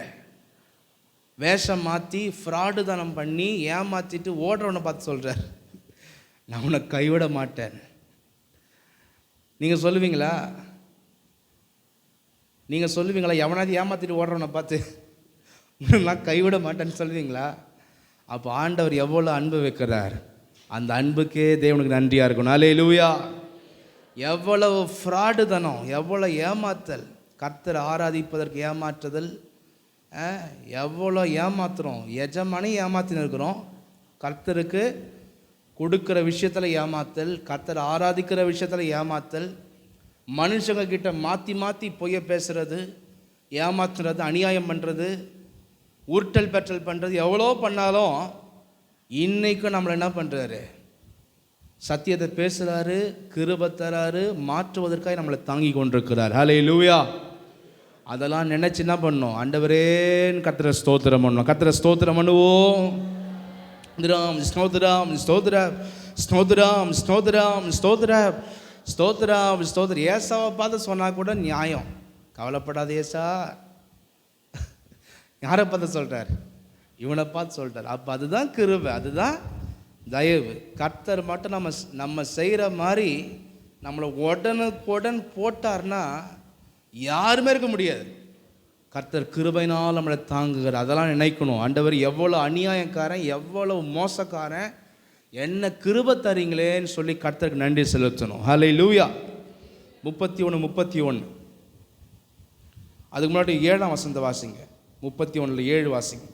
வேஷம் மாற்றி ஃப்ராடு தானம் பண்ணி ஏமாற்றிட்டு ஓடுறவனை பார்த்து சொல்கிறார், நான் உன்னை கைவிட மாட்டேன். நீங்கள் சொல்லுவீங்களா? நீங்கள் சொல்லுவீங்களா? எவனாவது ஏமாற்றிட்டு ஓடுறவனை பார்த்து நான் கைவிட மாட்டேன்னு சொல்லுவீங்களா? அப்போ ஆண்டவர் எவ்வளோ அன்பு வைக்கிறார். அந்த அன்புக்கே தேவனுக்கு நன்றியாக இருக்கணும். அல்லேலூயா. எவ்வளவு ஃப்ராடு தனம், எவ்வளோ ஏமாத்தல், கர்த்தர் ஆராதிப்பதற்கு ஏமாற்றுதல், எவ்வளோ ஏமாத்துறோம். எஜமானே ஏமாத்தின்னு இருக்கிறோம். கர்த்தருக்கு கொடுக்குற விஷயத்தில் ஏமாத்தல், கர்த்தர் ஆராதிக்கிற விஷயத்தில் ஏமாத்தல், மனுஷங்க கிட்ட மாற்றி மாற்றி பொய்ய பேசுகிறது, ஏமாத்துறது, அநியாயம் பண்ணுறது, உருட்டல் பெற்றல் பண்ணுறது, எவ்வளோ பண்ணாலும் இன்றைக்கும் நம்மளை என்ன பண்ணுறாரு? சத்தியத்தை பேசுகிறாரு, கிருபை தராரு, மாற்றுவதற்காக நம்மளை தாங்கி கொண்டிருக்கிறார். ஹல்லேலூயா. அதெல்லாம் நினச்சி என்ன பண்ணோம்? ஆண்டவரேன்னு கர்த்தரை ஸ்தோத்திரம் பண்ணணும். கர்த்தரை ஸ்தோத்திரம் பண்ணுவோம். ஸ்தோத்திரம் ஸ்தோத்திரம் ஸ்தோத்திரம் ஸ்தோத்திரம் ஸ்தோத்திரம் ஸ்தோத்திரம் ஸ்தோத்திரம் ஸ்தோத்திரம். ஏசாவை பார்த்து சொன்னால் கூட நியாயம். கவலைப்படாத ஏசா. யாரை பார்த்து சொல்கிறார்? இவனை பார்த்து சொல்கிறார். அப்போ அதுதான் கிருபை, அதுதான் தயவு. கர்த்தர் மட்டும் நம்ம செய்கிற மாதிரி நம்மளை உடனுக்குடன் போட்டார்னா யாருமே இருக்க முடியாது. கர்த்தர் கிருபையினால் நம்மளை தாங்குகிறார். அதெல்லாம் நினைக்கணும். ஆண்டவர் எவ்வளோ அநியாயக்காரன், எவ்வளோ மோசக்காரன், என்ன கிருபை தரீங்களேன்னு சொல்லி கர்த்தருக்கு நன்றி செலுத்தணும். ஹல்லேலூயா. 31:31. அதுக்கு முன்னாடி 7ஆம் வசனத்தை வாசிங்க. 31:7 வாசிங்க.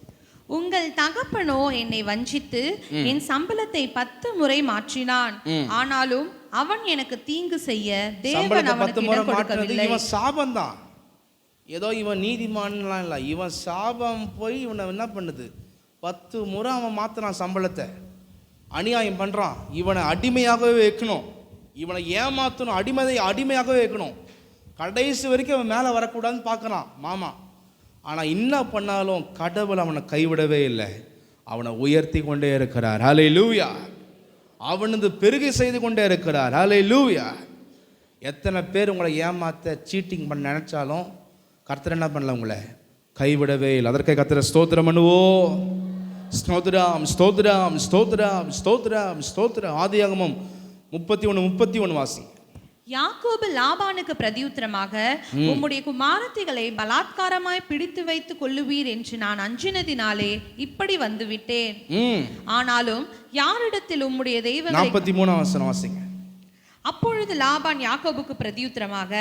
உங்கள் தகப்பனோ என்னை வஞ்சித்து என் சம்பளத்தை 10 முறை மாற்றினான். ஆனாலும் அவன் எனக்கு தீங்கு செய்ய தேவன் அவனுக்கு இடம் கொடுக்கவில்லை. இவன் சாபம் தான். ஏதோ இவன் நீதிமான்லாம் இல்லை, இவன் சாபம் போய் இவனை என்ன பண்ணுது? 10 முறை அவன் மாற்றினான் சம்பளத்தை. அநியாயம் பண்ணுறான். இவனை அடிமையாகவே வைக்கணும், இவனை ஏமாற்றணும், அடிமையாகவே வைக்கணும். கடைசி வரைக்கும் அவன் மேலே வரக்கூடாதுன்னு பார்க்குறான் மாமா. ஆனால் என்ன பண்ணாலும் கடவுள் அவனை கைவிடவே இல்லை, அவனை உயர்த்தி கொண்டே இருக்கிறார். ஹல்லேலூயா. அவனது பெருகி செய்து கொண்டே இருக்கிறார். ஹல்லேலூயா. எத்தனை பேர் உங்களை ஏமாற்ற சீட்டிங் பண்ண நினச்சாலும் கர்த்தர் என்ன பண்ணல? உங்களை கைவிடவே இல்லை. அதற்காக கர்த்தரை ஸ்தோத்திரம் பண்ணுவோம். ஸ்தோத்திரம் ஸ்தோத்திரம் ஸ்தோத்திரம் ஸ்தோத்திரம் ஸ்தோத்திரம். ஆதியாகமம் 31:31 வாசி. யாக்கோபு லாபானுக்கு பிரதியுத்தரமாக, உம்முடைய குமாரத்திகளை பலாத்காரமாய் பிடித்து வைத்துக் கொள்ளுவீர் என்று நான் அஞ்சினதினாலே இப்படி வந்து விட்டேன். ஆனாலும் யாரிடத்தில் உம்முடைய தெய்வங்களை 43ஆம் வசனம் வாசிங்க. அப்பொழுது லாபான் யாக்கோபுக்கு பிரதியுத்தரமாக,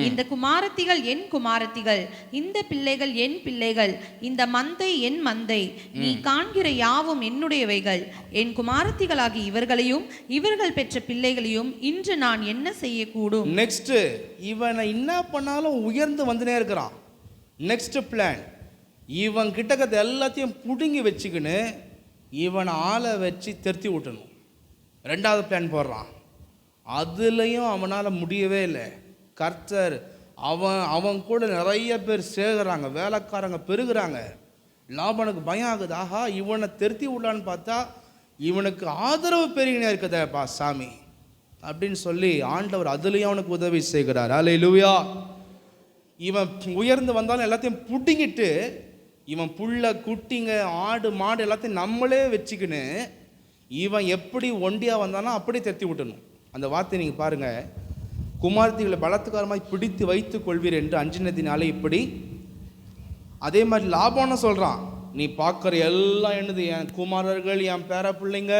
இந்த குமாரத்திகள் என் குமாரத்திகள், இந்த பிள்ளைகள் என் பிள்ளைகள், இந்த மந்தை என் மந்தை, நீ காண்கிற யாவும் என்னுடையவைகள். என் குமாரத்திகளாகி இவர்களையும் இவர்கள் பெற்ற பிள்ளைகளையும் இன்று நான் என்ன செய்யக்கூடும்? நெக்ஸ்ட், இவனை என்ன பண்ணாலும் உயர்ந்து வந்துனே இருக்கிறான். நெக்ஸ்ட் பிளான், இவன் கிட்டக்கத்தை எல்லாத்தையும் புடுங்கி வச்சுக்கின்னு இவனை ஆளை வச்சு திருத்தி விட்டணும். 2வது பிளான் போடுறான். அதுலேயும் அவனால் முடியவே இல்லை. கர்த்தர் அவன் கூட நிறைய பேர் சேர்கிறாங்க, வேலைக்காரங்க பெருகிறாங்க. லாபானுக்கு பயம் ஆகுது. ஆஹா, இவனை திருத்தி விடலான்னு பார்த்தா இவனுக்கு ஆதரவு பெருகினே இருக்குதேப்பா சாமி அப்படின்னு சொல்லி ஆண்டவர் அதுலேயும் அவனுக்கு உதவி செய்கிறார். அல்லேலூயா. இவன் உயர்ந்து வந்தாலும் எல்லாத்தையும் புட்டிங்கிட்டு இவன் புள்ள குட்டிங்க ஆடு மாடு எல்லாத்தையும் நம்மளே வச்சுக்கின்னு இவன் எப்படி ஒண்டியாக வந்தானோ அப்படி திருத்தி விட்டணும். அந்த வார்த்தை நீங்கள் பாருங்கள். குமாரத்திகளை பலாத்காரமாய் பிடித்து வைத்துக் கொள்வீர் என்று அஞ்சினதினாலே இப்படி. அதே மாதிரி லாபானும் சொல்கிறான், நீ பார்க்குற எல்லாம் என்னது? என் குமாரர்கள், என் பேர பிள்ளைங்க,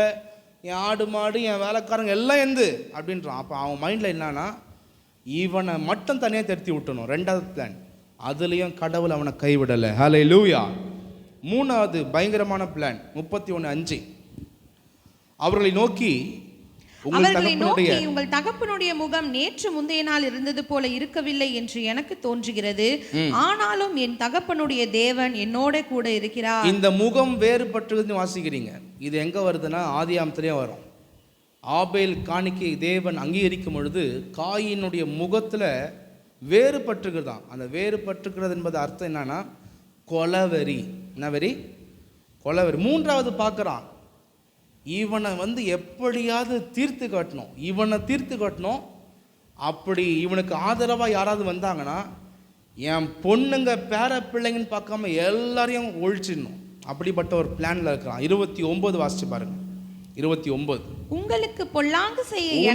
என் ஆடு மாடு, என் வேலைக்காரங்க எல்லாம் எந்து அப்படின்றான். அப்போ அவன் மைண்டில் என்னன்னா, இவனை மட்டும் தனியாக திருத்தி விட்டணும். 2வது பிளான். அதுலேயும் கடவுள் அவனை கைவிடலை. ஹல்லேலூயா. 3வது பயங்கரமான பிளான் 31:5. அவர்களை நோக்கி உங்கள் தகப்பனுடைய முகம் நேற்று முந்தைய நாள் இருந்தது போல இருக்கவில்லை என்று எனக்கு தோன்றுகிறது. ஆனாலும் என் தகப்பனுடைய தேவன் என்னோட கூட இருக்கிறார். இந்த முகம் வேறுபட்டதுன்னு வாசிக்கிறீங்க. இது எங்க வருதுன்னா ஆதியாகமத்திலே வரும். ஆபேல் காணிக்கை தேவன் அங்கீகரிக்கும் பொழுது காயினுடைய முகத்துல வேறுபட்டுக்கிறதான். அந்த வேறுபட்டுக்கிறது என்பது அர்த்தம் என்னன்னா கொலவெறி. என்ன வெறி? கொலவெறி. 3வது பார்க்குறான், இவனை எப்படியாவது தீர்த்து காட்டணும், இவனை தீர்த்து காட்டணும். அப்படி இவனுக்கு ஆதரவாக யாராவது வந்தாங்கன்னா என் பொண்ணுங்க பேர பிள்ளைங்கன்னு பார்க்காம எல்லாரையும் ஒழிச்சிடணும். அப்படிப்பட்ட ஒரு பிளான்ல இருக்கிறான். 29 வாசிச்சு பாருங்க. 29. உங்களுக்கு பொல்லாங்கு செய்ய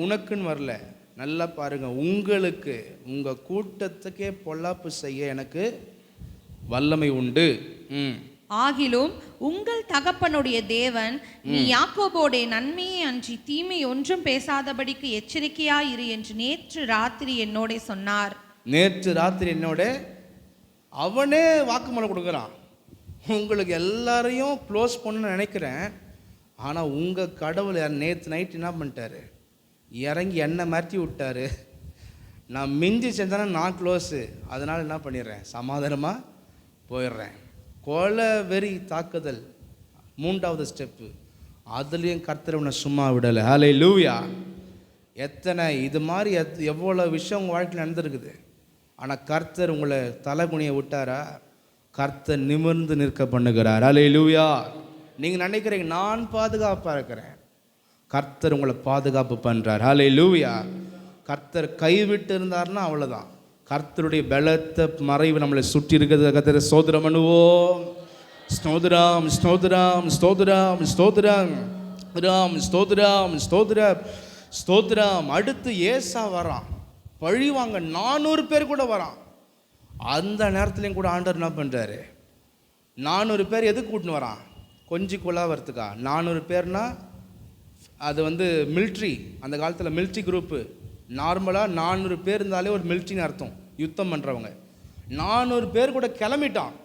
உனக்குன்னு வரல. நல்லா பாருங்க. உங்களுக்கு, உங்க கூட்டத்துக்கே பொல்லாப்பு செய்ய எனக்கு வல்லமை உண்டு. ஆகிலும் உங்கள் தகப்பனுடைய தேவன் நீ யாக்கோபோடே நன்மையை அன்றி தீமை ஒன்றும் பேசாதபடிக்கு எச்சரிக்கையாயிரு என்று நேற்று ராத்திரி என்னோட சொன்னார். நேற்று ராத்திரி என்னோட அவனே வாக்குமூலம் கொடுக்குறான். உங்களுக்கு எல்லாரையும் க்ளோஸ் பண்ண நினைக்கிறேன், ஆனால் உங்கள் கடவுள் நேற்று நைட் என்ன பண்ணிட்டாரு, இறங்கி என்னை மாற்றி விட்டாரு. நான் மிஞ்சி செஞ்சானே நான் க்ளோஸு, அதனால் என்ன பண்ணிடுறேன், சமாதானமாக போயிடுறேன். கொலை வெறி தாக்குதல் 3வது ஸ்டெப்பு, அதுலேயும் கர்த்தர் உன்னை சும்மா விடலை. ஹல்லேலூயா. எத்தனை இது மாதிரி எவ்வளோ விஷயம் உங்கள் வாழ்க்கையில் நடந்திருக்குது. ஆனால் கர்த்தர் உங்களை தலைகுனியை விட்டாரா? கர்த்தர் நிமிர்ந்து நிற்க பண்ணுகிறார். ஹல்லேலூயா. நீங்கள் நினைக்கிறீங்க நான் பாதுகாப்பாக இருக்கிறேன், கர்த்தர் உங்களை பாதுகாப்பு பண்ணுறார். ஹல்லேலூயா. கர்த்தர் கைவிட்டு இருந்தார்னா அவ்வளோதான். கர்த்தருடைய பலத்த மறைவு நம்மளை சுற்றி இருக்கிறது. கர்த்தரை ஸ்தோத்திரம் பண்ணுவோம். ஸ்தோத்திரம் ஸ்தோத்திரம் ஸ்தோத்திரம் ஸ்தோத்திரம் ராம் ஸ்தோத்திரம் ஸ்தோத்திரம் ஸ்தோத்திரம். அடுத்து ஏசா வரான், பழி வாங்க 400 பேர் கூட வரான். அந்த நேரத்துலையும் கூட ஆண்டவர் என்ன பண்ணுறாரு, 400 பேர் எதுக்கு கூட்டின்னு வரான், கொஞ்சம் கொள்ளாவறதுக்கா. 400 பேர்னா அது மிலிட்ரி, அந்த காலத்தில் மிலிட்ரி குரூப்பு. நார்மலாக 400 பேர் இருந்தாலே ஒரு மிலிட்ரின்னு அர்த்தம், யுத்தம் பண்ணுறவங்க. 400 பேர் கூட கிளம்பிட்டான்.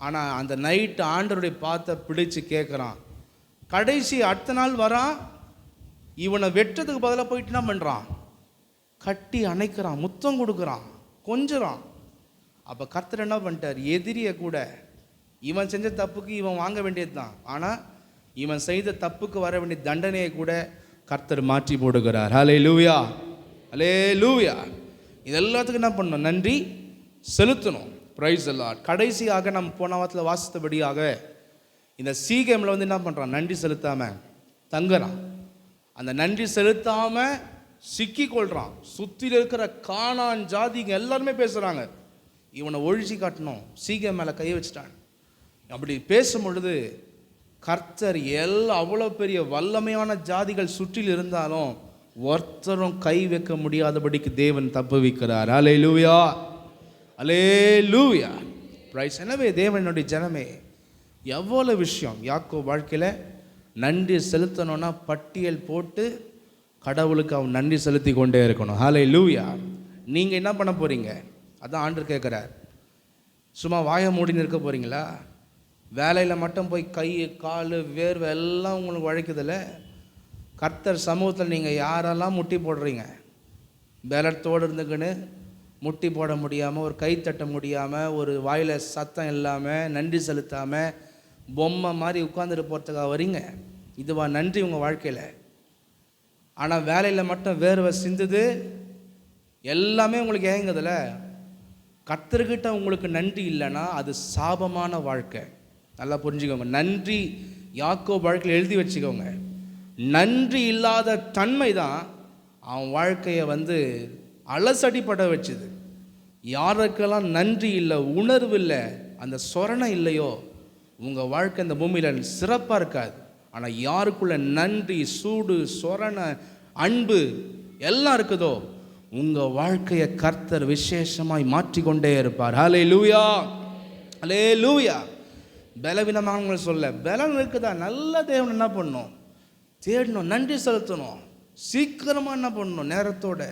ஆனால் அந்த நைட்டு ஆண்டவருடைய பாத்தை பிடிச்சு கேட்குறான். கடைசி அடுத்த நாள் வரான், இவனை வெட்டுறதுக்கு பதிலாக போயிட்டு என்ன பண்ணுறான், கட்டி அணைக்கிறான், முத்தம் கொடுக்குறான், கொஞ்சறான். அப்போ கர்த்தர் என்ன பண்ணிட்டார், எதிரியை கூட இவன் செஞ்ச தப்புக்கு இவன் வாங்க வேண்டியது தான், ஆனால் இவன் செய்த தப்புக்கு வர வேண்டிய தண்டனையை கூட கர்த்தர் மாற்றி போடுகிறார். ஹல்லேலூயா ஹல்லேலூயா. இது எல்லாத்துக்கும் என்ன பண்ணணும், நன்றி செலுத்தணும். Praise the Lord. கடைசியாக நம்ம போன வாரத்தில் வாசித்தபடியாக இந்த சீகேமில் என்ன பண்ணுறான், நன்றி செலுத்தாமல் தங்குறான். அந்த நன்றி செலுத்தாமல் சிக்கி கொள்கிறான். சுற்றில் இருக்கிற கானான் ஜாதிங்க எல்லாருமே பேசுகிறாங்க, இவனை ஒழிச்சு காட்டணும், சீகேம் மேலே கை வச்சுட்டான். அப்படி பேசும் பொழுது கர்த்தர் அவ்வளோ பெரிய வல்லமையான ஜாதிகள் சுற்றில் இருந்தாலும் ஒருத்தரும் கை வைக்க முடியாதபடிக்கு தேவன் தப்புவிக்கிறார். ஹல்லேலூயா ஹல்லேலூயா. பிரைஸ். எனவே தேவனுடைய ஜனமே, எவ்வளோ விஷயம் யாக்கோபு வாழ்க்கையில் நன்றி செலுத்தணும்னா பட்டியல் போட்டு கடவுளுக்கு அவன் நன்றி செலுத்தி கொண்டே இருக்கணும். ஹல்லேலூயா. நீங்கள் என்ன பண்ண போகிறீங்க, அதான் ஆண்டவர் கேட்குறார். சும்மா வாயை மூடின்னு இருக்க போகிறீங்களா? வேலையில் மட்டும் போய் கை கால் வேர்வை எல்லாம் உங்களுக்கு உழைக்குதில்ல. கர்த்தர் சமூகத்தில் நீங்கள் யாரெல்லாம் முட்டி போடுறீங்க, பலத்தோடு இருந்துக்குன்னு முட்டி போட முடியாமல், ஒரு கை தட்ட முடியாமல், ஒரு வாயில் சத்தம் இல்லாமல், நன்றி செலுத்தாமல் பொம்மை மாதிரி உட்காந்துட்டு போகிறதுக்காக வரீங்க. இதுவா நன்றி உங்கள் வாழ்க்கையில்? ஆனால் வேலையில் மட்டும் வேர்வை சிந்துது, எல்லாமே உங்களுக்கு ஏங்குதில்ல. கர்த்தர்கிட்ட உங்களுக்கு நன்றி இல்லைன்னா அது சாபமான வாழ்க்கை. நல்லா புரிஞ்சுக்கோங்க. நன்றி யாக்கோபு வாழ்க்கையில் எழுதி வச்சுக்கோங்க. நன்றி இல்லாத தன்மை தான் அவன் வாழ்க்கையை அலசடிப்பட வச்சுது. யாருக்கெல்லாம் நன்றி இல்லை, உணர்வு இல்லை, அந்த சொரணை இல்லையோ, உங்கள் வாழ்க்கை இந்த பூமியில் சிறப்பாக இருக்காது. ஆனால் யாருக்குள்ள நன்றி, சூடு, சொரணை, அன்பு எல்லாம் இருக்குதோ, உங்கள் வாழ்க்கையை கர்த்தர் விசேஷமாய் மாற்றிக்கொண்டே இருப்பார். ஹல்லேலூயா ஹல்லேலூயா. பலவீனமானவங்களை சொல்ல, பலம் இருக்குதா, நல்ல தேவன் என்ன பண்ணணும், தேடணும், நன்றி செலுத்தணும், சீக்கிரமாக என்ன பண்ணணும், நேரத்தோட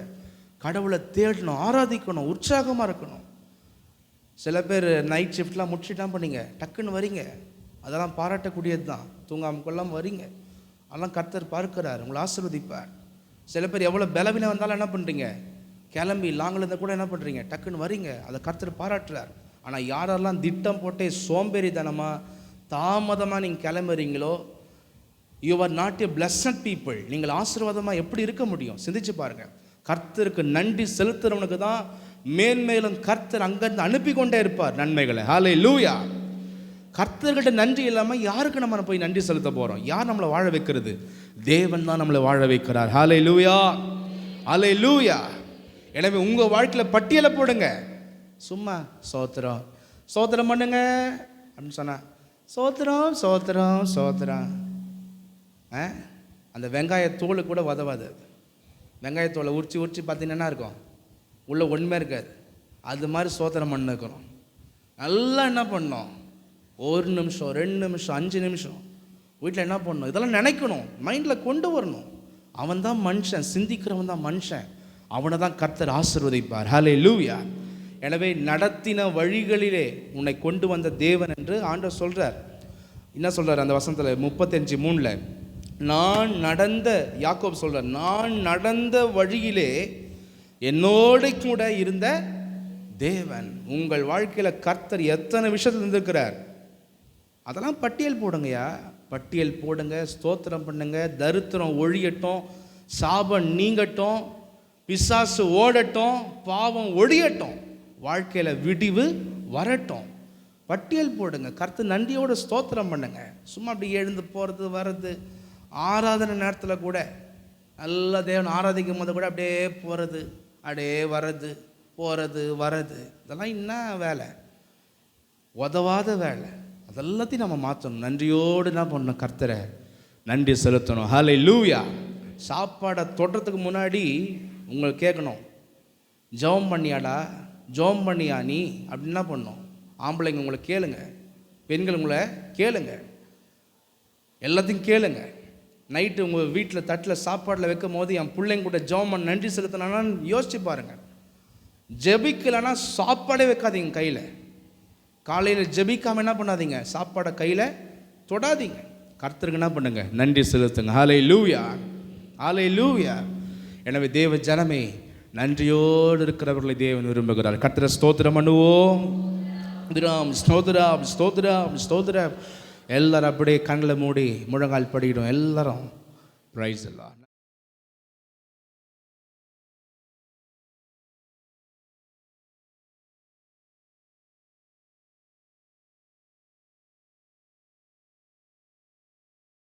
கடவுளை தேடணும், ஆராதிக்கணும், உற்சாகமாக இருக்கணும். சில பேர் நைட் ஷிஃப்ட்லாம் முடிச்சுட்டான் பண்ணீங்க, டக்குன்னு வரீங்க, அதெல்லாம் பாராட்டக்கூடியது தான். தூங்காமல் கொள்ளாமல் வரீங்க, அதெல்லாம் கர்த்தர் பார்க்கிறார், உங்களை ஆசீர்வதிப்பார். சில பேர் எவ்வளோ பலவீனம் வந்தாலும் என்ன பண்ணுறீங்க, கிளம்பி லாங்கில் இருந்தால் கூட என்ன பண்ணுறீங்க, டக்குன்னு வரீங்க, அதை கர்த்தர் பாராட்டுறார். ஆனால் யாரெல்லாம் திட்டம் போட்டே சோம்பேறித்தனமாக தாமதமாக நீங்கள் கிளம்புறீங்களோ, you are not a blessed people. நீங்கள் ஆசீர்வாதமாக எப்படி இருக்க முடியும், சிந்திச்சு பாருங்கள். கர்த்தருக்கு நன்றி செலுத்துறவனுக்கு தான் மேன்மேலும் கர்த்தர் அங்கேருந்து அனுப்பி கொண்டே இருப்பார் நன்மைகளை. ஹல்லேலூயா. கர்த்தர்கிட்ட நன்றி இல்லாமல் யாருக்கு நம்ம போய் நன்றி செலுத்த போகிறோம்? யார் நம்மளை வாழ வைக்கிறது? தேவன் தான் நம்மளை வாழ வைக்கிறார். ஹல்லேலூயா அல்லேலூயா. எனவே உங்கள் வாழ்க்கையில் பட்டியலை போடுங்க. சும்மா சோத்திரம் சோத்திரம் பண்ணுங்க அப்படின்னு சொன்னா சோத்திரம் சோத்திரம் சோத்திரம். அந்த வெங்காயத்தோல் கூட உதவாது. வெங்காயத்தோலை உரிச்சு பார்த்தீங்கன்னா இருக்கும், உள்ளே ஒன்றுமே இருக்காது. அது மாதிரி சோத்திரம் பண்ணிருக்கிறோம். நல்லா என்ன பண்ணோம், 1 நிமிஷம் 2 நிமிஷம் 5 நிமிஷம் வீட்டில் என்ன பண்ணணும், இதெல்லாம் நினைக்கணும், மைண்டில் கொண்டு வரணும். அவன் தான் மனுஷன், சிந்திக்கிறவன் தான் மனுஷன். அவனை தான் கர்த்தர் ஆசீர்வதிப்பார். ஹல்லேலூயா. எனவே நடத்தின வழிகளிலே உன்னை கொண்டு வந்த தேவன் என்று ஆண்டவர் சொல்கிறார். என்ன சொல்கிறார் அந்த வசனத்தில் 35:3, நான் நடந்த, யாக்கோபு சொல்கிறார், நான் நடந்த வழியிலே என்னோடு கூட இருந்த தேவன். உங்கள் வாழ்க்கையில் கர்த்தர் எத்தனை விஷயத்தில் இருந்திருக்கிறார், அதெல்லாம் பட்டியல் போடுங்கய்யா, பட்டியல் போடுங்க. ஸ்தோத்திரம் பண்ணுங்க. தரித்திரம் ஒழியட்டும், சாபம் நீங்கட்டும், பிசாசு ஓடட்டும், பாவம் ஒழியட்டும், வாழ்க்கையில் விடிவு வரட்டும். பட்டியல் போடுங்க. கர்த்தர் நன்றியோடு ஸ்தோத்திரம் பண்ணுங்க. சும்மா அப்படி எழுந்து போகிறது வர்றது, ஆராதனை நேரத்தில் கூட நல்ல தேவன் ஆராதிக்கும் போது கூட அப்படியே போகிறது அப்படியே வர்றது போகிறது வர்றது, இதெல்லாம் என்ன வேலை, உதவாத வேலை. அதெல்லாத்தையும் நம்ம மாற்றணும். நன்றியோடு என்ன பண்ணணும், கர்த்தரை நன்றி செலுத்தணும். ஹல்லேலூயா. சாப்பாடை தொடுறதுக்கு முன்னாடி உங்களுக்கு கேட்கணும், ஜெபம் பண்ணியாடா, ஜெபம் பண்ணியா நீ அப்படின்னு என்ன பண்ணணும். ஆம்பளைங்க உங்களை கேளுங்க, பெண்கள் உங்களை கேளுங்க, எல்லாத்தையும் கேளுங்க. நைட்டு உங்கள் வீட்டில் தட்டில் சாப்பாடில் வைக்கும் போது என் பிள்ளைங்க கூட ஜெபம் பண்ண நன்றி செலுத்தினான்னு யோசிச்சு பாருங்கள். ஜெபிக்கலைன்னா சாப்பாடே வைக்காதீங்க கையில். காலையில் ஜெபிக்காமல் என்ன பண்ணாதீங்க, சாப்பாடை கையில் தொடாதீங்க. கர்த்தருக்கு என்ன பண்ணுங்க, நன்றி செலுத்துங்க. ஹல்லேலூயா, ஹல்லேலூயா. எனவே தேவ ஜனமே, நன்றியோடு இருக்கிறவர்களை தேவன் விரும்புகிறார். கர்த்தரை ஸ்தோத்திரம் பண்ணுவோம். ஸ்தோத்திரம் ஸ்தோத்திரம் ஸ்தோத்திரம். எல்லாரும் அப்படியே கண்ணில் மூடி முழங்கால் படிக்கிடும். எல்லாரும் பிரைஸ் எல்லாம்.